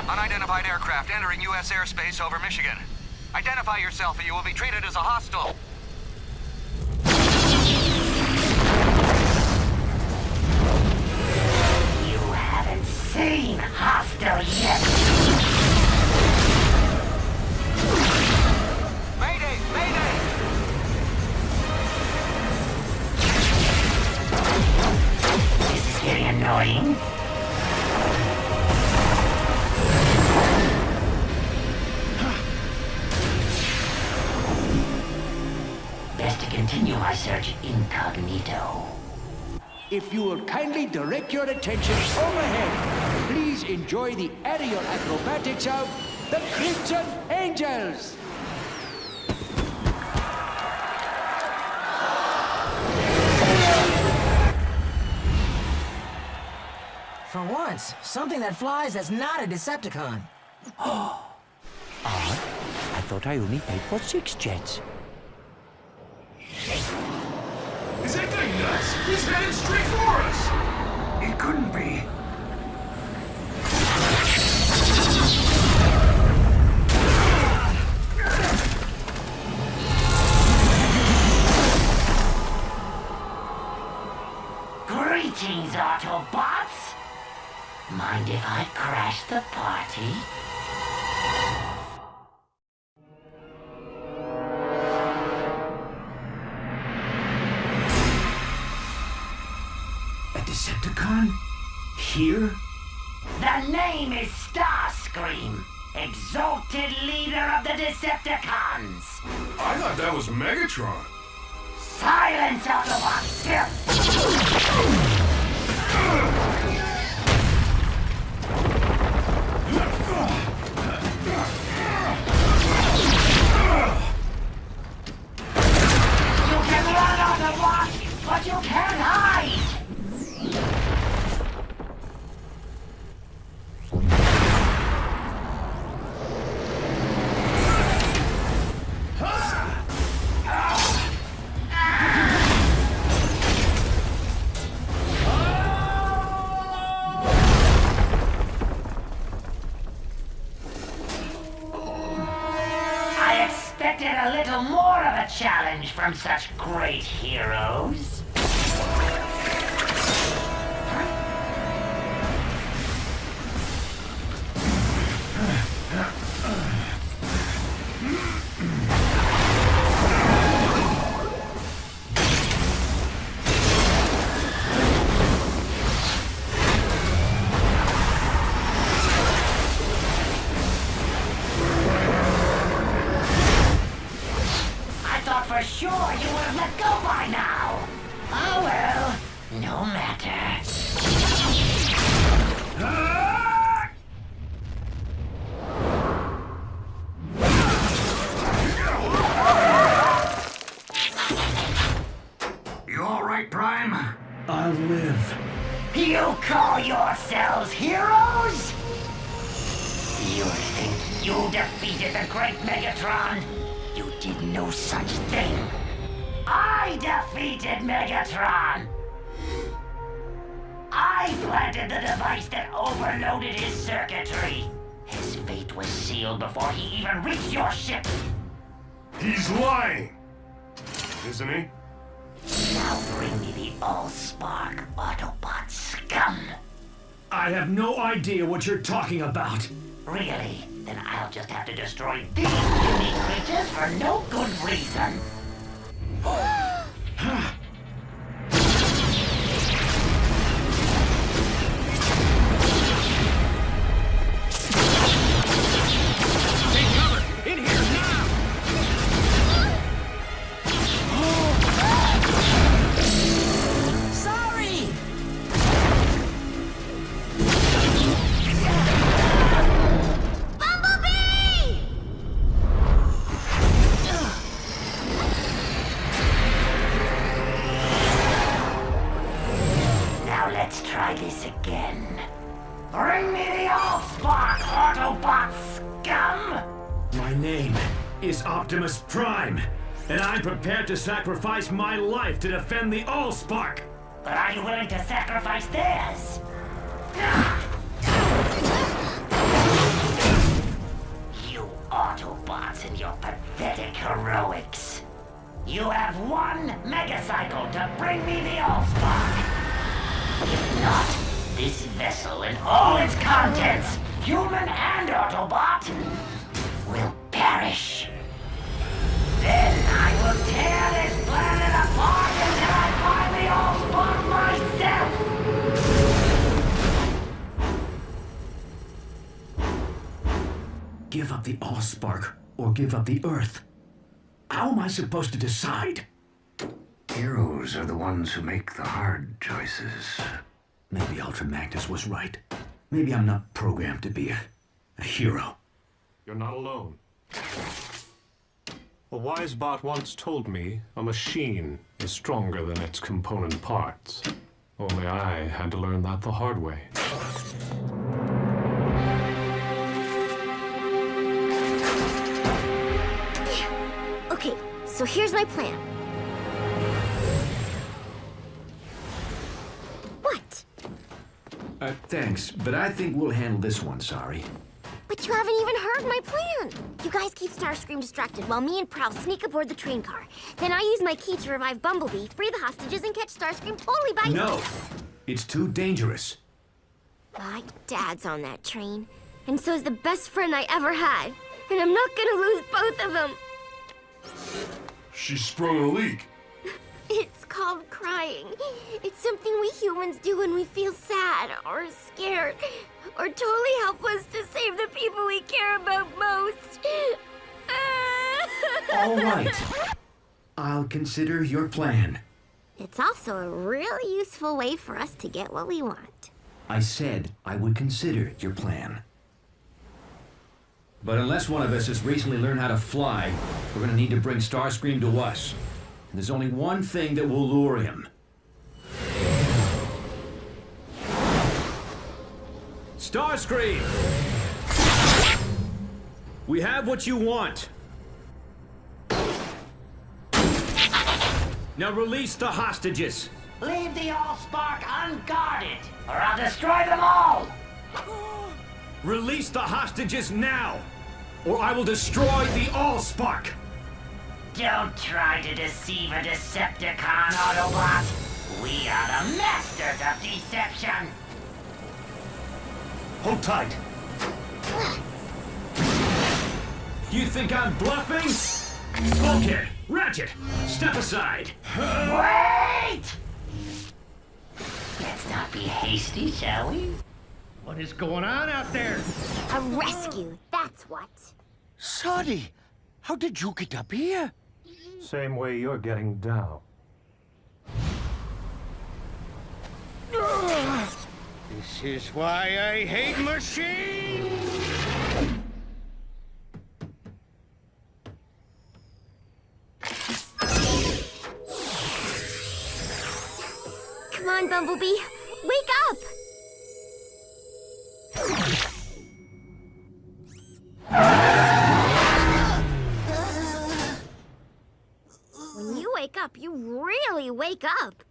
Unidentified aircraft entering U.S. airspace over Michigan. Identify yourself or you will be treated as a hostile. You haven't seen hostile yet. Mayday! Mayday! This is getting annoying. Best to continue my search incognito. If you will kindly direct your attention overhead, please enjoy the aerial acrobatics of the Crimson Angels. For once, something that flies that's not a Decepticon. Odd. I thought I only paid for 6 jets. Is that thing nuts? He's headed straight for us! It couldn't be. Greetings, Autobots! Mind if I crash the party? Decepticon? Here? The name is Starscream, exalted leader of the Decepticons. I thought that was Megatron. Silence, Autobots! You can run, Autobots, but you can't hide! A little more of a challenge from such great heroes. for sure you would have let go by now. Oh well, no matter. You all right, Prime? I'll live. You call yourselves heroes? You think you defeated the great Megatron? You did no such thing. I defeated Megatron! I planted the device that overloaded his circuitry. His fate was sealed before he even reached your ship. He's lying! Isn't he? Now bring me the Allspark, Autobot scum. I have no idea what you're talking about. Really? Then I'll just have to destroy these unique creatures for no good reason. Take cover! In here now! Sorry! Bumblebee! Now let's try this again. Bring me the Allspark, Autobot scum! My name is Optimus Prime, and I'm prepared to sacrifice my life to defend the Allspark. But are you willing to sacrifice theirs? You Autobots and your pathetic heroics. You have one megacycle to bring me the Allspark. If not, this vessel and all its contents, human and Autobot, will perish. Then I will tear this planet apart until I find the Allspark myself. Give up the Allspark or give up the Earth. How am I supposed to decide? Heroes are the ones who make the hard choices. Maybe Ultra Magnus was right. Maybe I'm not programmed to be a hero. You're not alone. A wise bot once told me a machine is stronger than its component parts. Only I had to learn that the hard way. Okay, so here's my plan. What? Thanks, but I think we'll handle this one, sorry. But you haven't even heard my plan. You guys keep Starscream distracted while me and Prowl sneak aboard the train car. Then I use my key to revive Bumblebee, free the hostages, and catch Starscream totally by... No! It's too dangerous. My dad's on that train, and so's the best friend I ever had. And I'm not gonna lose both of them. She sprung a leak. It's called crying. It's something we humans do when we feel sad or scared or totally helpless to save the people we care about most. All right. I'll consider your plan. It's also a really useful way for us to get what we want. I said I would consider your plan. But unless one of us has recently learned how to fly, we're gonna need to bring Starscream to us. And there's only one thing that will lure him. Starscream! We have what you want. Now release the hostages. Leave the Allspark unguarded, or I'll destroy them all! Release the hostages now, or I will destroy the Allspark. Don't try to deceive a Decepticon, Autobot. We are the masters of deception. Hold tight. You think I'm bluffing? Bulkhead, Ratchet, step aside. Wait! Let's not be hasty, shall we? What is going on out there? A rescue, that's what. Sonny, how did you get up here? Same way you're getting down. This is why I hate machines! Come on, Bumblebee. Wake up! When you wake up, you really wake up.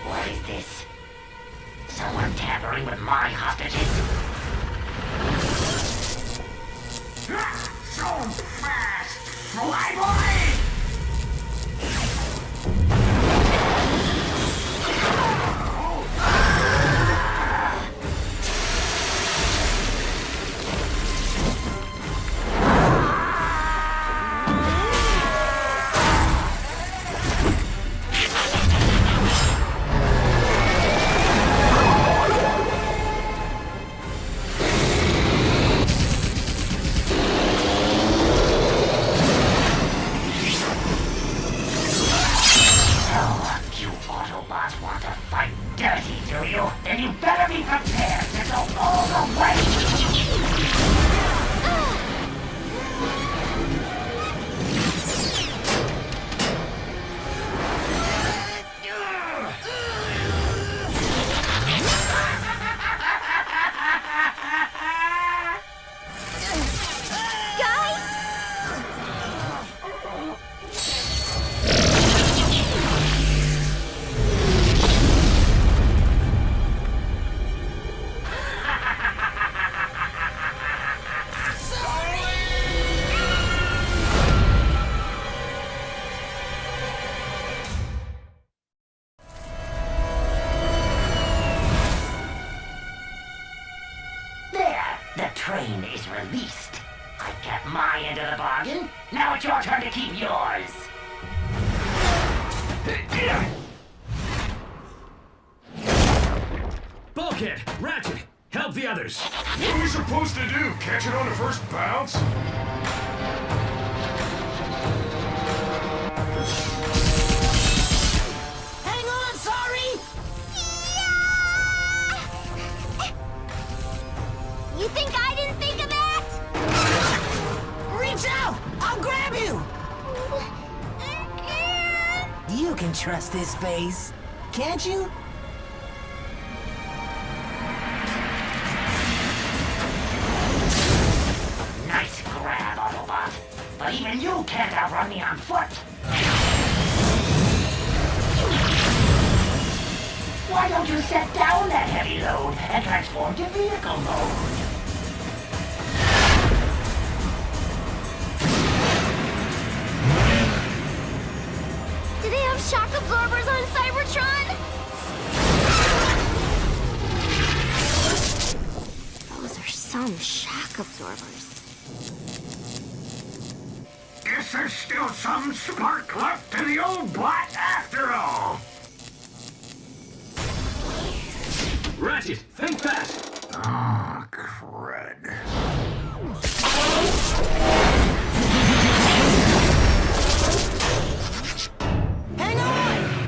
What is this? Someone tampering with my hostages? So fast! Fly, boy! train is released. I kept my end of the bargain. Now it's your turn to keep yours. Bulkhead! Ratchet! Help the others! What are we supposed to do? Catch it on the first bounce? Hang on, sorry! You think I didn't think of that? Reach out! I'll grab you! You can trust this face, can't you? Nice grab, Autobot. But even you can't outrun me on foot. Why don't you set down that heavy load and transform to vehicle mode? Do they have shock absorbers on Cybertron? Those are some shock absorbers. Guess there's still some spark left in the old bot after all. Ratchet, think fast! Oh, crud. Hang on!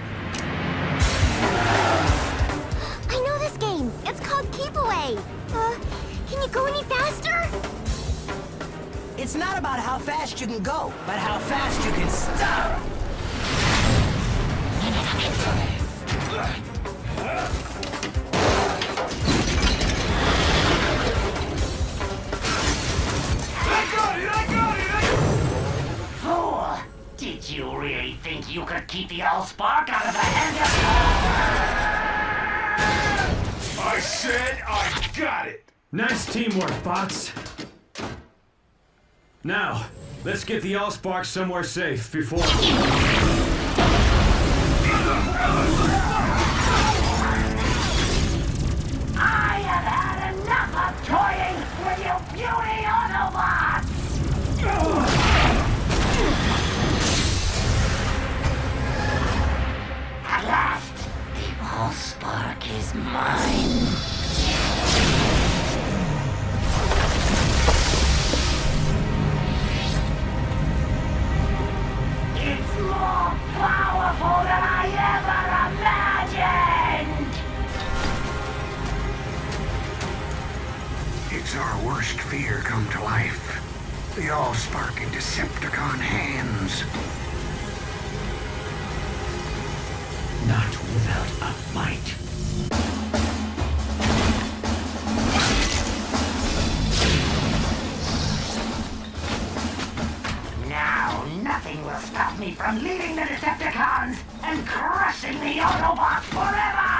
I know this game. It's called Keep Away. Can you go any faster? It's not about how fast you can go, but how fast you can stop! I got it! Fool! Did you really think you could keep the Allspark out of the hand of... I said I got it! Nice teamwork, bots. Now, let's get the Allspark somewhere safe before... I have had enough of toying with you beauty Autobots! At last, the Allspark is mine. It's our worst fear come to life. The Allspark in Decepticon hands. Not without a fight. Now, nothing will stop me from leading the Decepticons and crushing the Autobots forever!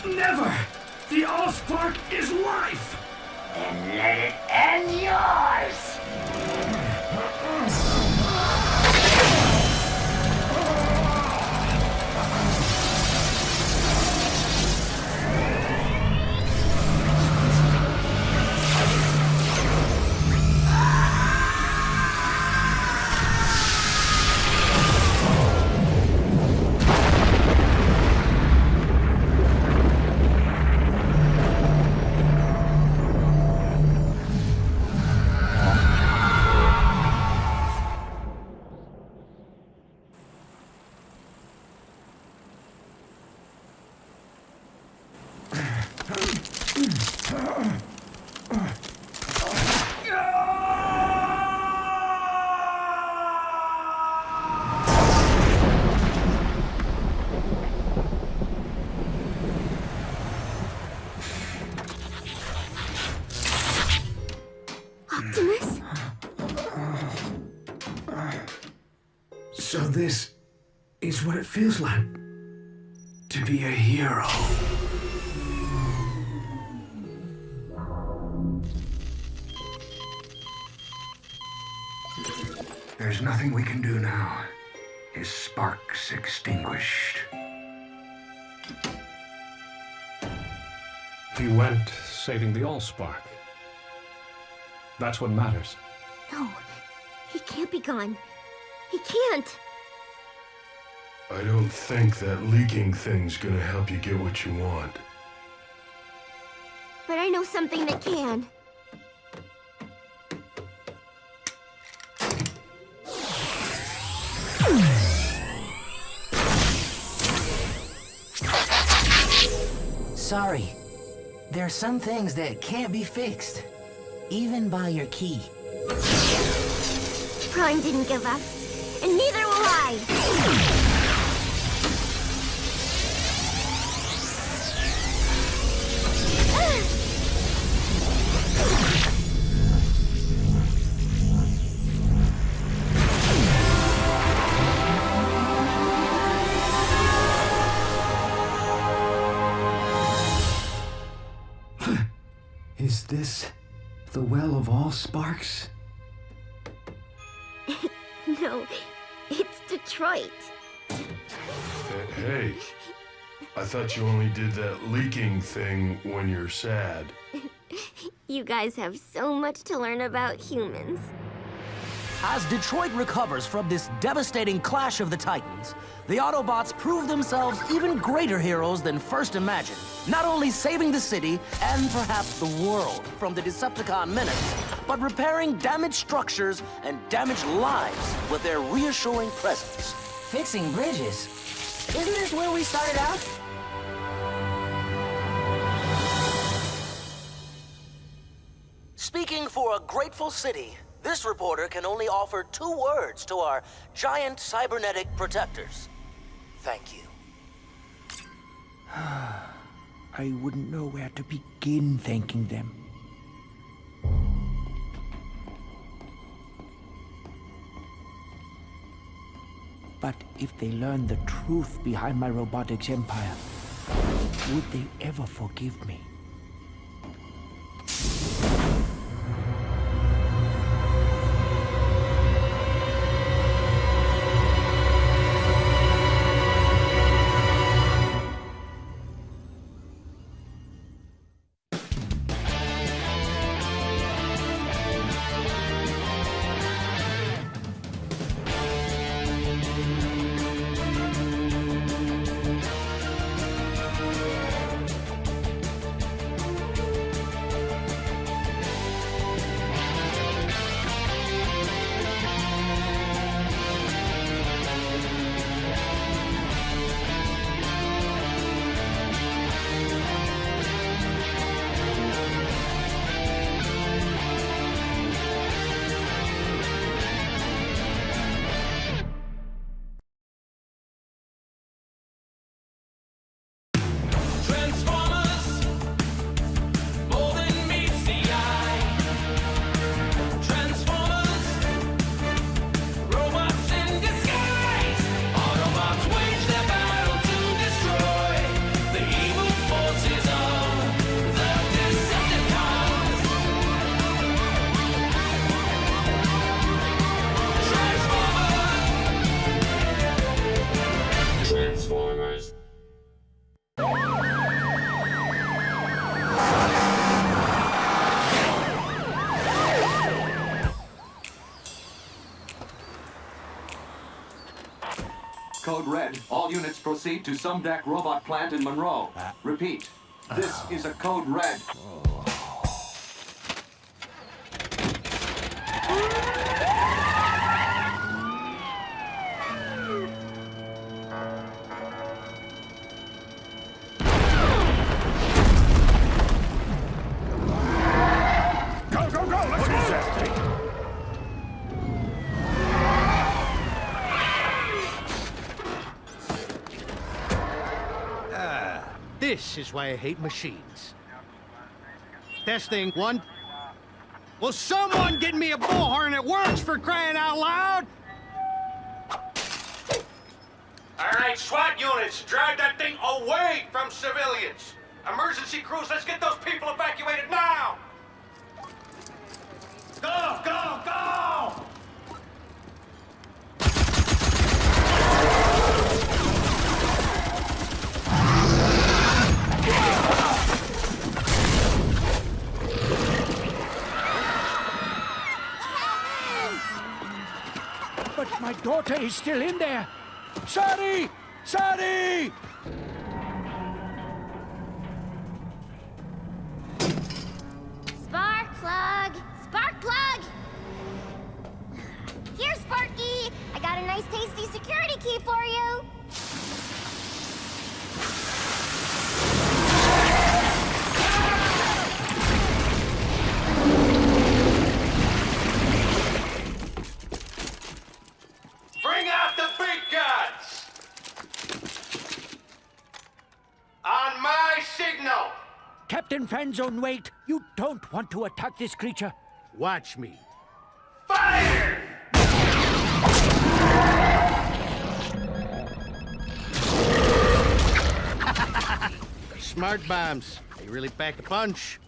Never! The Allspark is life! Then let it end yours! Optimus? So this is what it feels like to be a hero. There's nothing we can do now. His spark's extinguished. He went saving the Allspark. That's what matters. No, he can't be gone. He can't. I don't think that leaking thing's gonna help you get what you want. But I know something that can. Sorry. There are some things that can't be fixed, even by your key. Prime didn't give up, and neither will I. Is this the Well of All Sparks? No, it's Detroit. Hey, I thought you only did that leaking thing when you're sad. You guys have so much to learn about humans. As Detroit recovers from this devastating clash of the Titans, the Autobots prove themselves even greater heroes than first imagined. Not only saving the city, and perhaps the world, from the Decepticon menace, but repairing damaged structures and damaged lives with their reassuring presence. Fixing bridges? Isn't this where we started out? Speaking for a grateful city, this reporter can only offer 2 words to our giant cybernetic protectors. Thank you. I wouldn't know where to begin thanking them. But if they learn the truth behind my robotics empire, Would they ever forgive me? Code Red. All units proceed to Sumdac Robot Plant in Monroe. Repeat. This is a Code Red. Go, go, go! Let's move! This is why I hate machines. Testing, 1. Will someone get me a bullhorn that works, for crying out loud? All right, SWAT units, drive that thing away from civilians. Emergency crews, let's get those people evacuated now! Go, go, go! But my daughter is still in there. Sorry! Sorry! Spark plug! Spark plug! Here, Sparky! I got a nice tasty security key for you! Bring out the big guns! On my signal! Captain Fanzone, wait. You don't want to attack this creature. Watch me. Fire! Smart bombs. They really pack a punch.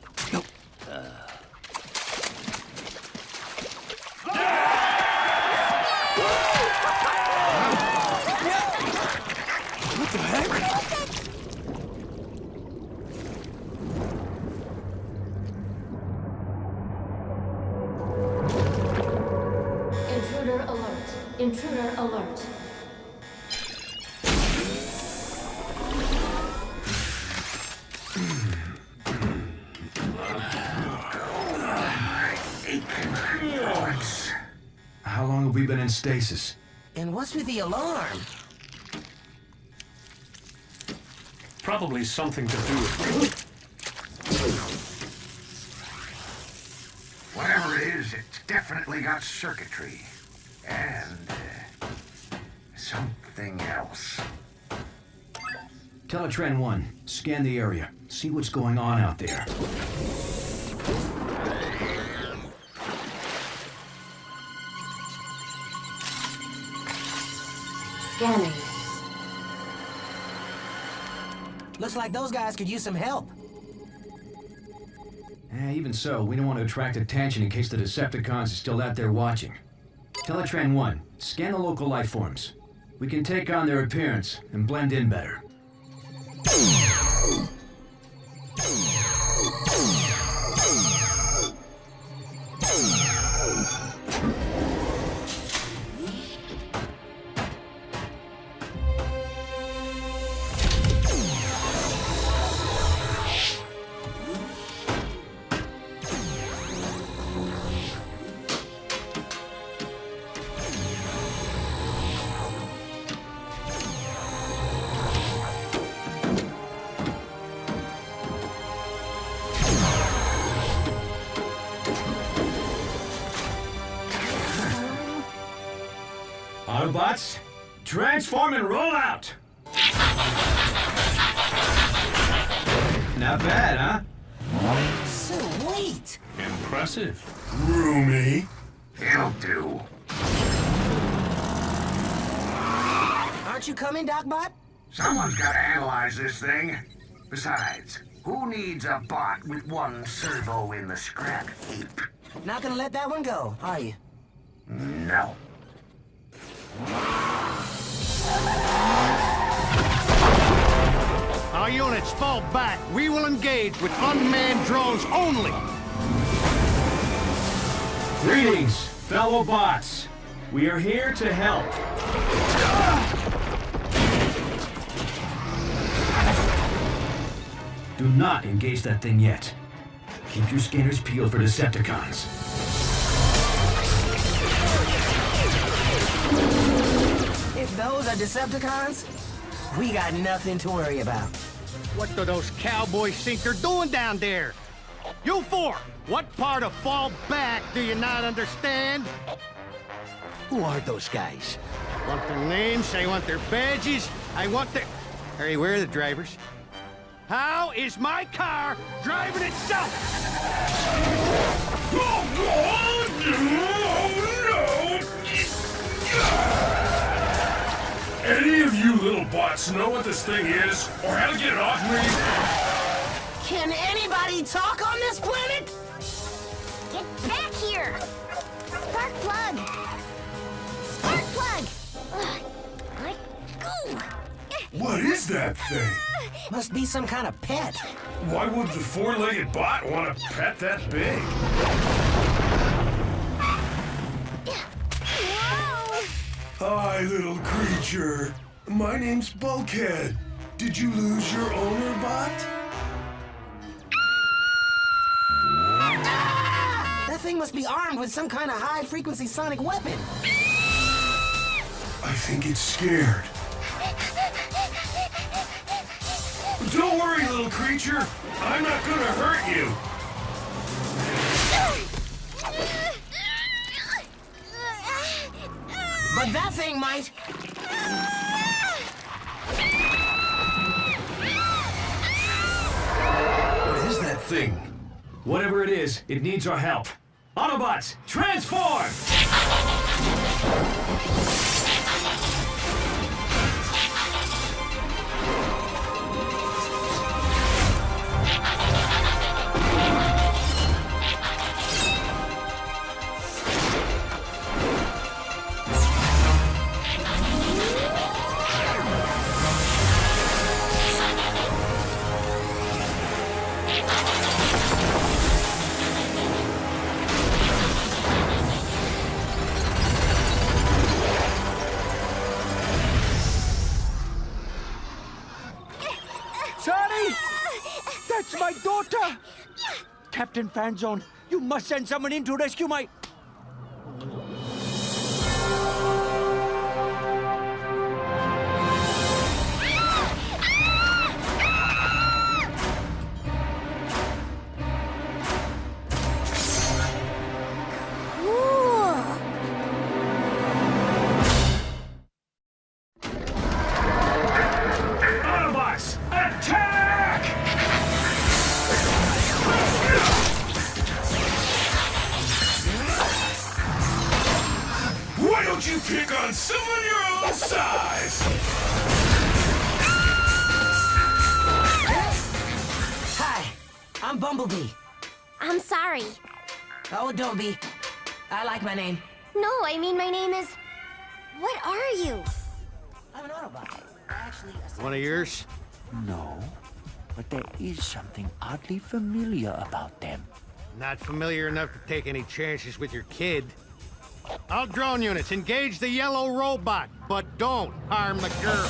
What the heck? Intruder alert. Intruder alert. How long have we been in stasis? And what's with the alarm? Probably something to do with... Whatever it is, it's definitely got circuitry. And, something else. Teletran 1, scan the area. See what's going on out there. Scanning. Looks like those guys could use some help. Even so, we don't want to attract attention in case the Decepticons are still out there watching. Teletran 1, scan the local life forms. We can take on their appearance and blend in better. Autobots, transform and roll out! Not bad, huh? Sweet! Impressive. Roomy. It'll do. Aren't you coming, Docbot? Someone's got to analyze this thing. Besides, who needs a bot with one servo in the scrap heap? Not gonna let that one go, are you? No. Our units fall back. We will engage with unmanned drones only. Greetings, fellow bots. We are here to help. Do not engage that thing yet. Keep your scanners peeled for Decepticons. If those are Decepticons, we got nothing to worry about. What do those cowboys think they're doing down there? You four, what part of fall back do you not understand? Who are those guys? I want their names, I want their badges, I want their... Hey, where are the drivers? How is my car driving itself? Any of you little bots know what this thing is, or how to get it off me? Can anybody talk on this planet? Get back here! Spark plug! Spark plug! Let go! What is that thing? Must be some kind of pet. Why would the four-legged bot want a pet that big? Hi, little creature. My name's Bulkhead. Did you lose your owner, bot? That thing must be armed with some kind of high-frequency sonic weapon. I think it's scared. Don't worry, little creature. I'm not gonna hurt you. But that thing might. What is that thing? Whatever it is, it needs our help. Autobots, transform! That's my daughter! Captain Fanzone, you must send someone in to rescue my... Autobots, attack! Why don't you pick on someone your own size? I'm Bumblebee. I'm sorry. Oh, don't be. I like my name. No, I mean my name is... What are you? I'm an Autobot. Actually, One of yours? No, but there is something oddly familiar about them. Not familiar enough to take any chances with your kid. All drone units, engage the yellow robot, but don't harm the girl.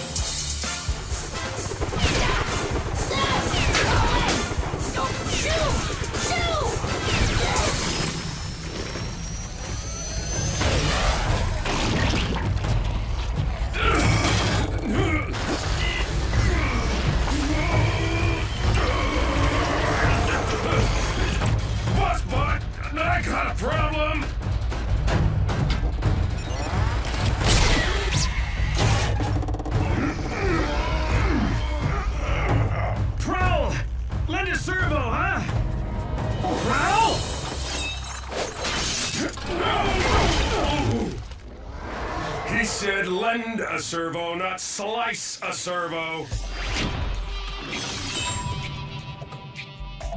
Bossbot, I got a problem. Prowl! Lend a servo, huh? Prowl! He said lend a servo, not slice a servo.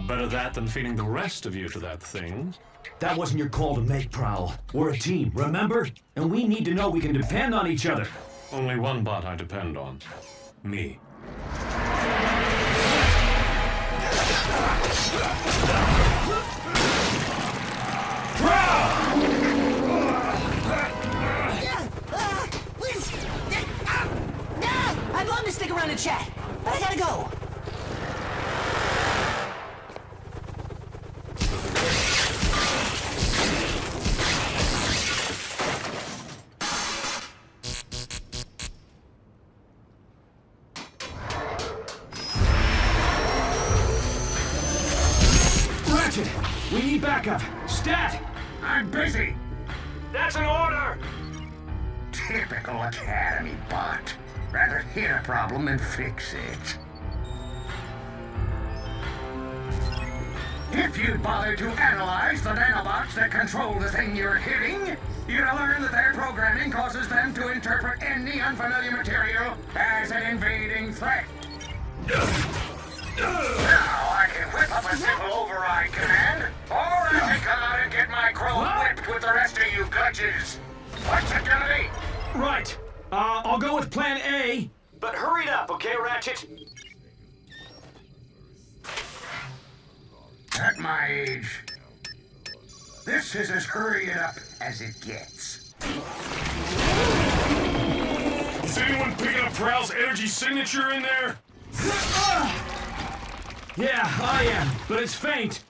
Better that than feeding the rest of you to that thing. That wasn't your call to make, Prowl. We're a team, remember? And we need to know we can depend on each other. Only one bot I depend on. Me. I'd love to stick around and chat, but I gotta go. Ratchet! We need backup! Stat! I'm busy! That's an order! Typical Academy bot. Rather hit a problem than fix it. If you'd bother to analyze the nanobots that control the thing you're hitting, you'd learn that their programming causes them to interpret any unfamiliar material as an invading threat. Now I can whip up a simple override command, or I can come out and get my crow whipped with the rest of you glitches. What's it gonna be? Right. I'll go with plan A. But hurry it up, okay, Ratchet? At my age, this is as hurry it up as it gets. Is anyone picking up Prowl's energy signature in there? Yeah, I am, but it's faint.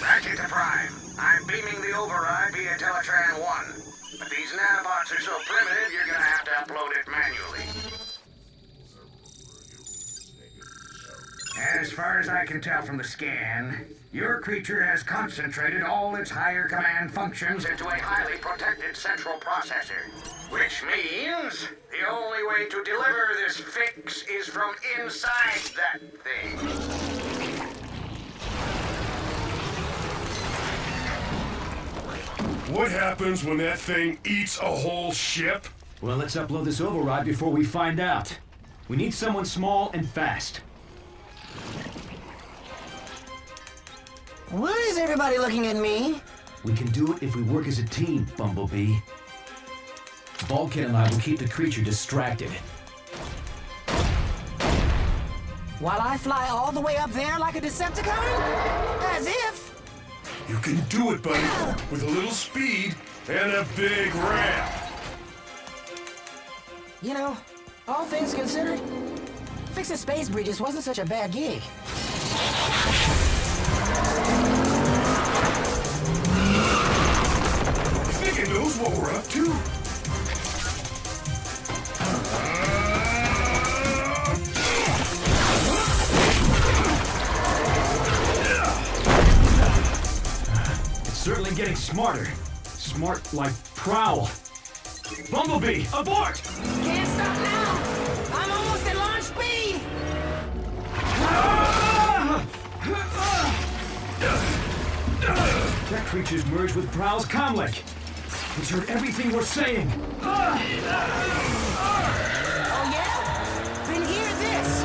Ratchet to Prime. I'm beaming the override via Teletran 1. But these nanobots are so primitive, you're gonna have to upload it manually. As far as I can tell from the scan, your creature has concentrated all its higher command functions into a highly protected central processor. Which means the only way to deliver this fix is from inside that thing. What happens when that thing eats a whole ship? Well, let's upload this override before we find out. We need someone small and fast. Why is everybody looking at me? We can do it if we work as a team, Bumblebee. Bulkhead and I will keep the creature distracted. While I fly all the way up there like a Decepticon? As if. You can do it, buddy, with a little speed and a big ramp. You know, all things considered, fixing space bridges wasn't such a bad gig. I think it knows what we're up to. Certainly getting smarter. Smart like Prowl. Bumblebee, abort! Can't stop now! I'm almost at launch speed! That creature's merged with Prowl's comlink. He's heard everything we're saying. Oh yeah? Then hear this!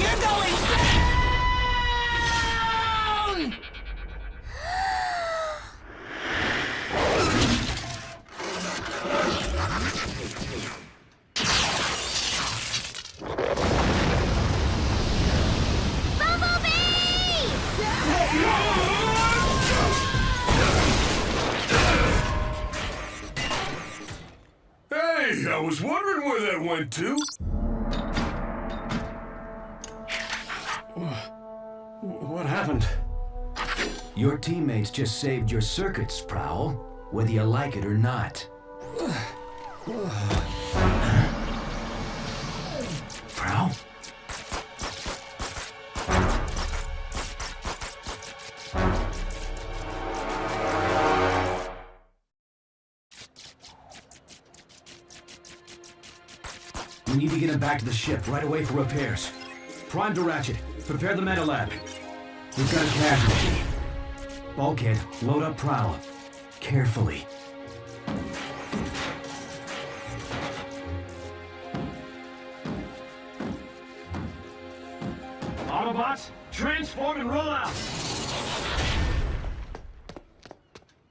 You're going down! Hey, I was wondering where that went to. What happened? Your teammates just saved your circuits, Prowl, whether you like it or not. Prowl? We need to get him back to the ship right away for repairs. Prime to Ratchet. Prepare the meta lab. We've got a casualty. Bulkhead, load up Prowl. Carefully. Autobots, transform and roll out!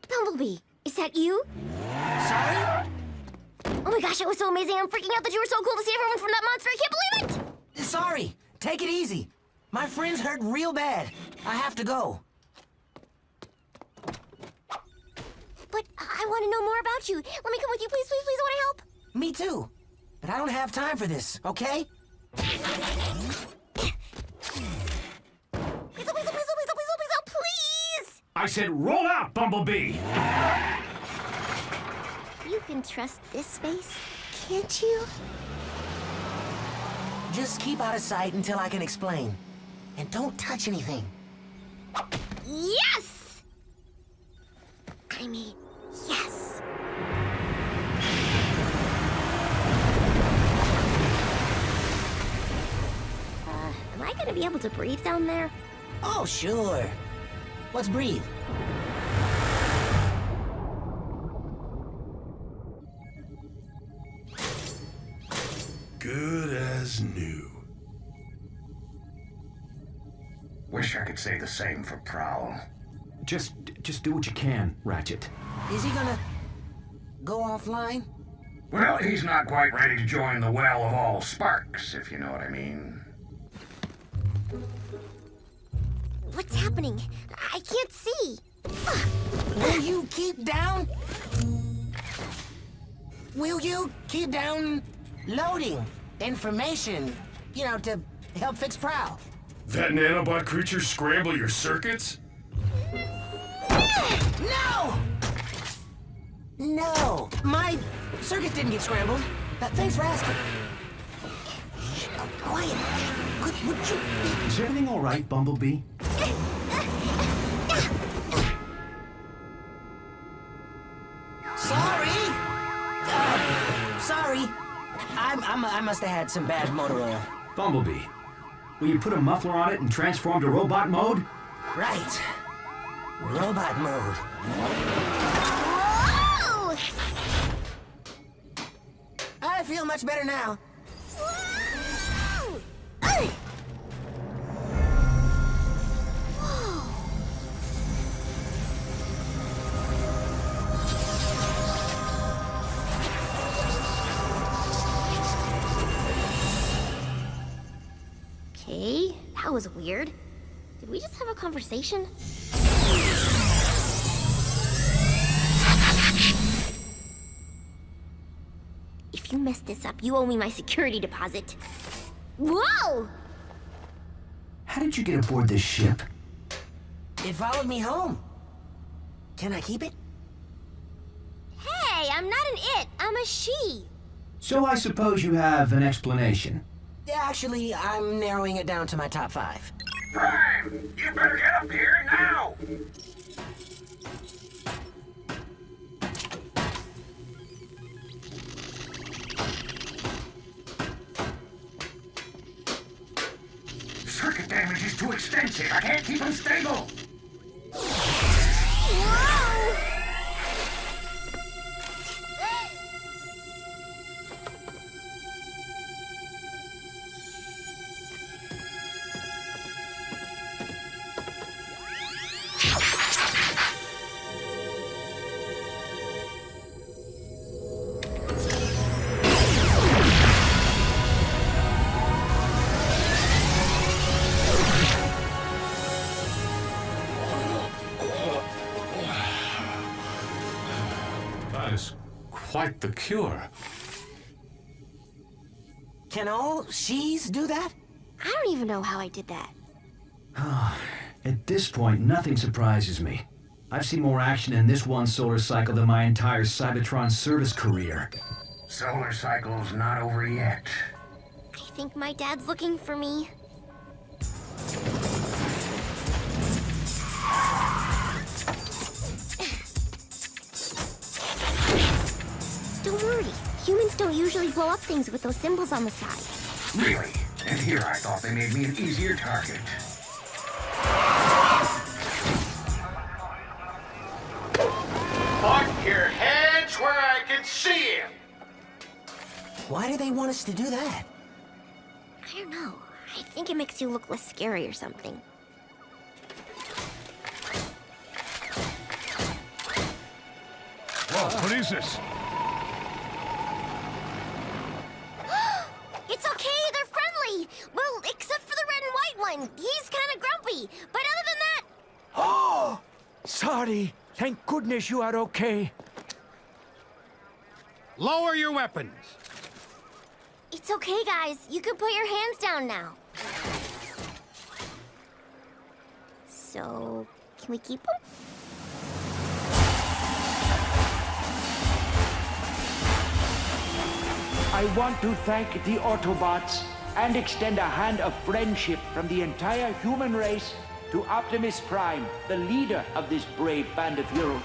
Bumblebee, is that you? Sorry? Oh my gosh, it was so amazing. I'm freaking out that you were so cool to see everyone from that monster. I can't believe it! Sorry. Take it easy. My friend's hurt real bad. I have to go. But I want to know more about you. Let me come with you, please, please, please. I want to help. Me too. But I don't have time for this, okay? Please, please, please, please, please! I said roll out, Bumblebee! You can trust this face, can't you? Just keep out of sight until I can explain. And don't touch anything. Yes! I mean, yes. Am I gonna be able to breathe down there? Oh, sure. Let's breathe. Good as new. Wish I could say the same for Prowl. Just do what you can, Ratchet. Is he gonna go offline? Well, he's not quite ready to join the well of all sparks, if you know what I mean. What's happening? I can't see. Will you keep down? Will you keep down loading information, you know, to help fix Prowl? That nanobot creature scramble your circuits? No! No! My circuits didn't get scrambled. Thanks for asking. Shh, quiet. Would you... Is everything all right, Bumblebee? Sorry! Sorry. I must have had some bad motor oil. Bumblebee, will you put a muffler on it and transform to robot mode? Right. Robot mode. Whoa! I feel much better now. Whoa! Okay, that was weird. Did we just have a conversation? If you mess this up, you owe me my security deposit. Whoa! How did you get aboard this ship? It followed me home. Can I keep it? Hey, I'm not an it, I'm a she. So I suppose you have an explanation. Actually, I'm narrowing it down to my top 5. Prime! You better get up here now! Circuit damage is too extensive. I can't keep them stable. Whoa! That is quite the cure. Can all she's do that? I don't even know how I did that. At this point, nothing surprises me. I've seen more action in this one solar cycle than my entire Cybertron service career. Solar cycle's not over yet. I think my dad's looking for me. Don't worry. Humans don't usually blow up things with those symbols on the side. Really? And here I thought they made me an easier target. Put your hands where I can see him. Why do they want us to do that? I don't know. I think it makes you look less scary or something. Whoa, what is this? It's okay, they're friendly! Well, except for the red and white one. He's kind of grumpy. But other than that... Oh! Sorry. Thank goodness you are okay. Lower your weapons. It's okay, guys. You can put your hands down now. So, can we keep them? I want to thank the Autobots and extend a hand of friendship from the entire human race to Optimus Prime, the leader of this brave band of heroes.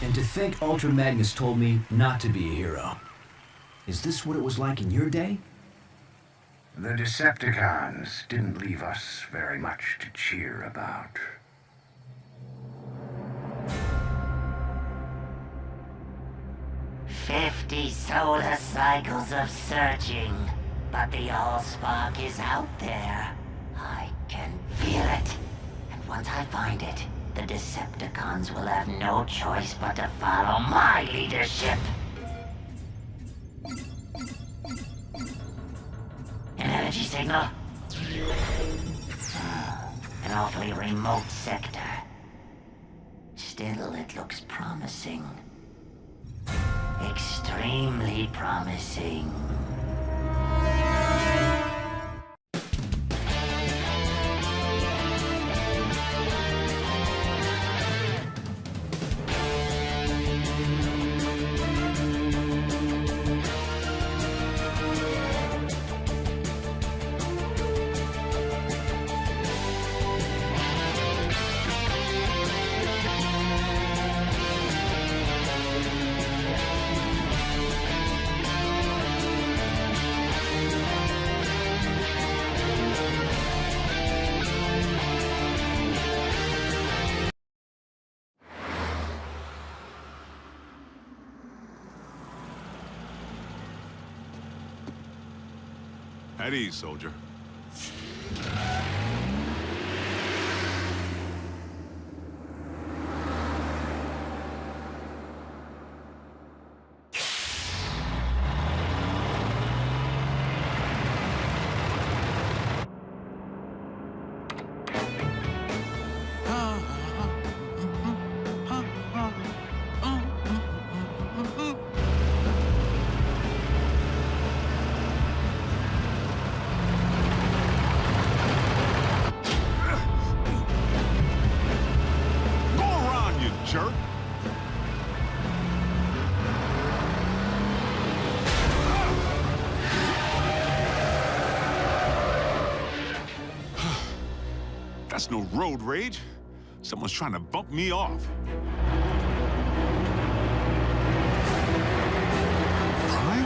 And to think Ultra Magnus told me not to be a hero. Is this what it was like in your day? The Decepticons didn't leave us very much to cheer about. "50 solar cycles of searching, but the Allspark is out there. I can feel it. And once I find it, the Decepticons will have no choice but to follow my leadership." An energy signal? An awfully remote sector. Still, it looks promising. Extremely promising. At ease, soldier. Jerk. That's no road rage. Someone's trying to bump me off. Prime?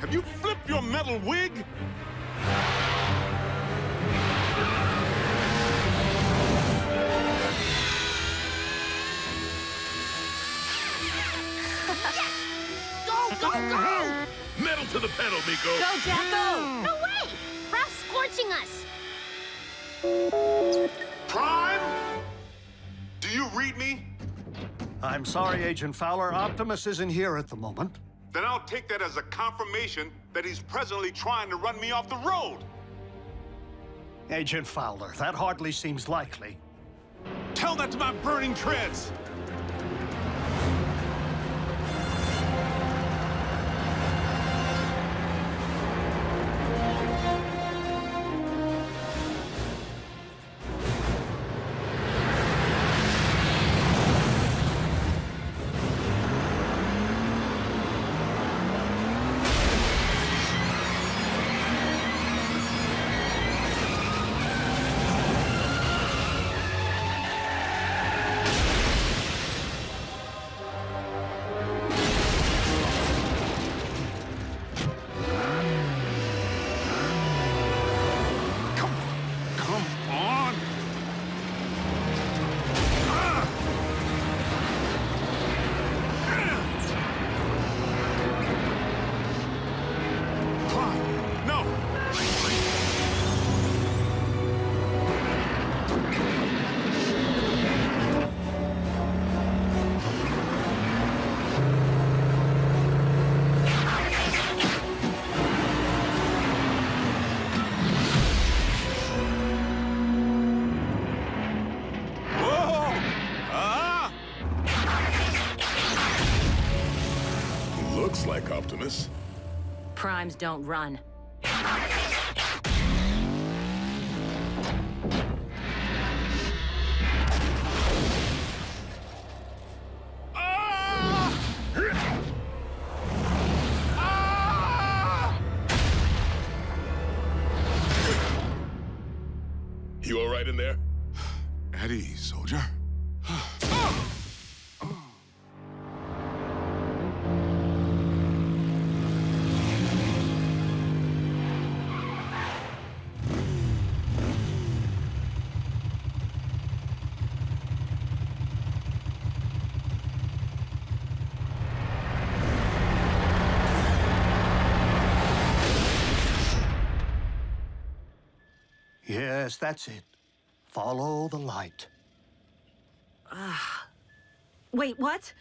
Have you flipped your metal wig? Go! Metal to the pedal, Miko. Go, Jacko! No way! Ralph's scorching us! Prime? Do you read me? I'm sorry, Agent Fowler. Optimus isn't here at the moment. Then I'll take that as a confirmation that he's presently trying to run me off the road. Agent Fowler, that hardly seems likely. Tell that to my burning treads. Looks like Optimus. Primes don't run. You all right in there? At ease, soldier. Yes, that's it. Follow the light. Wait, what?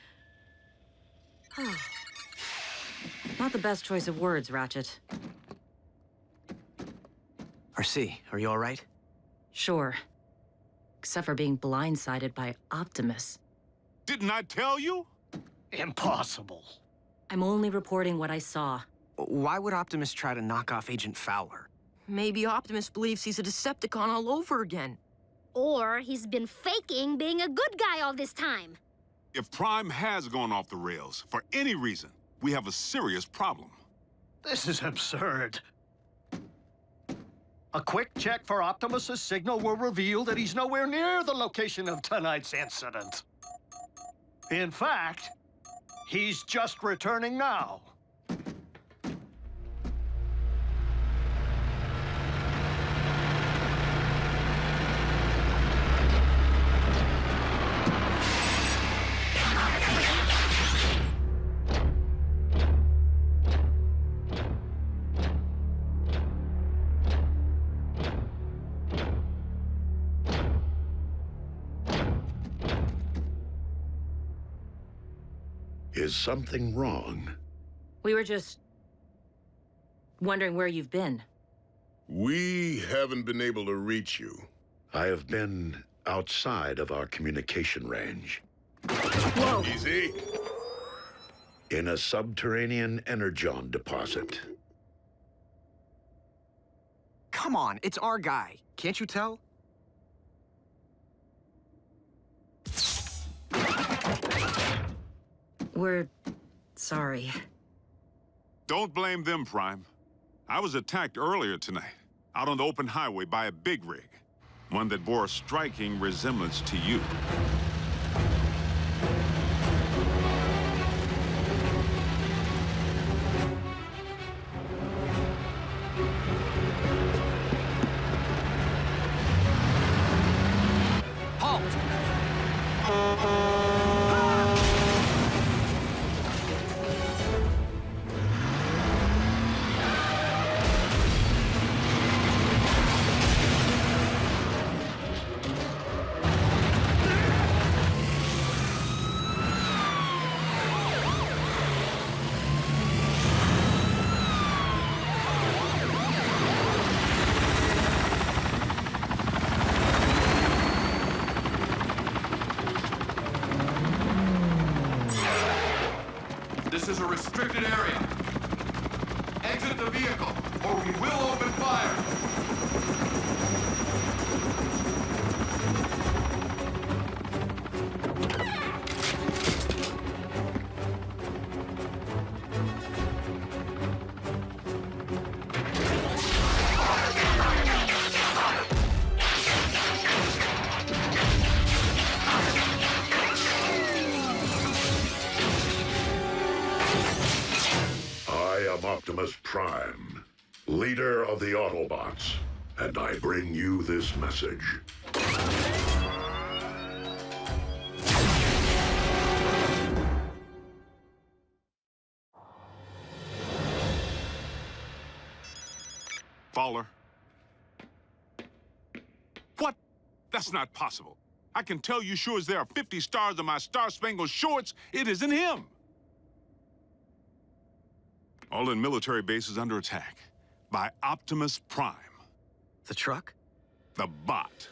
Oh. Not the best choice of words, Ratchet. RC, are you all right? Sure. Except for being blindsided by Optimus. Didn't I tell you? Impossible. I'm only reporting what I saw. Why would Optimus try to knock off Agent Fowler? Maybe Optimus believes he's a Decepticon all over again. Or he's been faking being a good guy all this time. If Prime has gone off the rails, for any reason, we have a serious problem. This is absurd. A quick check for Optimus's signal will reveal that he's nowhere near the location of tonight's incident. In fact, he's just returning now. Is something wrong? We were just wondering where you've been. We haven't been able to reach you. I have been outside of our communication range. Whoa! Easy. In a subterranean Energon deposit. Come on, it's our guy. Can't you tell? We're sorry. Don't blame them, Prime. I was attacked earlier tonight, out on the open highway by a big rig. One that bore a striking resemblance to you. This is a restricted area. Exit the vehicle, or we will open fire. Optimus Prime, leader of the Autobots, and I bring you this message. Fowler. What? That's not possible. I can tell you sure as there are 50 stars on my Star-Spangled Shorts, it isn't him. All in military bases under attack by Optimus Prime. The truck? The bot.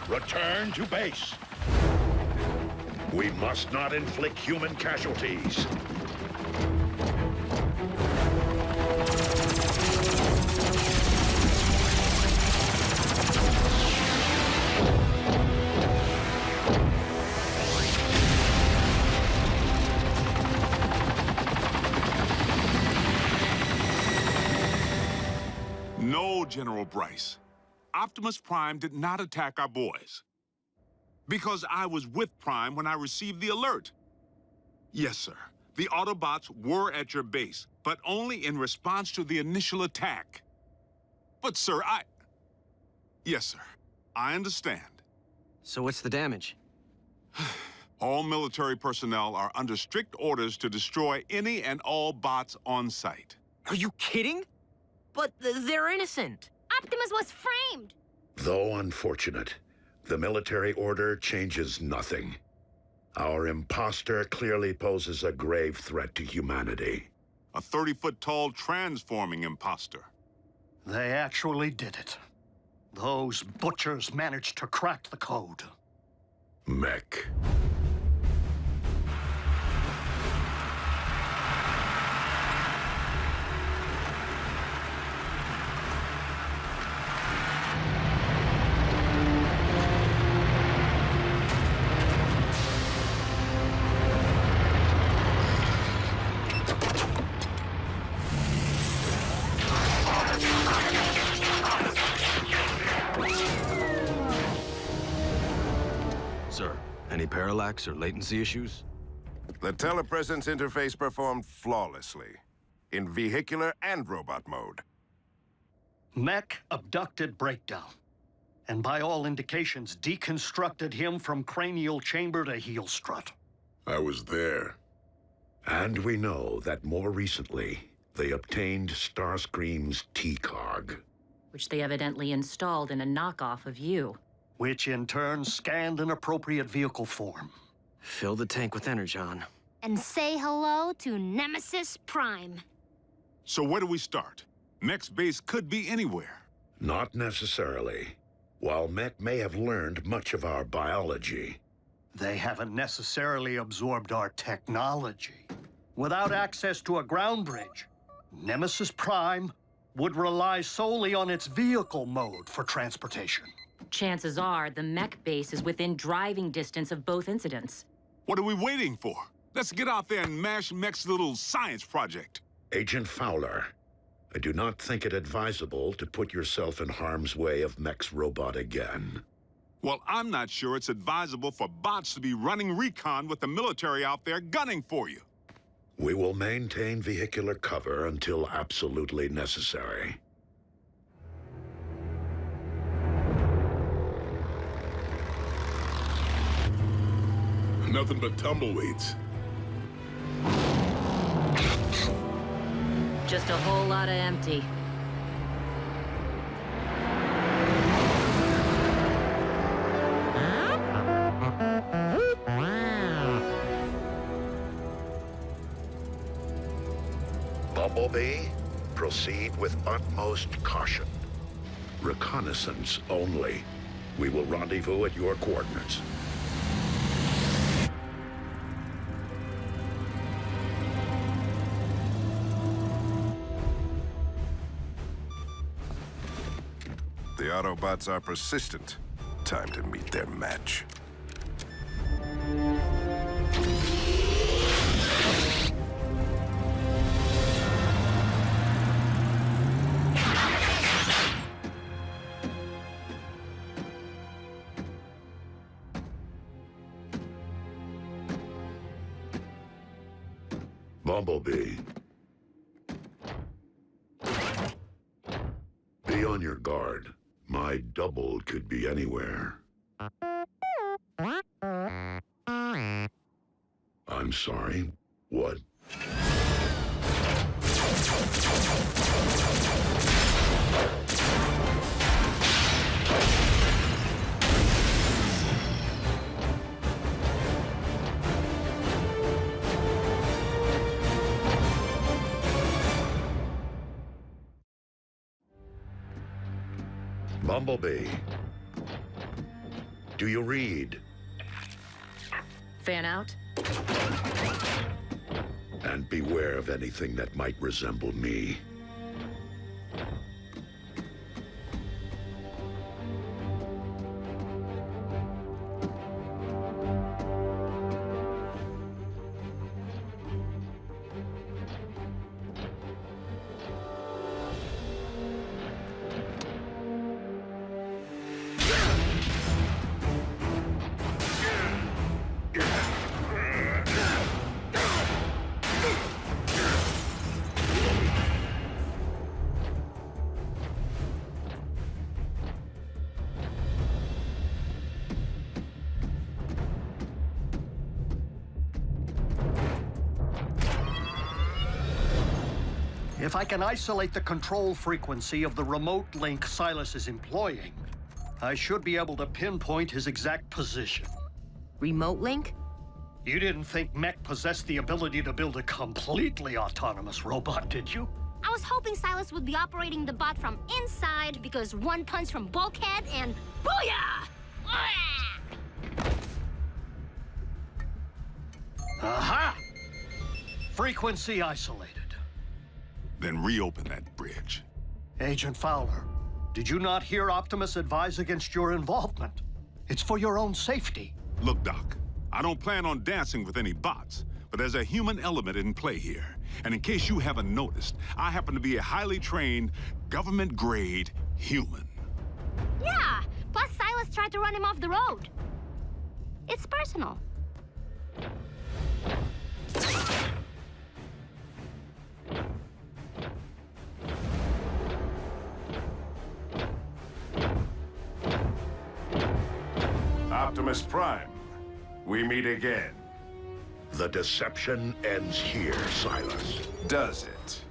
Return to base. We must not inflict human casualties. No, General Bryce. Optimus Prime did not attack our boys. Because I was with Prime when I received the alert. Yes, sir. The Autobots were at your base, but only in response to the initial attack. But, sir, Yes, sir. I understand. So what's the damage? All military personnel are under strict orders to destroy any and all bots on site. Are you kidding? But they're innocent. Optimus was framed! Though unfortunate, the military order changes nothing. Our imposter clearly poses a grave threat to humanity. A 30-foot-tall transforming imposter. They actually did it. Those butchers managed to crack the code. Mech. Sir, any parallax or latency issues? The telepresence interface performed flawlessly, in vehicular and robot mode. Mech abducted Breakdown, and by all indications, deconstructed him from cranial chamber to heel strut. I was there. And we know that more recently, they obtained Starscream's T-Cog. Which they evidently installed in a knockoff of you. Which in turn scanned an appropriate vehicle form. Fill the tank with Energon. And say hello to Nemesis Prime. So where do we start? Mech's base could be anywhere. Not necessarily. While Mech may have learned much of our biology, they haven't necessarily absorbed our technology. Without access to a ground bridge, Nemesis Prime would rely solely on its vehicle mode for transportation. Chances are the mech base is within driving distance of both incidents. What are we waiting for? Let's get out there and mash Mech's little science project. Agent Fowler, I do not think it advisable to put yourself in harm's way of Mech's robot again. Well, I'm not sure it's advisable for bots to be running recon with the military out there gunning for you. We will maintain vehicular cover until absolutely necessary. Nothing but tumbleweeds. Just a whole lot of empty. Bumblebee, proceed with utmost caution. Reconnaissance only. We will rendezvous at your coordinates. The Autobots are persistent. Time to meet their match. Bumblebee. Be on your guard. My double could be anywhere. I'm sorry. What? Bumblebee. Do you read? Fan out? And beware of anything that might resemble me. If I can isolate the control frequency of the remote link Silas is employing, I should be able to pinpoint his exact position. Remote link? You didn't think Mech possessed the ability to build a completely autonomous robot, did you? I was hoping Silas would be operating the bot from inside because one punch from Bulkhead and booyah! Aha! Frequency isolated. Then reopen that bridge. Agent Fowler, did you not hear Optimus advise against your involvement? It's for your own safety. Look, Doc, I don't plan on dancing with any bots, but there's a human element in play here. And in case you haven't noticed, I happen to be a highly trained, government-grade human. Yeah, plus Silas tried to run him off the road. It's personal. Optimus Prime, we meet again. The deception ends here, Silas. Does it?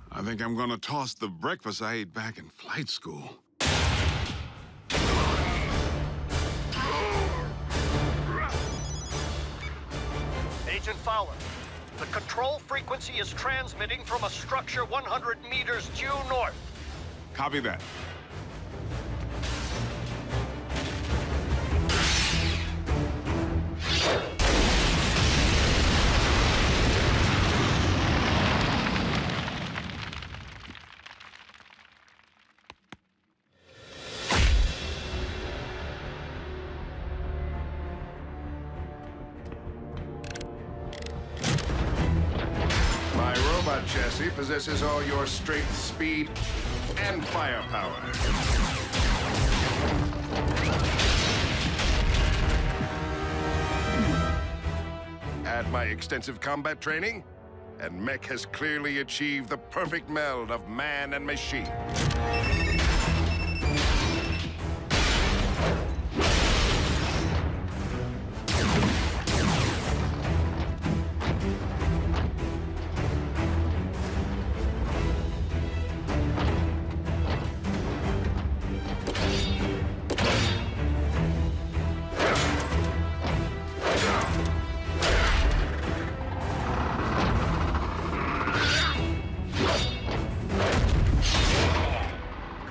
I think I'm gonna toss the breakfast I ate back in flight school. Agent Fowler, the control frequency is transmitting from a structure 100 meters due north. Copy that. chassis possesses all your strength, speed, and firepower. Add my extensive combat training, and Mech has clearly achieved the perfect meld of man and machine.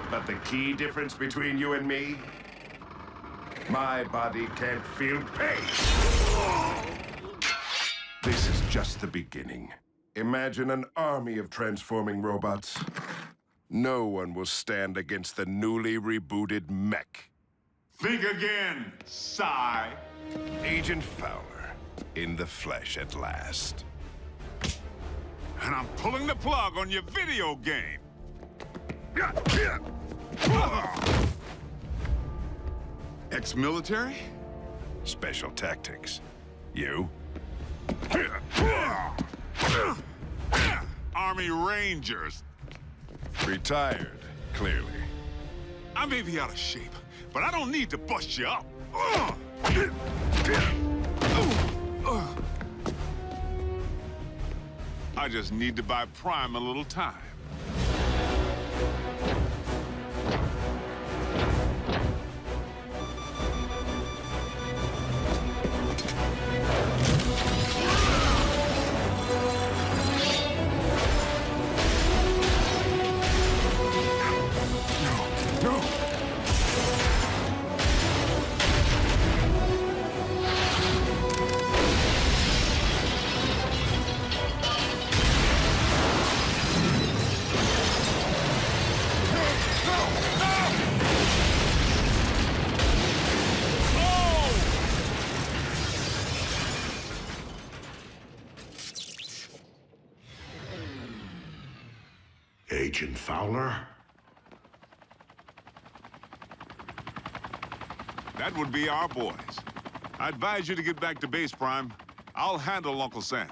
But the key difference between you and me? My body can't feel pain. This is just the beginning. Imagine an army of transforming robots. No one will stand against the newly rebooted Mech. Think again, sigh. Agent Fowler, in the flesh at last. And I'm pulling the plug on your video game. Ex-military? Special tactics. You? Army Rangers. Retired, clearly. I may be out of shape, but I don't need to bust you up. I just need to buy Prime a little time. Agent Fowler? That would be our boys. I advise you to get back to base, Prime. I'll handle Uncle Sam.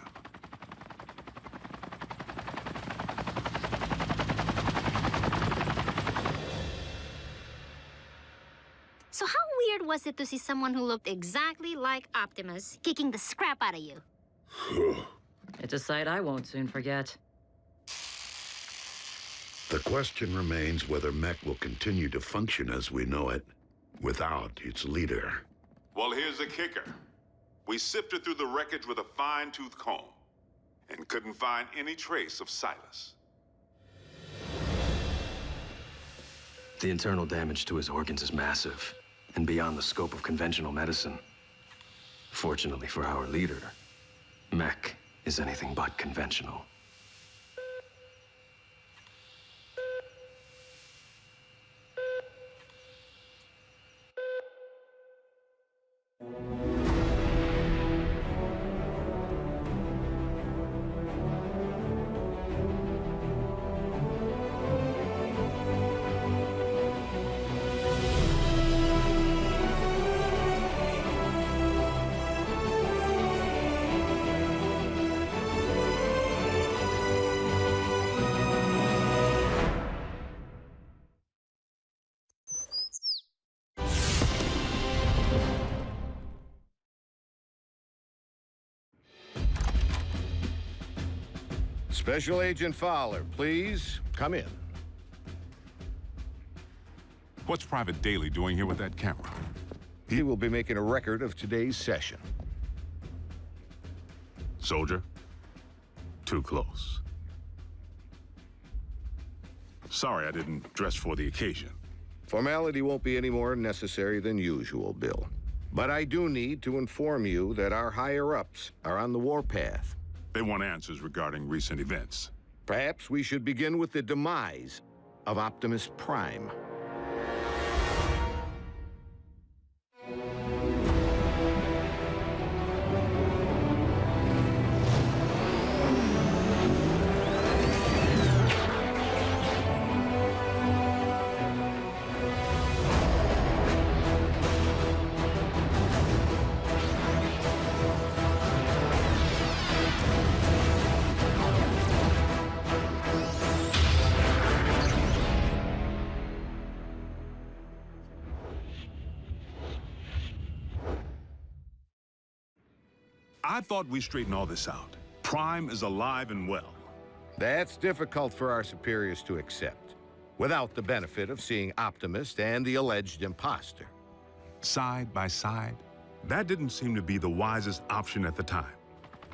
So how weird was it to see someone who looked exactly like Optimus kicking the scrap out of you? It's a sight I won't soon forget. The question remains whether Mech will continue to function as we know it, without its leader. Well, here's the kicker. We sifted through the wreckage with a fine-tooth comb, and couldn't find any trace of Silas. The internal damage to his organs is massive, and beyond the scope of conventional medicine. Fortunately for our leader, Mech is anything but conventional. Special Agent Fowler, please come in. What's Private Daly doing here with that camera? He will be making a record of today's session. Soldier, too close. Sorry I didn't dress for the occasion. Formality won't be any more necessary than usual, Bill. But I do need to inform you that our higher-ups are on the warpath. They want answers regarding recent events. Perhaps we should begin with the demise of Optimus Prime. I thought we straightened all this out. Prime is alive and well. That's difficult for our superiors to accept, without the benefit of seeing Optimus and the alleged imposter. Side by side, that didn't seem to be the wisest option at the time.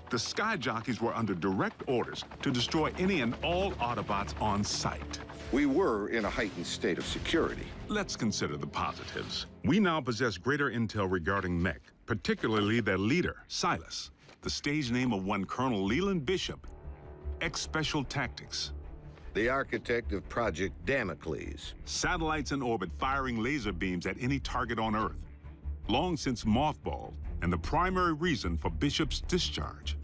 The Sky Jockeys were under direct orders to destroy any and all Autobots on sight. We were in a heightened state of security. Let's consider the positives. We now possess greater intel regarding Mech, particularly their leader, Silas, the stage name of one Colonel Leland Bishop, ex-Special Tactics. The architect of Project Damocles. Satellites in orbit firing laser beams at any target on Earth. Long since mothballed, and the primary reason for Bishop's discharge.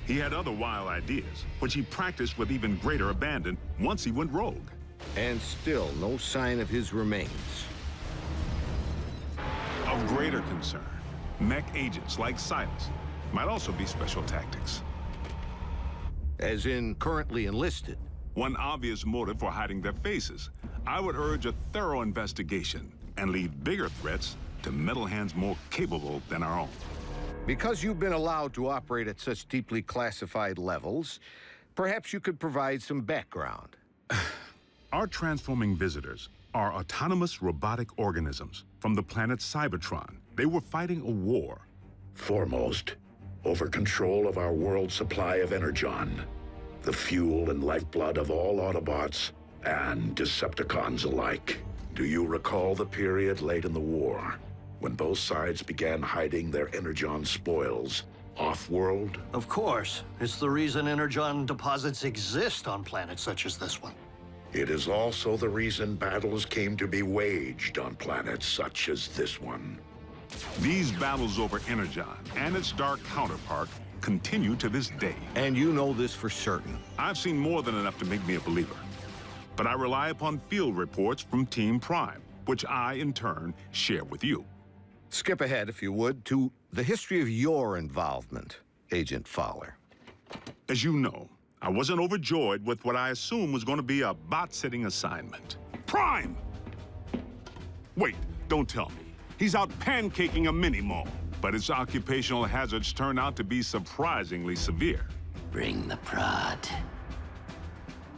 He had other wild ideas, which he practiced with even greater abandon once he went rogue. And still no sign of his remains. Of greater concern, Mech agents like Silas might also be Special Tactics. As in currently enlisted. One obvious motive for hiding their faces. I would urge a thorough investigation and leave bigger threats to metal hands more capable than our own. Because you've been allowed to operate at such deeply classified levels, perhaps you could provide some background. Our transforming visitors are autonomous robotic organisms from the planet Cybertron. They were fighting a war. Foremost, over control of our world's supply of Energon, the fuel and lifeblood of all Autobots and Decepticons alike. Do you recall the period late in the war, when both sides began hiding their Energon spoils off-world? Of course. It's the reason Energon deposits exist on planets such as this one. It is also the reason battles came to be waged on planets such as this one. These battles over Energon and its dark counterpart continue to this day. And you know this for certain. I've seen more than enough to make me a believer. But I rely upon field reports from Team Prime, which I, in turn, share with you. Skip ahead, if you would, to the history of your involvement, Agent Fowler. As you know, I wasn't overjoyed with what I assumed was going to be a bot-sitting assignment. Prime! Wait, don't tell me. He's out pancaking a mini-mall, but its occupational hazards turn out to be surprisingly severe. Bring the prod.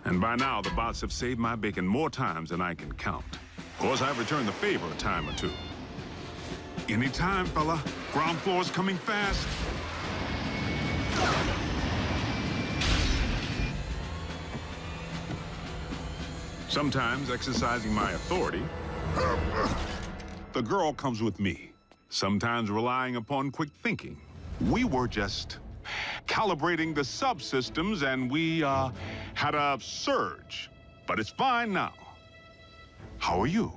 And by now, the bots have saved my bacon more times than I can count. Of course, I've returned the favor a time or two. Anytime, fella. Ground floor's coming fast. Sometimes exercising my authority, the girl comes with me. Sometimes relying upon quick thinking. We were just calibrating the subsystems and we had a surge. But it's fine now. How are you?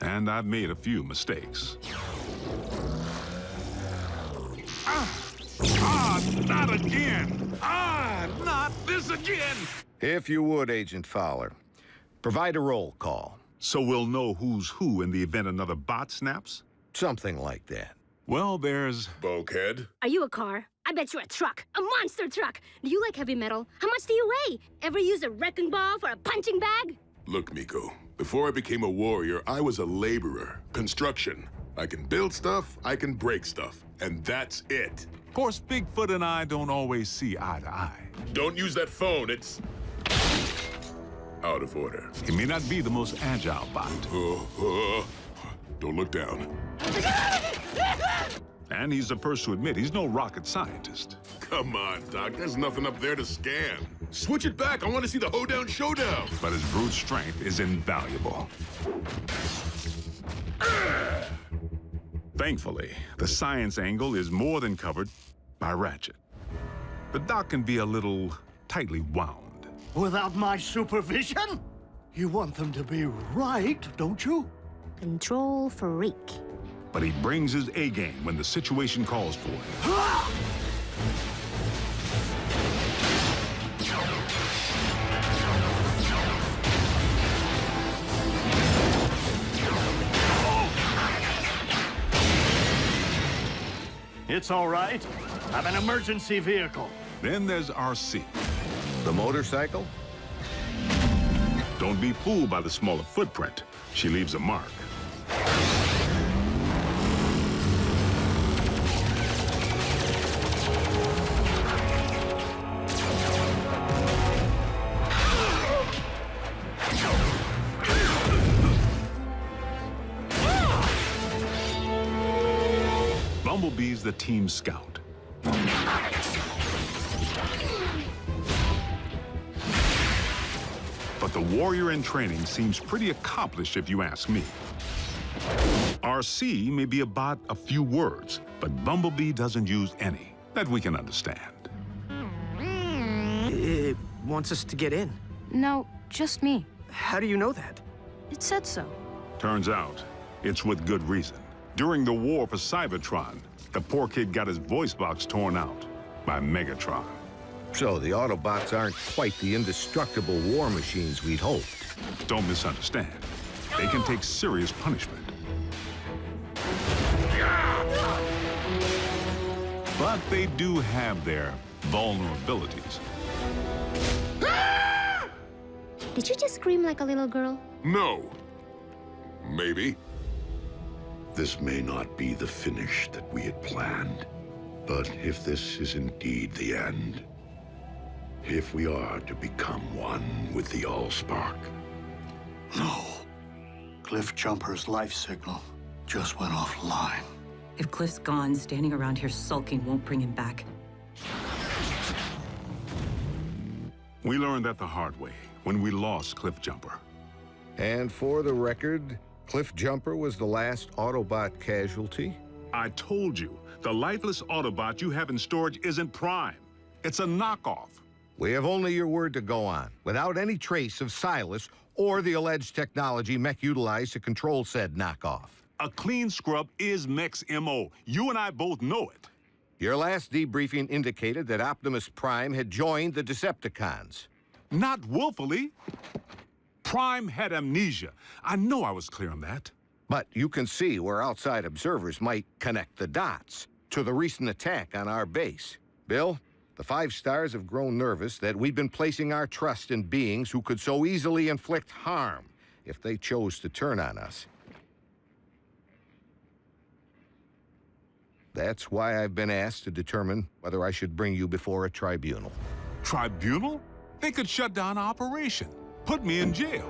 And I've made a few mistakes. Not again! Not this again! If you would, Agent Fowler, provide a roll call. So we'll know who's who in the event another bot snaps? Something like that. Well, there's... Bulkhead? Are you a car? I bet you're a truck. A monster truck. Do you like heavy metal? How much do you weigh? Ever use a wrecking ball for a punching bag? Look, Miko, before I became a warrior, I was a laborer. Construction. I can build stuff, I can break stuff, and that's it. Of course, Bigfoot and I don't always see eye to eye. Don't use that phone, it's... out of order. He may not be the most agile bot. Don't look down. And he's the first to admit he's no rocket scientist. Come on, Doc, there's nothing up there to scan. Switch it back, I want to see the hoedown showdown. But his brute strength is invaluable. Thankfully, the science angle is more than covered by Ratchet. The doc can be a little tightly wound. Without my supervision? You want them to be right, don't you? Control freak. But he brings his A-game when the situation calls for it. It's all right. I'm an emergency vehicle. Then there's RC. The motorcycle? Don't be fooled by the smaller footprint. She leaves a mark. Bumblebee's the team scout. But the warrior in training seems pretty accomplished if you ask me. RC may be about a few words, but Bumblebee doesn't use any that we can understand. It wants us to get in. No, just me. How do you know that? It said so. Turns out, it's with good reason. During the war for Cybertron, the poor kid got his voice box torn out by Megatron. So the Autobots aren't quite the indestructible war machines we'd hoped. Don't misunderstand. They can take serious punishment. But they do have their vulnerabilities. Did you just scream like a little girl? No. Maybe. This may not be the finish that we had planned, but if this is indeed the end, if we are to become one with the Allspark. No. Cliff Jumper's life signal just went offline. If Cliff's gone, standing around here sulking won't bring him back. We learned that the hard way when we lost Cliff Jumper. And for the record, Cliff Jumper was the last Autobot casualty? I told you, the lifeless Autobot you have in storage isn't Prime. It's a knockoff. We have only your word to go on, without any trace of Silas or the alleged technology Mech utilized to control said knockoff. A clean scrub is Mech's MO. You and I both know it. Your last debriefing indicated that Optimus Prime had joined the Decepticons. Not willfully. Prime had amnesia. I know I was clear on that. But you can see where outside observers might connect the dots to the recent attack on our base. Bill, the 5 stars have grown nervous that we've been placing our trust in beings who could so easily inflict harm if they chose to turn on us. That's why I've been asked to determine whether I should bring you before a tribunal. Tribunal? They could shut down operation. Put me in jail.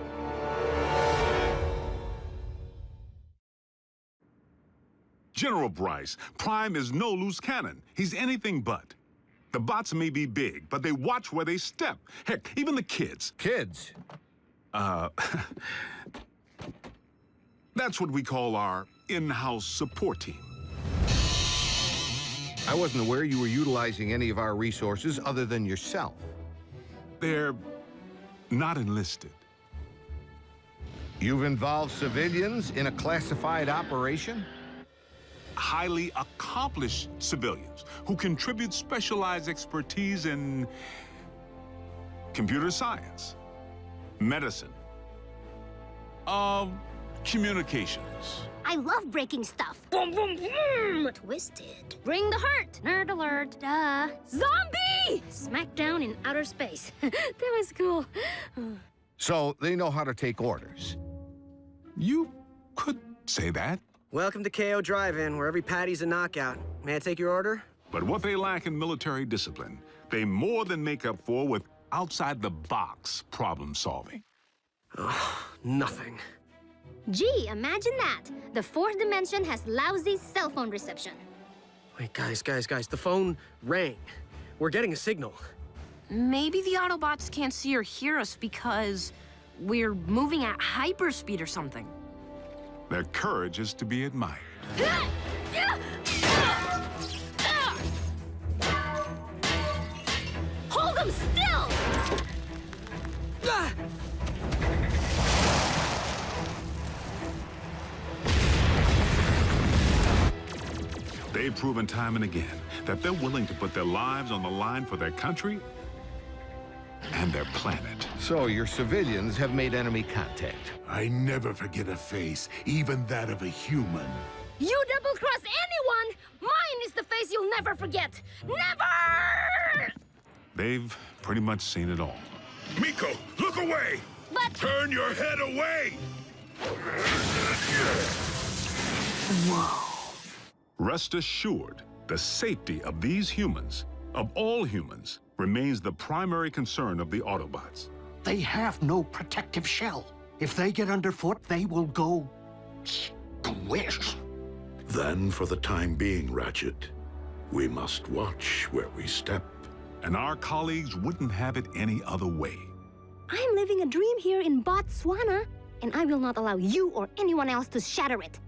General Bryce, Prime is no loose cannon. He's anything but. The bots may be big, but they watch where they step. Heck, even the kids. Kids? That's what we call our in-house support team. I wasn't aware you were utilizing any of our resources other than yourself. They're not enlisted. You've involved civilians in a classified operation? Highly accomplished civilians who contribute specialized expertise in computer science, medicine, communications. I love breaking stuff. Boom, boom, boom! Twisted. Bring the hurt. Nerd alert. Duh. Zombie! Smackdown in outer space. That was cool. So they know how to take orders. You could say that. Welcome to KO Drive-In, where every patty's a knockout. May I take your order? But what they lack in military discipline, they more than make up for with outside-the-box problem solving. Oh, nothing. Gee, imagine that. The 4th dimension has lousy cell phone reception. Wait, guys, the phone rang. We're getting a signal. Maybe the Autobots can't see or hear us because we're moving at hyperspeed or something. Their courage is to be admired. Hold them still! They've proven time and again that they're willing to put their lives on the line for their country and their planet. So your civilians have made enemy contact. I never forget a face, even that of a human. You double-cross anyone, mine is the face you'll never forget. Never! They've pretty much seen it all. Miko, look away! But... Turn your head away! Whoa. Rest assured, the safety of these humans, of all humans, remains the primary concern of the Autobots. They have no protective shell. If they get underfoot, they will go squish. Then, for the time being, Ratchet, we must watch where we step. And our colleagues wouldn't have it any other way. I'm living a dream here in Botswana, and I will not allow you or anyone else to shatter it.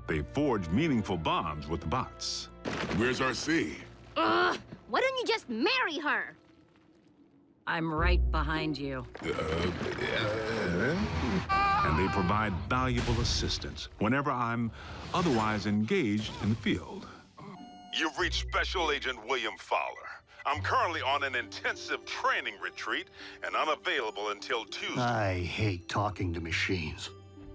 They forged meaningful bonds with the bots. Where's RC? Ugh! Why don't you just marry her? I'm right behind you. And they provide valuable assistance whenever I'm otherwise engaged in the field. You've reached Special Agent William Fowler. I'm currently on an intensive training retreat and unavailable until Tuesday. I hate talking to machines.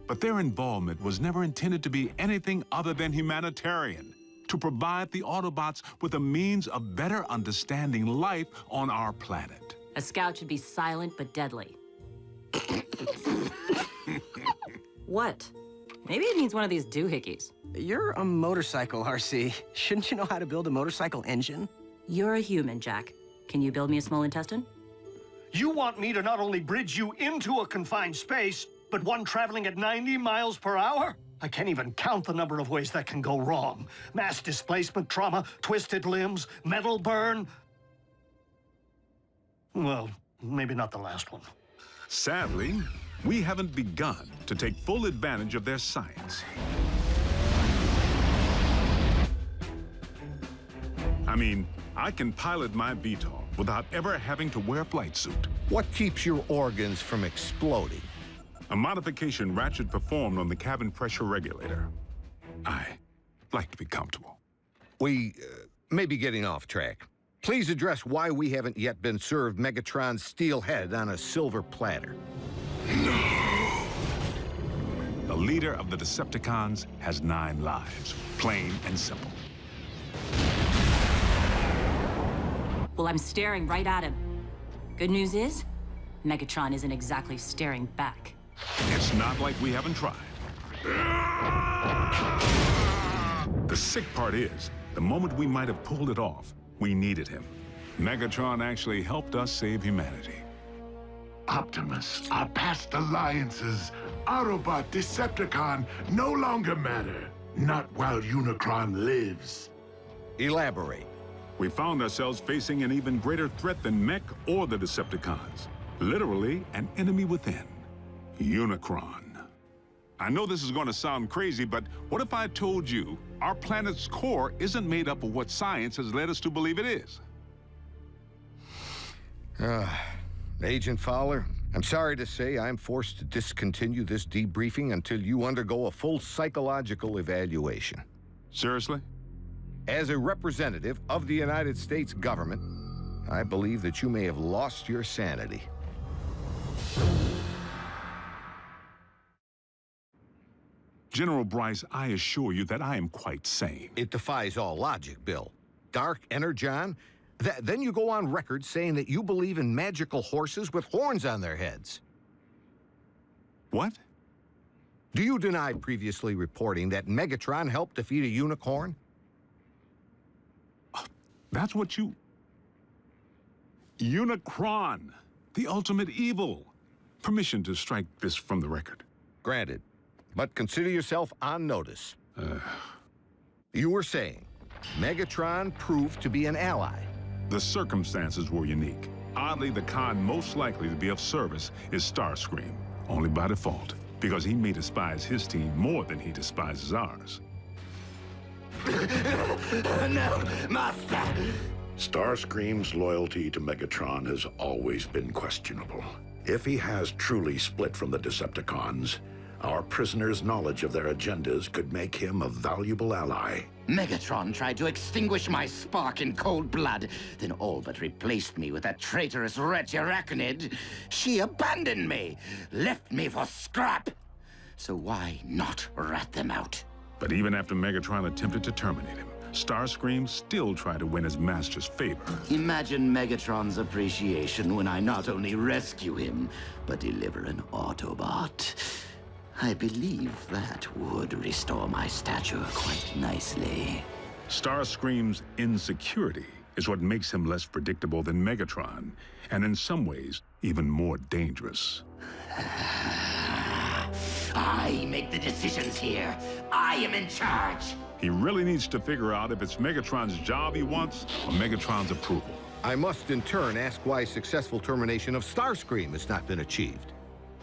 But their involvement was never intended to be anything other than humanitarian, to provide the Autobots with a means of better understanding life on our planet. A scout should be silent but deadly. What? Maybe it needs one of these doohickeys. You're a motorcycle, RC. Shouldn't you know how to build a motorcycle engine? You're a human, Jack. Can you build me a small intestine? You want me to not only bridge you into a confined space, but one traveling at 90 miles per hour? I can't even count the number of ways that can go wrong. Mass displacement trauma, twisted limbs, metal burn. Well, maybe not the last one. Sadly, we haven't begun to take full advantage of their science. I mean, I can pilot my VTOL without ever having to wear a flight suit. What keeps your organs from exploding? A modification Ratchet performed on the cabin pressure regulator. I like to be comfortable. We may be getting off track. Please address why we haven't yet been served Megatron's steel head on a silver platter. No! The leader of the Decepticons has 9 lives, plain and simple. Well, I'm staring right at him. Good news is, Megatron isn't exactly staring back. It's not like we haven't tried. The sick part is, the moment we might have pulled it off, we needed him. Megatron actually helped us save humanity. Optimus, our past alliances, Autobot, Decepticon, no longer matter. Not while Unicron lives. Elaborate. We found ourselves facing an even greater threat than Mech or the Decepticons. Literally, an enemy within. Unicron. I know this is going to sound crazy, but what if I told you our planet's core isn't made up of what science has led us to believe it is? Agent Fowler, I'm sorry to say I'm forced to discontinue this debriefing until you undergo a full psychological evaluation. Seriously? As a representative of the United States government, I believe that you may have lost your sanity. General Bryce, I assure you that I am quite sane. It defies all logic, Bill. Dark Energon? Then you go on record saying that you believe in magical horses with horns on their heads. What? Do you deny previously reporting that Megatron helped defeat a unicorn? That's what you... Unicron, the ultimate evil. Permission to strike this from the record. Granted, but consider yourself on notice. You were saying Megatron proved to be an ally. The circumstances were unique. Oddly, the con most likely to be of service is Starscream, only by default, because he may despise his team more than he despises ours. No, Master! Starscream's loyalty to Megatron has always been questionable. If he has truly split from the Decepticons, our prisoner's knowledge of their agendas could make him a valuable ally. Megatron tried to extinguish my spark in cold blood, then all but replaced me with that traitorous wretch Arachnid. She abandoned me, left me for scrap. So why not rat them out? But even after Megatron attempted to terminate him, Starscream still tried to win his master's favor. Imagine Megatron's appreciation when I not only rescue him, but deliver an Autobot. I believe that would restore my stature quite nicely. Starscream's insecurity is what makes him less predictable than Megatron, and in some ways, even more dangerous. I make the decisions here. I am in charge. He really needs to figure out if it's Megatron's job he wants or Megatron's approval. I must in turn ask why successful termination of Starscream has not been achieved.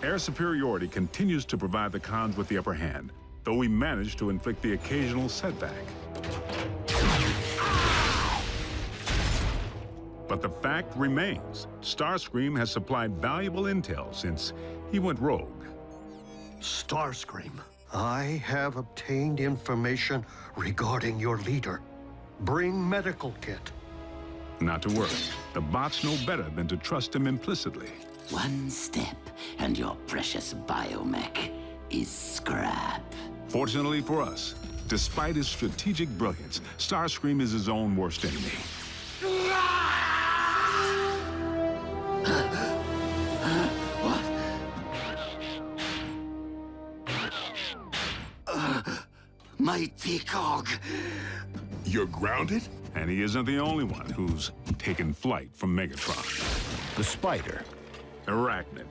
Air superiority continues to provide the cons with the upper hand, though we manage to inflict the occasional setback. But the fact remains, Starscream has supplied valuable intel since he went rogue. Starscream, I have obtained information regarding your leader. Bring medical kit. Not to worry. The bots know better than to trust him implicitly. One step, and your precious biomech is scrap. Fortunately for us, despite his strategic brilliance, Starscream is his own worst enemy. Mighty Cog. You're grounded? And he isn't the only one who's taken flight from Megatron. The Spider. Arachnid.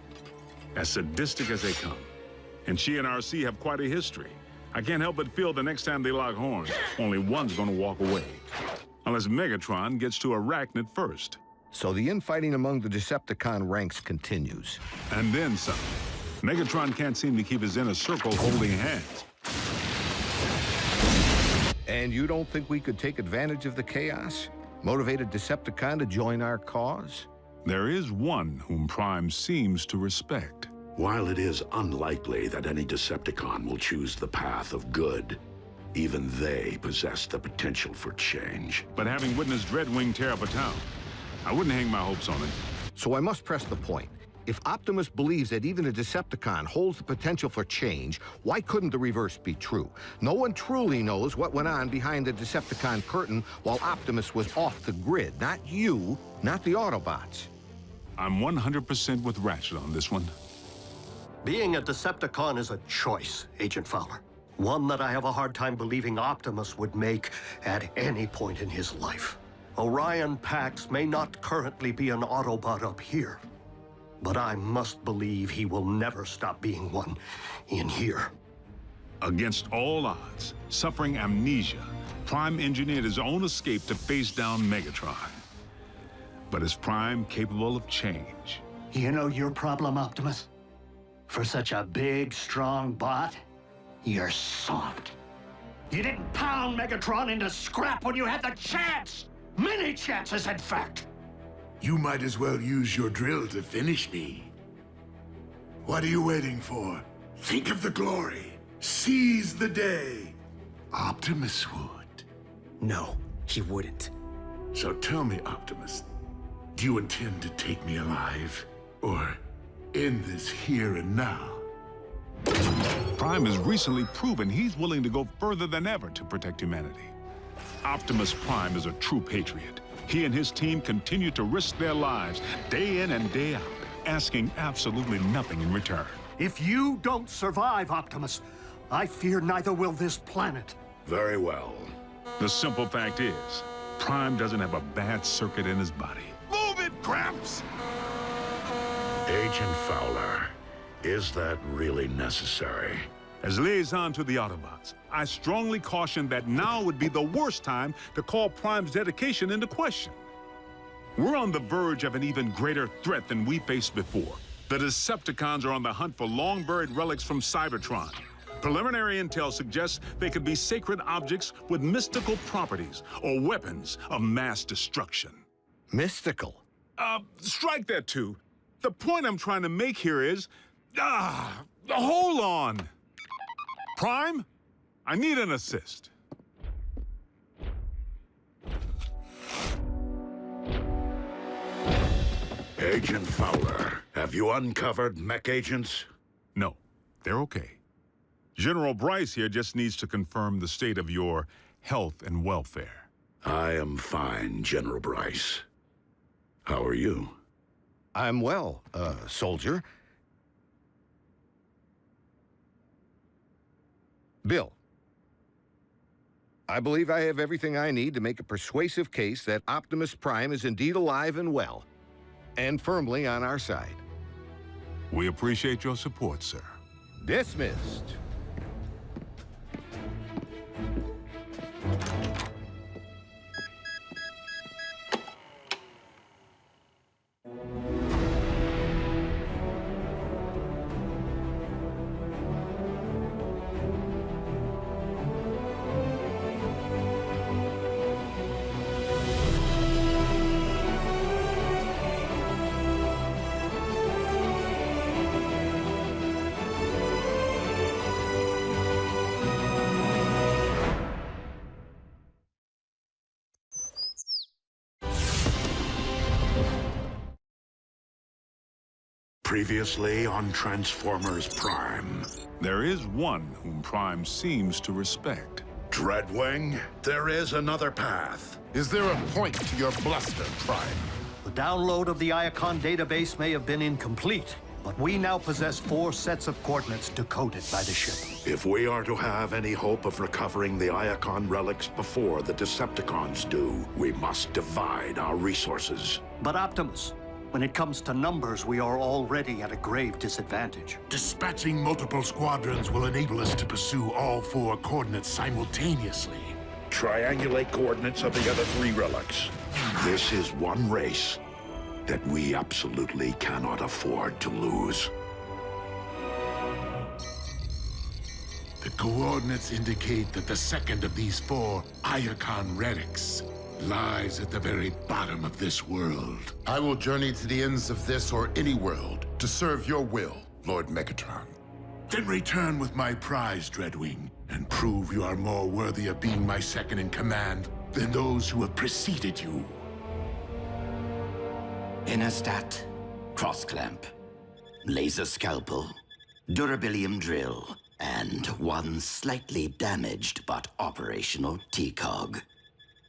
As sadistic as they come. And she and RC have quite a history. I can't help but feel the next time they lock horns, only one's gonna walk away. Unless Megatron gets to Arachnid first. So the infighting among the Decepticon ranks continues. And then some. Megatron can't seem to keep his inner circle holding hands. And you don't think we could take advantage of the chaos? Motivate a Decepticon to join our cause? There is one whom Prime seems to respect. While it is unlikely that any Decepticon will choose the path of good, even they possess the potential for change. But having witnessed Dreadwing tear up a town, I wouldn't hang my hopes on it. So I must press the point. If Optimus believes that even a Decepticon holds the potential for change, why couldn't the reverse be true? No one truly knows what went on behind the Decepticon curtain while Optimus was off the grid. Not you, not the Autobots. I'm 100% with Ratchet on this one. Being a Decepticon is a choice, Agent Fowler. One that I have a hard time believing Optimus would make at any point in his life. Orion Pax may not currently be an Autobot up here, but I must believe he will never stop being one in here. Against all odds, suffering amnesia, Prime engineered his own escape to face down Megatron. But is Prime capable of change? You know your problem, Optimus? For such a big, strong bot, you're soft. You didn't pound Megatron into scrap when you had the chance! Many chances, in fact! You might as well use your drill to finish me. What are you waiting for? Think of the glory. Seize the day. Optimus would. No, he wouldn't. So tell me, Optimus, do you intend to take me alive? Or end this here and now? Prime has recently proven he's willing to go further than ever to protect humanity. Optimus Prime is a true patriot. He and his team continue to risk their lives day in and day out, asking absolutely nothing in return. If you don't survive, Optimus, I fear neither will this planet. Very well. The simple fact is, Prime doesn't have a bad circuit in his body. Move it, Gramps! Agent Fowler, is that really necessary? As liaison to the Autobots, I strongly caution that now would be the worst time to call Prime's dedication into question. We're on the verge of an even greater threat than we faced before. The Decepticons are on the hunt for long-buried relics from Cybertron. Preliminary intel suggests they could be sacred objects with mystical properties or weapons of mass destruction. Mystical? Strike that too. The point I'm trying to make here is, hold on. Prime, I need an assist. Agent Fowler, have you uncovered mech agents? No, they're okay. General Bryce here just needs to confirm the state of your health and welfare. I am fine, General Bryce. How are you? I'm well, soldier. Bill, I believe I have everything I need to make a persuasive case that Optimus Prime is indeed alive and well, and firmly on our side. We appreciate your support, sir. Dismissed. Previously on Transformers Prime. There is one whom Prime seems to respect. Dreadwing, there is another path. Is there a point to your bluster, Prime? The download of the Iacon database may have been incomplete, but we now possess 4 sets of coordinates decoded by the ship. If we are to have any hope of recovering the Iacon relics before the Decepticons do, we must divide our resources. But Optimus, when it comes to numbers, we are already at a grave disadvantage. Dispatching multiple squadrons will enable us to pursue all 4 coordinates simultaneously. Triangulate coordinates of the other 3 relics. This is one race that we absolutely cannot afford to lose. The coordinates indicate that the second of these 4 Iacon relics lies at the very bottom of this world. I will journey to the ends of this or any world to serve your will, Lord Megatron. Then return with my prize, Dreadwing, and prove you are more worthy of being my second in command than those who have preceded you. Interstat, cross-clamp, laser scalpel, durabilium drill, and one slightly damaged but operational T-cog.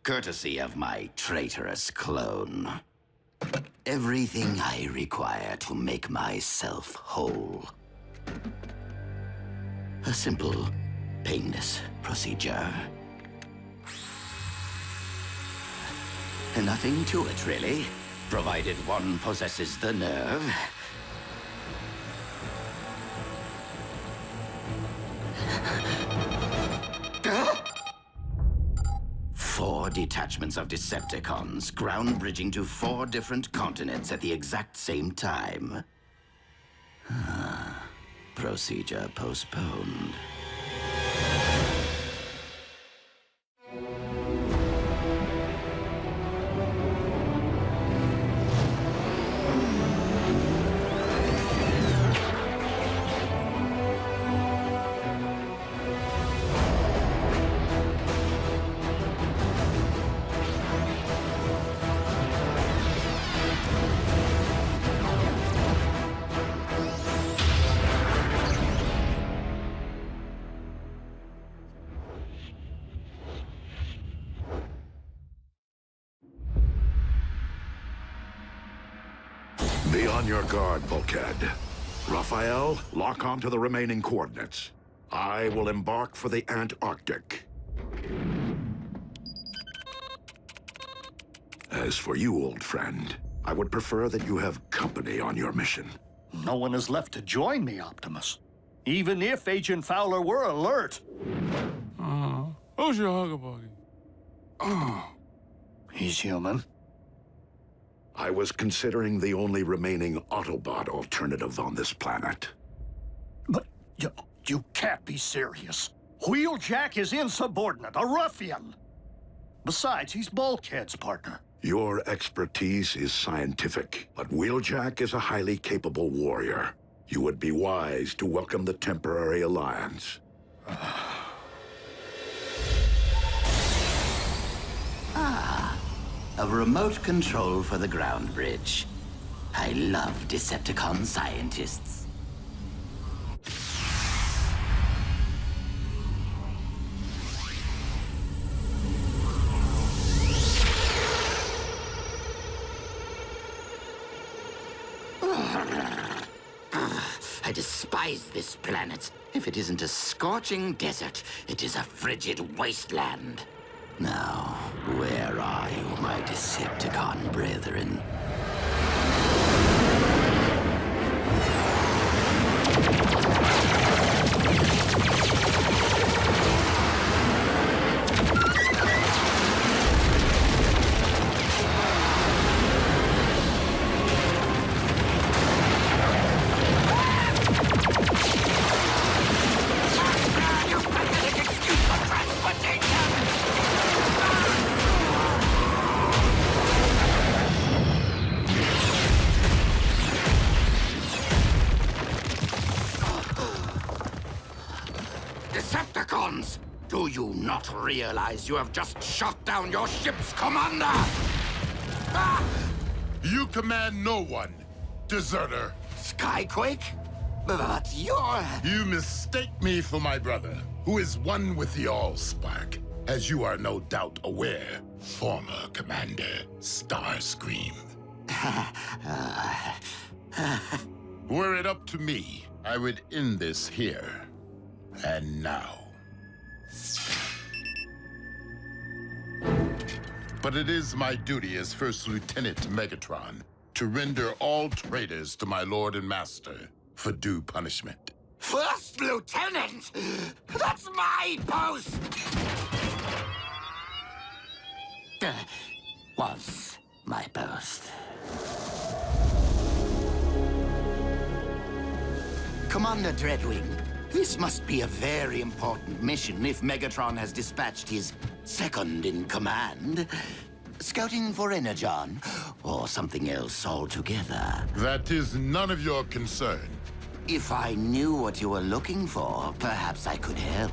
Courtesy of my traitorous clone. Everything I require to make myself whole. A simple, painless procedure. Nothing to it, really. Provided one possesses the nerve. Four detachments of Decepticons, ground bridging to 4 different continents at the exact same time. Procedure postponed. Be on your guard, Bulkhead. Raphael, lock on to the remaining coordinates. I will embark for the Antarctic. As for you, old friend, I would prefer that you have company on your mission. No one is left to join me, Optimus. Even if Agent Fowler were alert. Who's your hugger-buggy? He's human. I was considering the only remaining Autobot alternative on this planet. But you can't be serious. Wheeljack is insubordinate, a ruffian. Besides, he's Bulkhead's partner. Your expertise is scientific, but Wheeljack is a highly capable warrior. You would be wise to welcome the temporary alliance. A remote control for the ground bridge. I love Decepticon scientists. I despise this planet. If it isn't a scorching desert, it is a frigid wasteland. Now, where are you, my Decepticon brethren? Decepticons! Do you not realize you have just shot down your ship's commander? You command no one, deserter. Skyquake? But you're... You mistake me for my brother, who is one with the Allspark, as you are no doubt aware, former Commander Starscream. Were it up to me, I would end this here and now. But it is my duty as First Lieutenant Megatron to render all traitors to my Lord and Master for due punishment. First Lieutenant? That's my post! Was my post. Commander Dreadwing, this must be a very important mission if Megatron has dispatched his second-in-command. Scouting for Energon, or something else altogether. That is none of your concern. If I knew what you were looking for, perhaps I could help.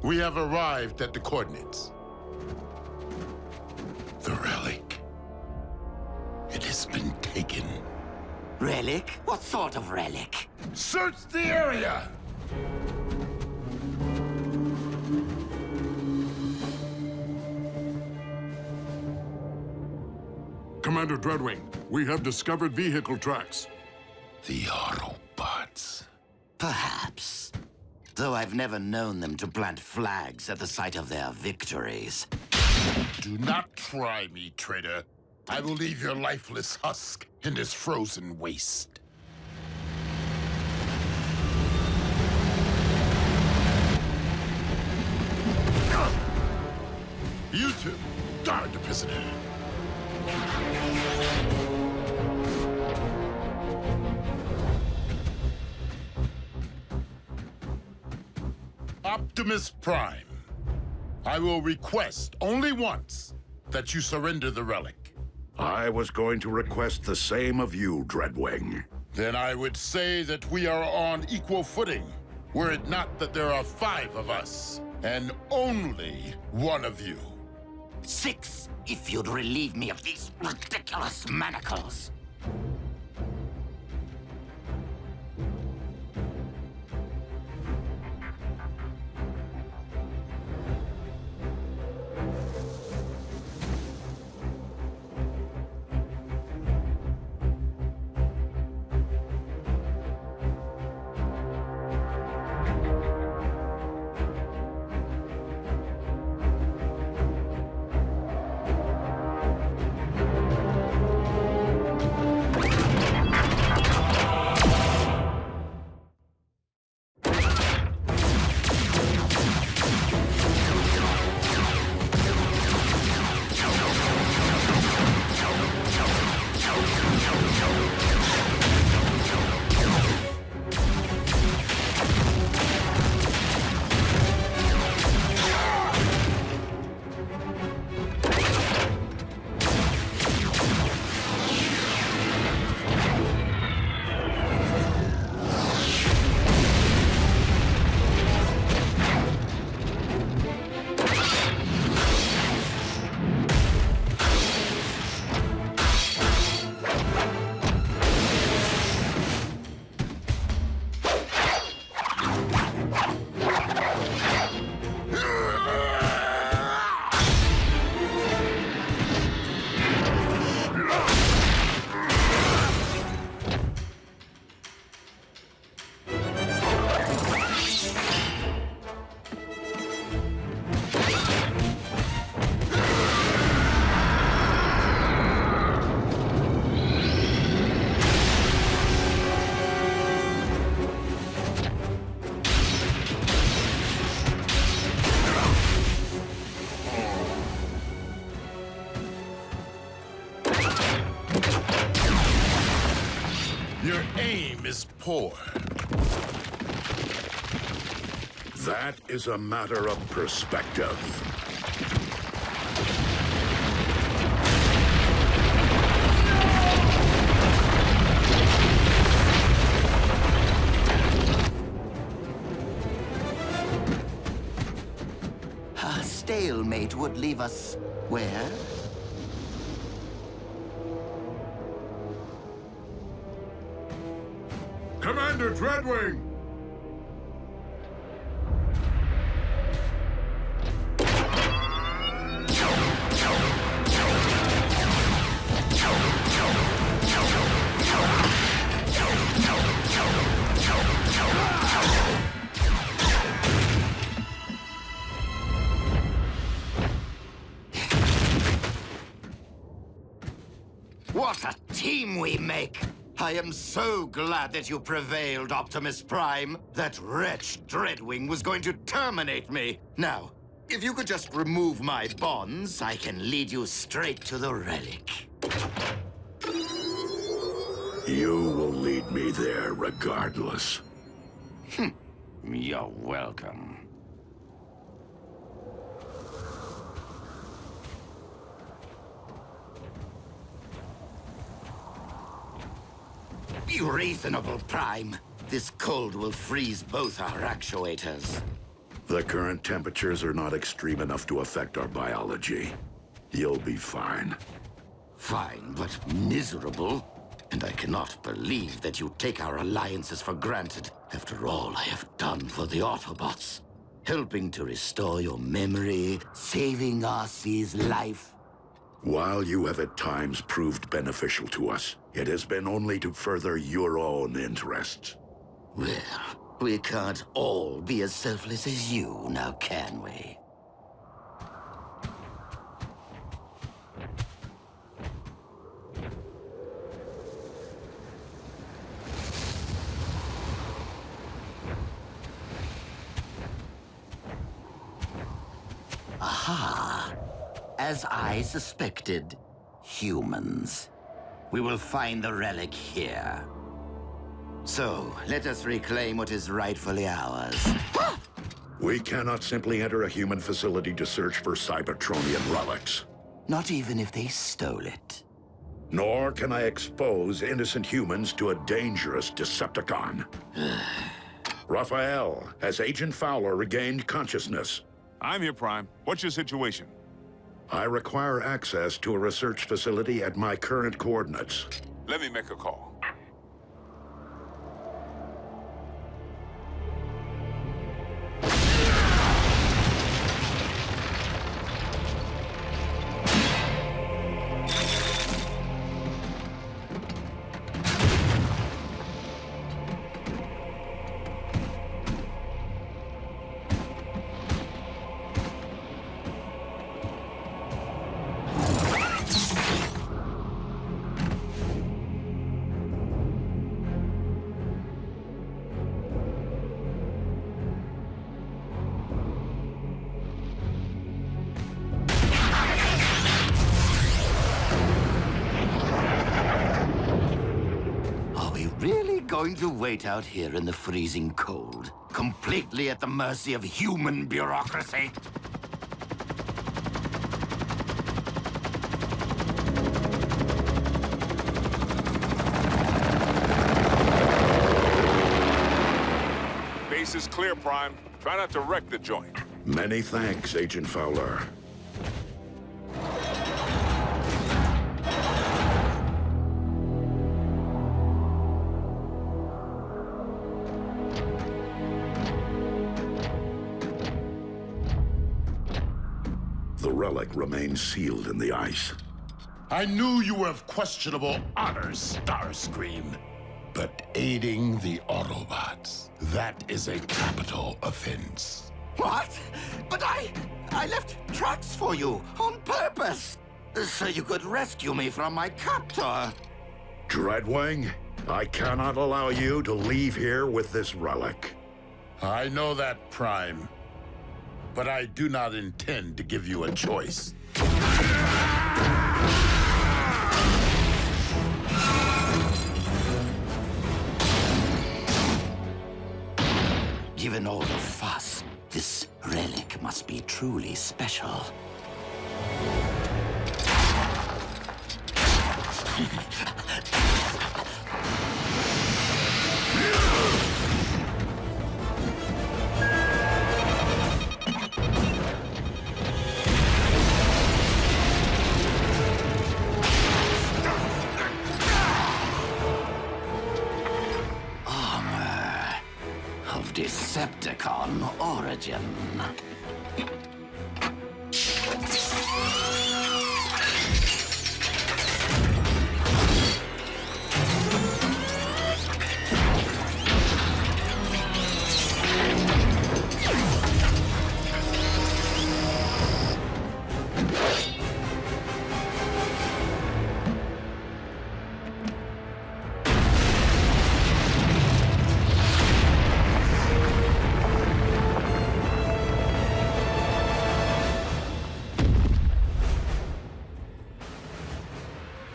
We have arrived at the coordinates. The relic. It has been taken. Relic? What sort of relic? Search the area! Commander Dreadwing, we have discovered vehicle tracks. The Autobots. Perhaps. Though I've never known them to plant flags at the site of their victories. Do not try me, traitor. I will leave your lifeless husk in this frozen waste. You two, guard the prisoner. Optimus Prime, I will request only once that you surrender the relic. I was going to request the same of you, Dreadwing. Then I would say that we are on equal footing, were it not that there are 5 of us, and only one of you. 6, if you'd relieve me of these ridiculous manacles. Your aim is poor. That is a matter of perspective. A stalemate would leave us where? Commander Dreadwing! What a team we make! I am so glad that you prevailed, Optimus Prime. That wretch Dreadwing was going to terminate me. Now, if you could just remove my bonds, I can lead you straight to the relic. You will lead me there regardless. You're welcome. Be reasonable, Prime. This cold will freeze both our actuators. The current temperatures are not extreme enough to affect our biology. You'll be fine. Fine, but miserable. And I cannot believe that you take our alliances for granted after all I have done for the Autobots. Helping to restore your memory, saving Arcee's life. While you have at times proved beneficial to us, it has been only to further your own interests. Well, we can't all be as selfless as you, now can we? Aha! As I suspected, humans. We will find the relic here. So, let us reclaim what is rightfully ours. We cannot simply enter a human facility to search for Cybertronian relics. Not even if they stole it. Nor can I expose innocent humans to a dangerous Decepticon. Raphael, has Agent Fowler regained consciousness? I'm here, Prime. What's your situation? I require access to a research facility at my current coordinates. Let me make a call. Going to wait out here in the freezing cold, completely at the mercy of human bureaucracy? Base is clear, Prime. Try not to wreck the joint. Many thanks, Agent Fowler. The relic remains sealed in the ice. I knew you were of questionable honors, Starscream. But aiding the Autobots, that is a capital offense. What? But I left tracks for you on purpose, so you could rescue me from my captor. Dreadwing, I cannot allow you to leave here with this relic. I know that, Prime. But I do not intend to give you a choice. Given all the fuss, this relic must be truly special. of Decepticon origin.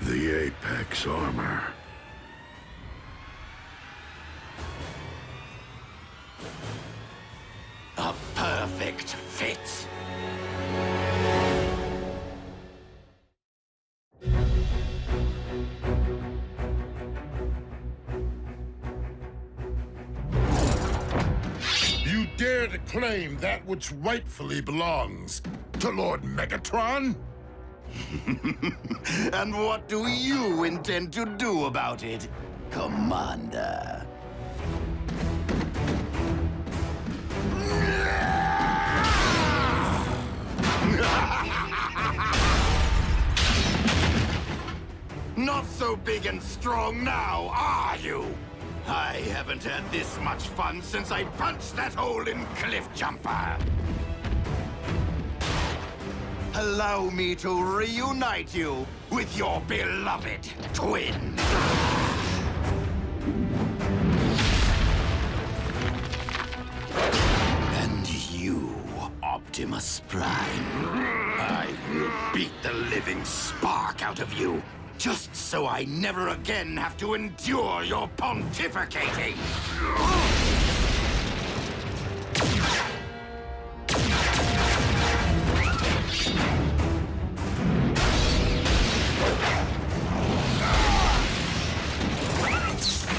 The Apex armor. A perfect fit. You dare to claim that which rightfully belongs to Lord Megatron? And what do you intend to do about it, Commander? Not so big and strong now, are you? I haven't had this much fun since I punched that hole in Cliff Jumper. Allow me to reunite you with your beloved twin. And you, Optimus Prime, I will beat the living spark out of you, just so I never again have to endure your pontificating.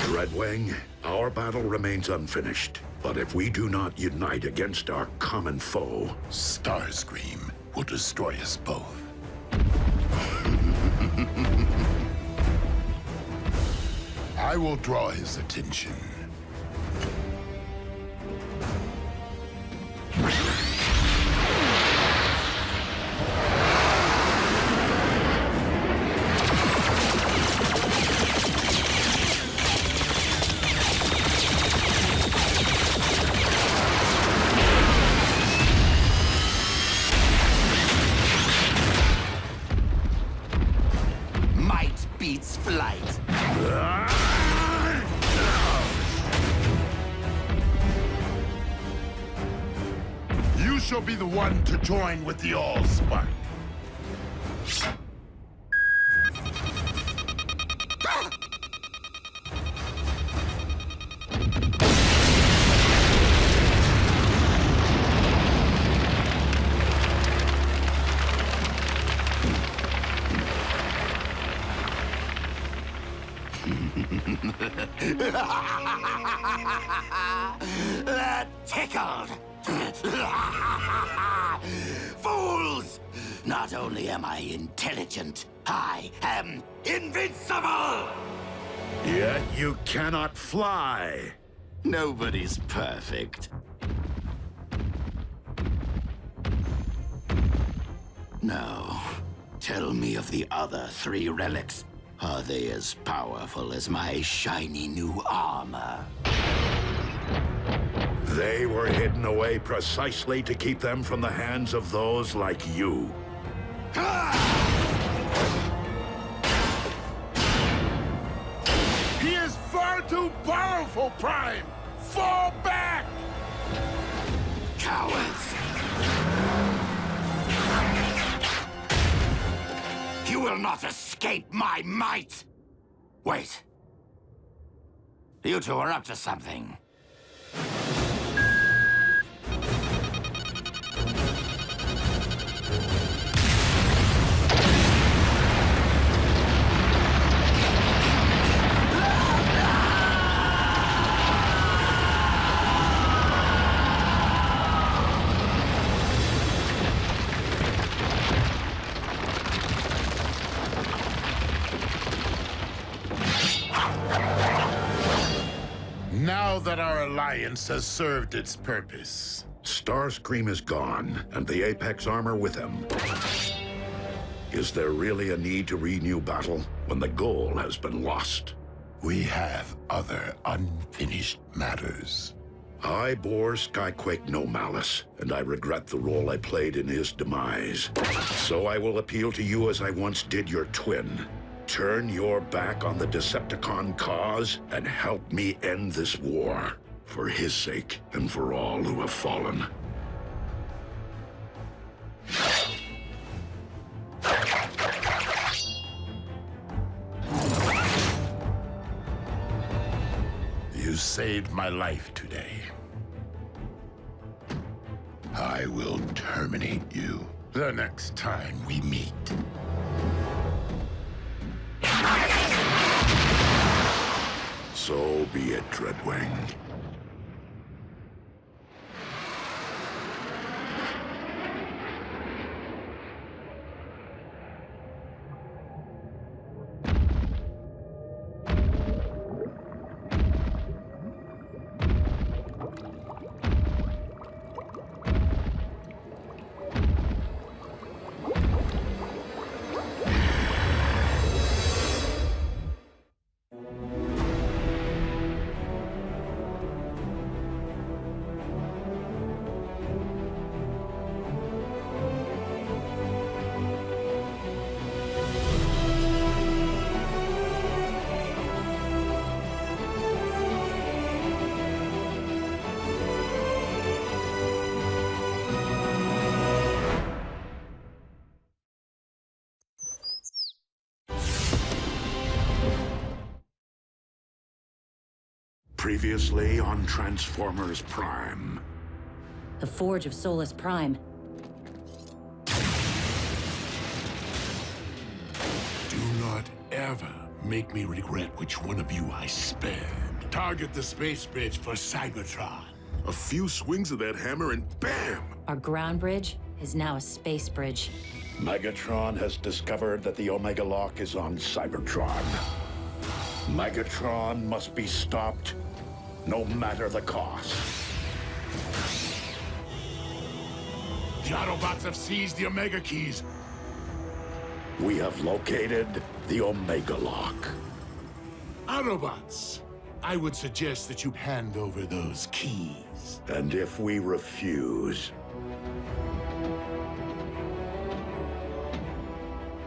Redwing, our battle remains unfinished. But if we do not unite against our common foe, Starscream will destroy us both. I will draw his attention. Might beats flight. You shall be the one to join with the Allspark. That tickled. Fools! Not only am I intelligent, I am invincible! yet you cannot fly. Nobody's perfect. Now, tell me of the other 3 relics. Are they as powerful as my shiny new armor? They were hidden away precisely to keep them from the hands of those like you. He is far too powerful, Prime! Fall back! Cowards! You will not escape my might! Wait. You two are up to something. Now that our alliance has served its purpose. Starscream is gone, and the Apex armor with him. Is there really a need to renew battle when the goal has been lost? We have other unfinished matters. I bore Skyquake no malice, and I regret the role I played in his demise. So I will appeal to you as I once did your twin. Turn your back on the Decepticon cause and help me end this war. For his sake and for all who have fallen. You saved my life today. I will terminate you the next time we meet. So be it, Dreadwing. Previously on Transformers Prime. The Forge of Solus Prime. Do not ever make me regret which one of you I spared. Target the space bridge for Cybertron. A few swings of that hammer and bam! Our ground bridge is now a space bridge. Megatron has discovered that the Omega Lock is on Cybertron. Megatron must be stopped, no matter the cost. The Autobots have seized the Omega Keys. We have located the Omega Lock. Autobots, I would suggest that you hand over those keys. And if we refuse,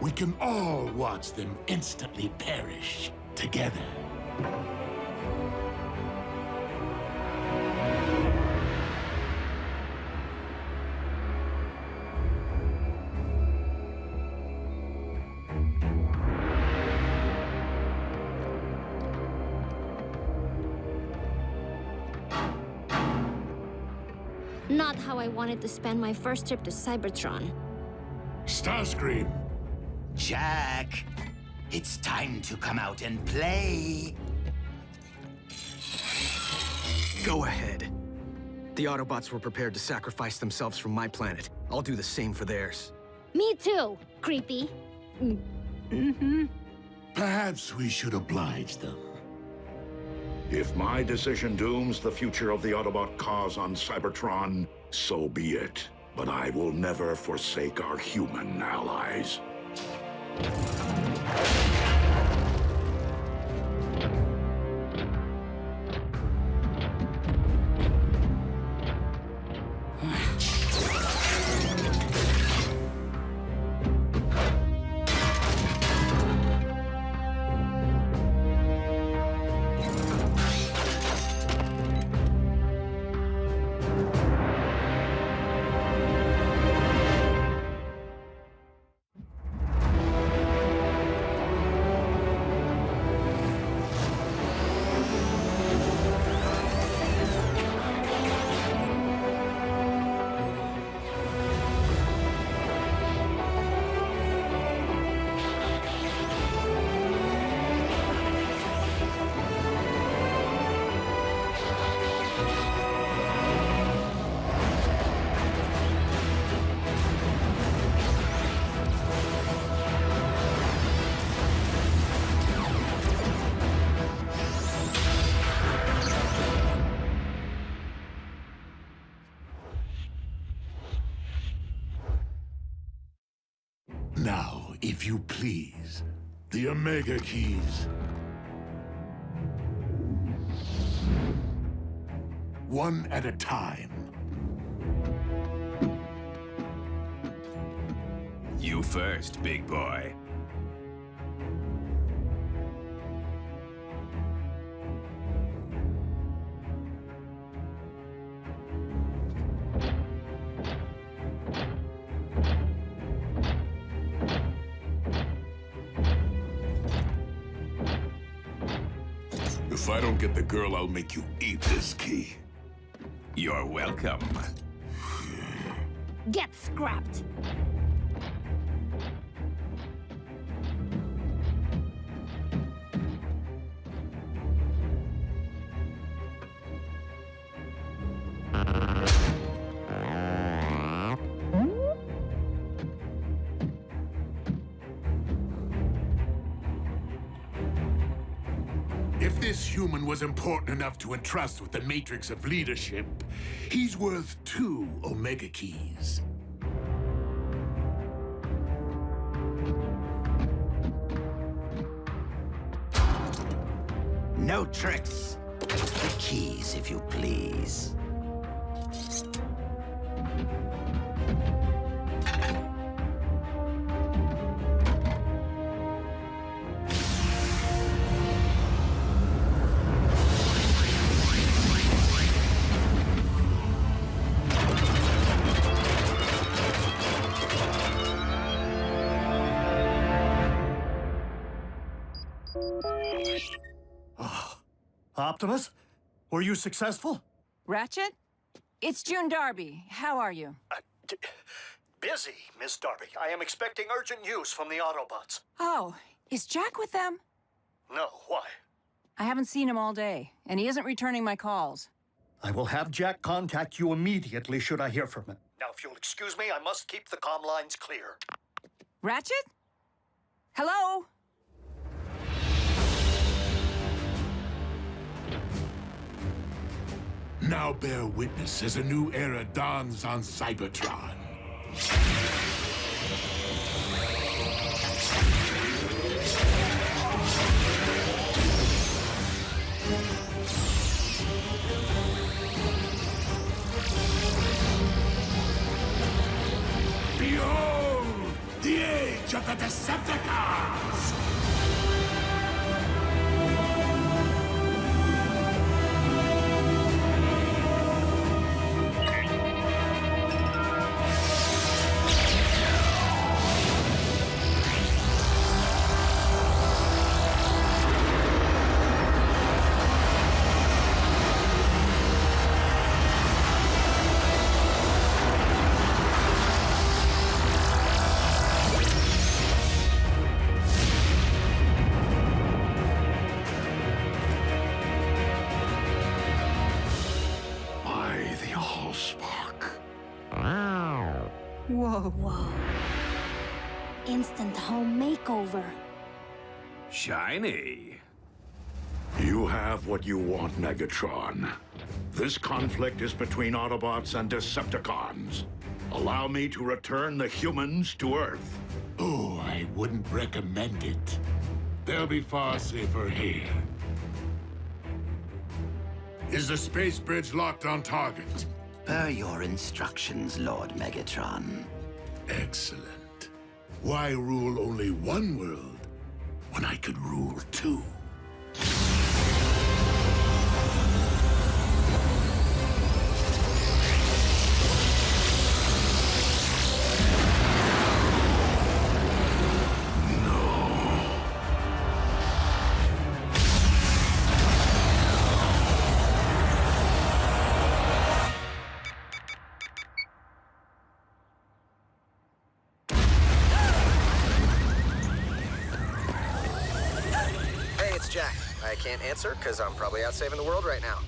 we can all watch them instantly perish together. Not how I wanted to spend my first trip to Cybertron. Starscream. Jack, it's time to come out and play. Go ahead. The Autobots were prepared to sacrifice themselves for my planet. I'll do the same for theirs. Me too, creepy. Perhaps we should oblige them. if my decision dooms the future of the Autobot cause on Cybertron, so be it. But I will never forsake our human allies. If you please, the Omega Keys. One at a time. You first, big boy. If I don't get the girl, I'll make you eat this key. You're welcome. Get scrapped. If this human was important enough to entrust with the matrix of leadership, he's worth 2 Omega Keys. No tricks. The keys, if you please. Optimus, were you successful? Ratchet? It's June Darby. How are you? Busy, Miss Darby. I am expecting urgent news from the Autobots. Oh, is Jack with them? No, why? I haven't seen him all day, and he isn't returning my calls. I will have Jack contact you immediately should I hear from him. Now, if you'll excuse me, I must keep the comm lines clear. Ratchet? Hello? Now bear witness as a new era dawns on Cybertron. Behold, the age of the Decepticons! Whoa. Instant home makeover. Shiny. You have what you want, Megatron. This conflict is between Autobots and Decepticons. Allow me to return the humans to Earth. Oh, I wouldn't recommend it. They'll be far safer here. Is the space bridge locked on target? Per your instructions, Lord Megatron. Excellent. Why rule only one world when I could rule 2? Jack. I can't answer because I'm probably out saving the world right now.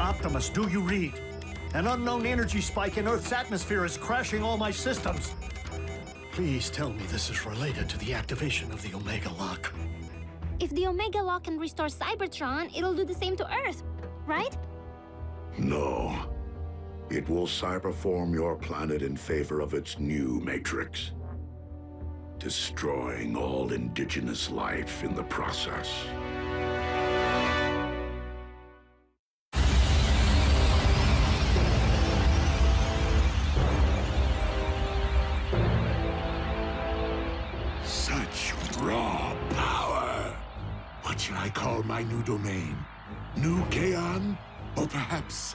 Optimus, do you read? An unknown energy spike in Earth's atmosphere is crashing all my systems. Please tell me this is related to the activation of the Omega Lock. If the Omega Lock can restore Cybertron, it'll do the same to Earth, right? No. It will cyberform your planet in favor of its new matrix, destroying all indigenous life in the process. Such raw power! What should I call my new domain? New Kaon? Or perhaps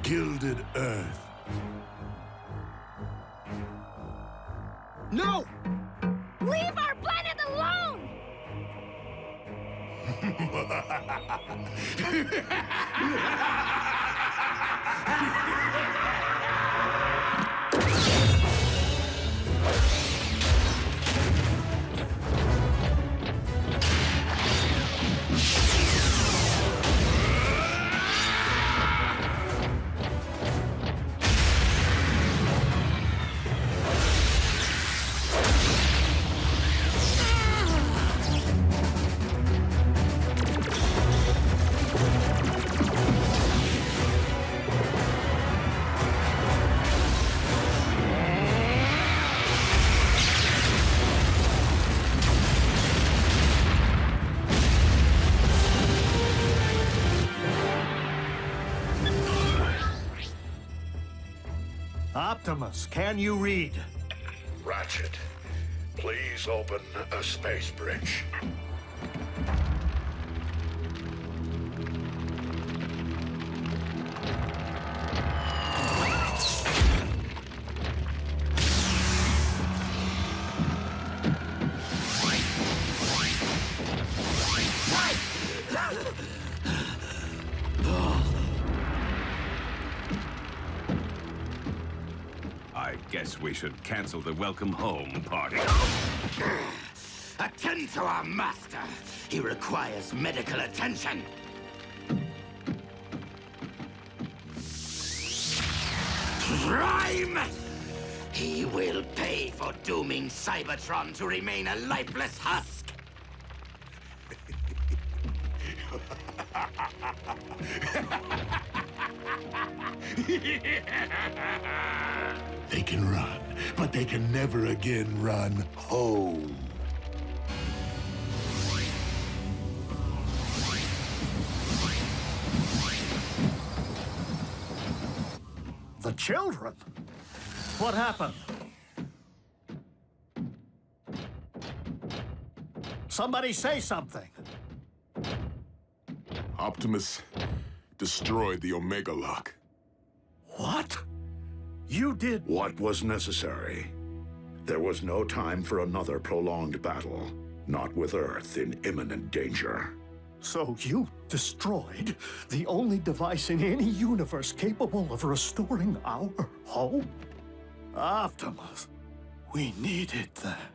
Gilded Earth? No! Leave our planet alone! Optimus, can you read? Ratchet, please open a space bridge. I guess we should cancel the welcome home party. Attend to our master. He requires medical attention. Prime! He will pay for dooming Cybertron to remain a lifeless husk. They can run, but they can never again run home. The children? What happened? Somebody say something. Optimus destroyed the Omega Lock. What? You did... What was necessary? There was no time for another prolonged battle, not with Earth in imminent danger. So you destroyed the only device in any universe capable of restoring our home? Optimus, we needed that.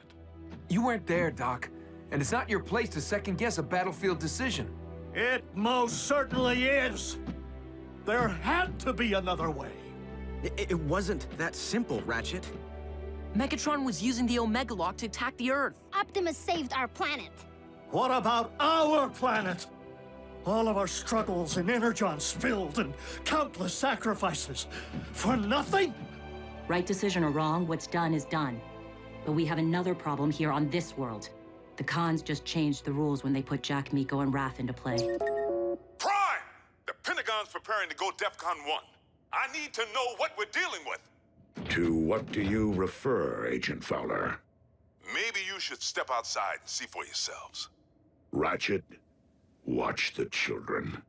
You weren't there, Doc. And it's not your place to second-guess a battlefield decision. It most certainly is. There had to be another way. It wasn't that simple, Ratchet. Megatron was using the Omega Lock to attack the Earth. Optimus saved our planet. What about our planet? All of our struggles and Energon spilled and countless sacrifices. For nothing? Right decision or wrong, what's done is done. But we have another problem here on this world. The Khans just changed the rules when they put Jack, Miko, and Wrath into play. Prime! The Pentagon's preparing to go DEFCON 1. I need to know what we're dealing with. To what do you refer, Agent Fowler? Maybe you should step outside and see for yourselves. Ratchet, watch the children.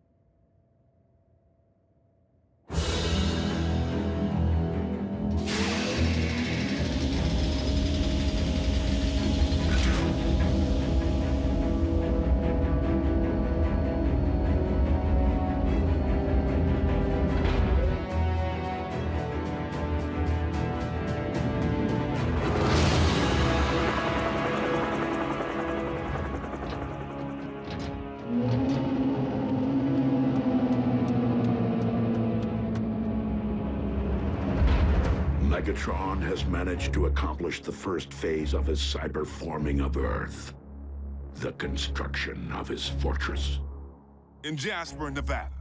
Megatron has managed to accomplish the first phase of his cyberforming of Earth. The construction of his fortress. In Jasper, Nevada.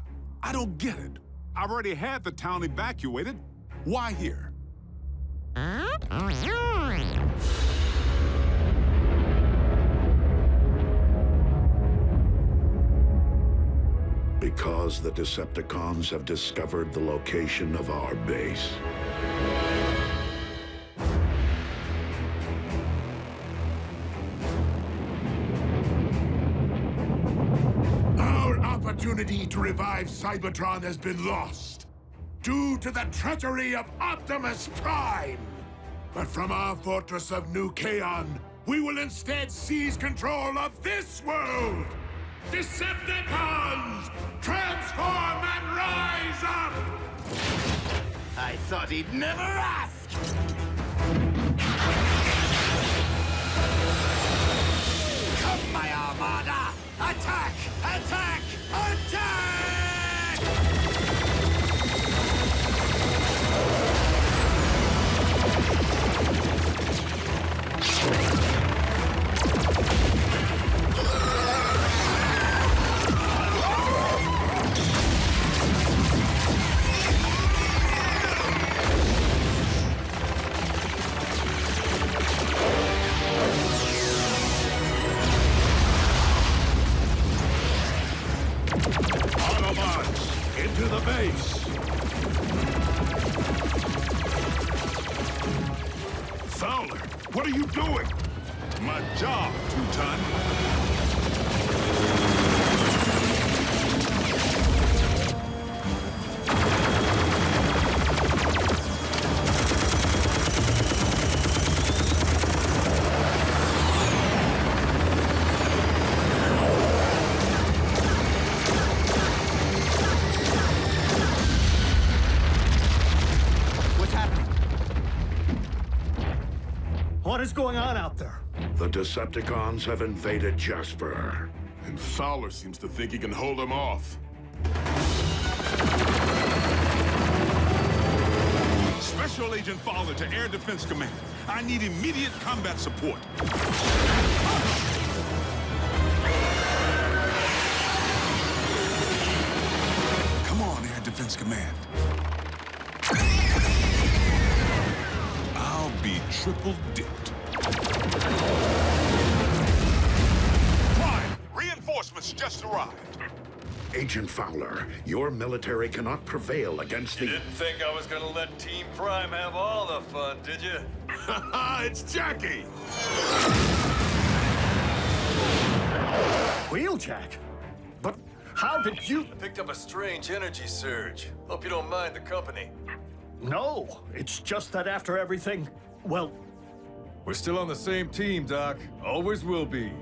I don't get it. I've already had the town evacuated. Why here? Because the Decepticons have discovered the location of our base. Our opportunity to revive Cybertron has been lost due to the treachery of Optimus Prime. But from our fortress of New Kaon, we will instead seize control of this world! Decepticons! Transform and rise up! I thought he'd never ask! Come, my Armada! Attack! Attack! Attack! Autobots, into the base! Fowler, what are you doing? My job, Two-Ton. What is going on out there? The Decepticons have invaded Jasper. And Fowler seems to think he can hold them off. Special Agent Fowler to Air Defense Command. I need immediate combat support. Come on, Air Defense Command. I'll be triple dipped. Prime, reinforcements just arrived. Agent Fowler, your military cannot prevail against the... You didn't think I was gonna let Team Prime have all the fun, did you? It's Jackie! Wheeljack? But how did you... I picked up a strange energy surge. Hope you don't mind the company. No, it's just that after everything, well... We're still on the same team, Doc. Always will be.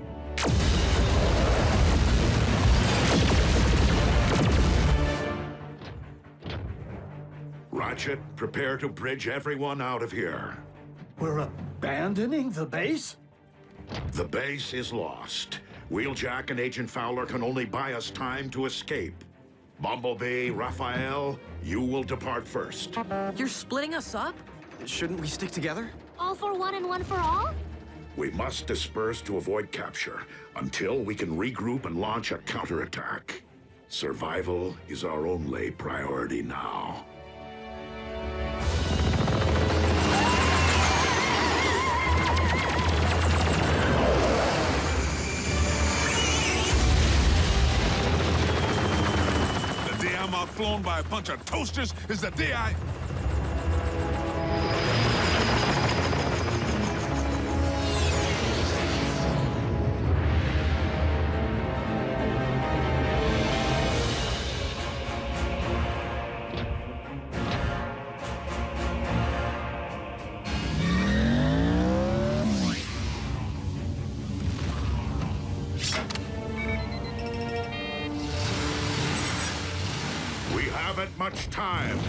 Ratchet, prepare to bridge everyone out of here. We're abandoning the base? The base is lost. Wheeljack and Agent Fowler can only buy us time to escape. Bumblebee, Raphael, you will depart first. You're splitting us up? Shouldn't we stick together? All for one and one for all? We must disperse to avoid capture until we can regroup and launch a counterattack. Survival is our only priority now. The day I'm outflown by a bunch of toasters is the day I... Haven't much time.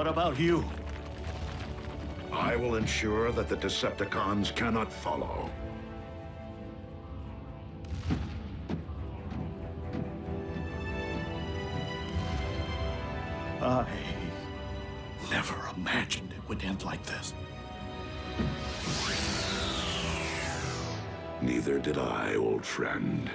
What about you? I will ensure that the Decepticons cannot follow. I never imagined it would end like this. Neither did I, old friend.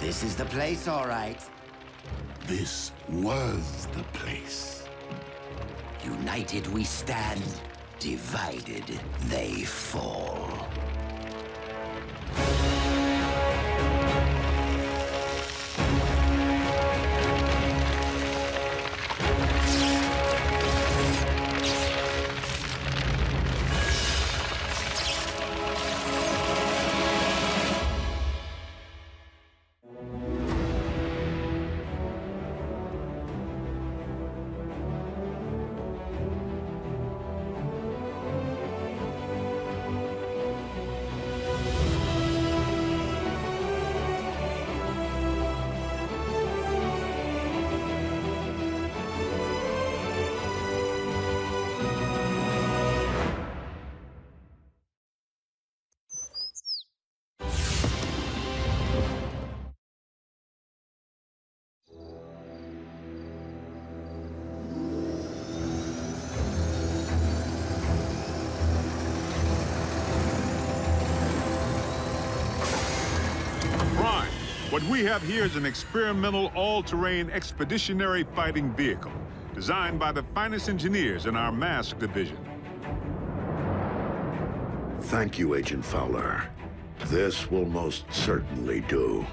This is the place, all right. This was the place. United we stand, divided they fall. What we have here is an experimental all-terrain expeditionary fighting vehicle designed by the finest engineers in our mask division. Thank you, Agent Fowler. This will most certainly do.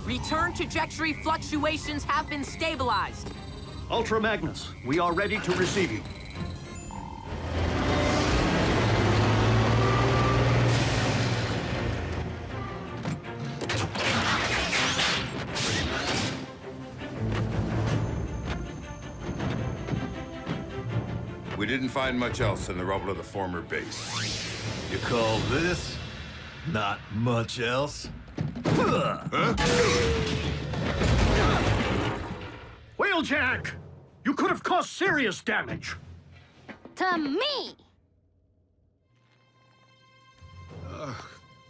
Return trajectory fluctuations have been stabilized. Ultra Magnus, we are ready to receive you. We didn't find much else in the rubble of the former base. You call this not much else? Wheeljack! You could have caused serious damage. To me!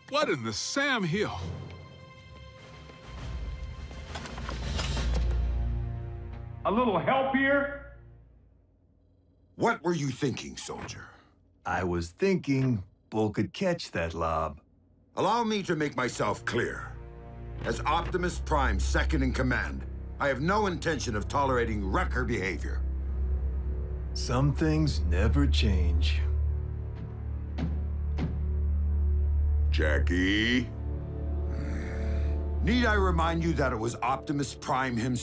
What in the Sam Hill? A little help here? What were you thinking, soldier? I was thinking Bull could catch that lob. Allow me to make myself clear. As Optimus Prime's second in command, I have no intention of tolerating wrecker behavior. Some things never change. Jackie? Need I remind you that it was Optimus Prime himself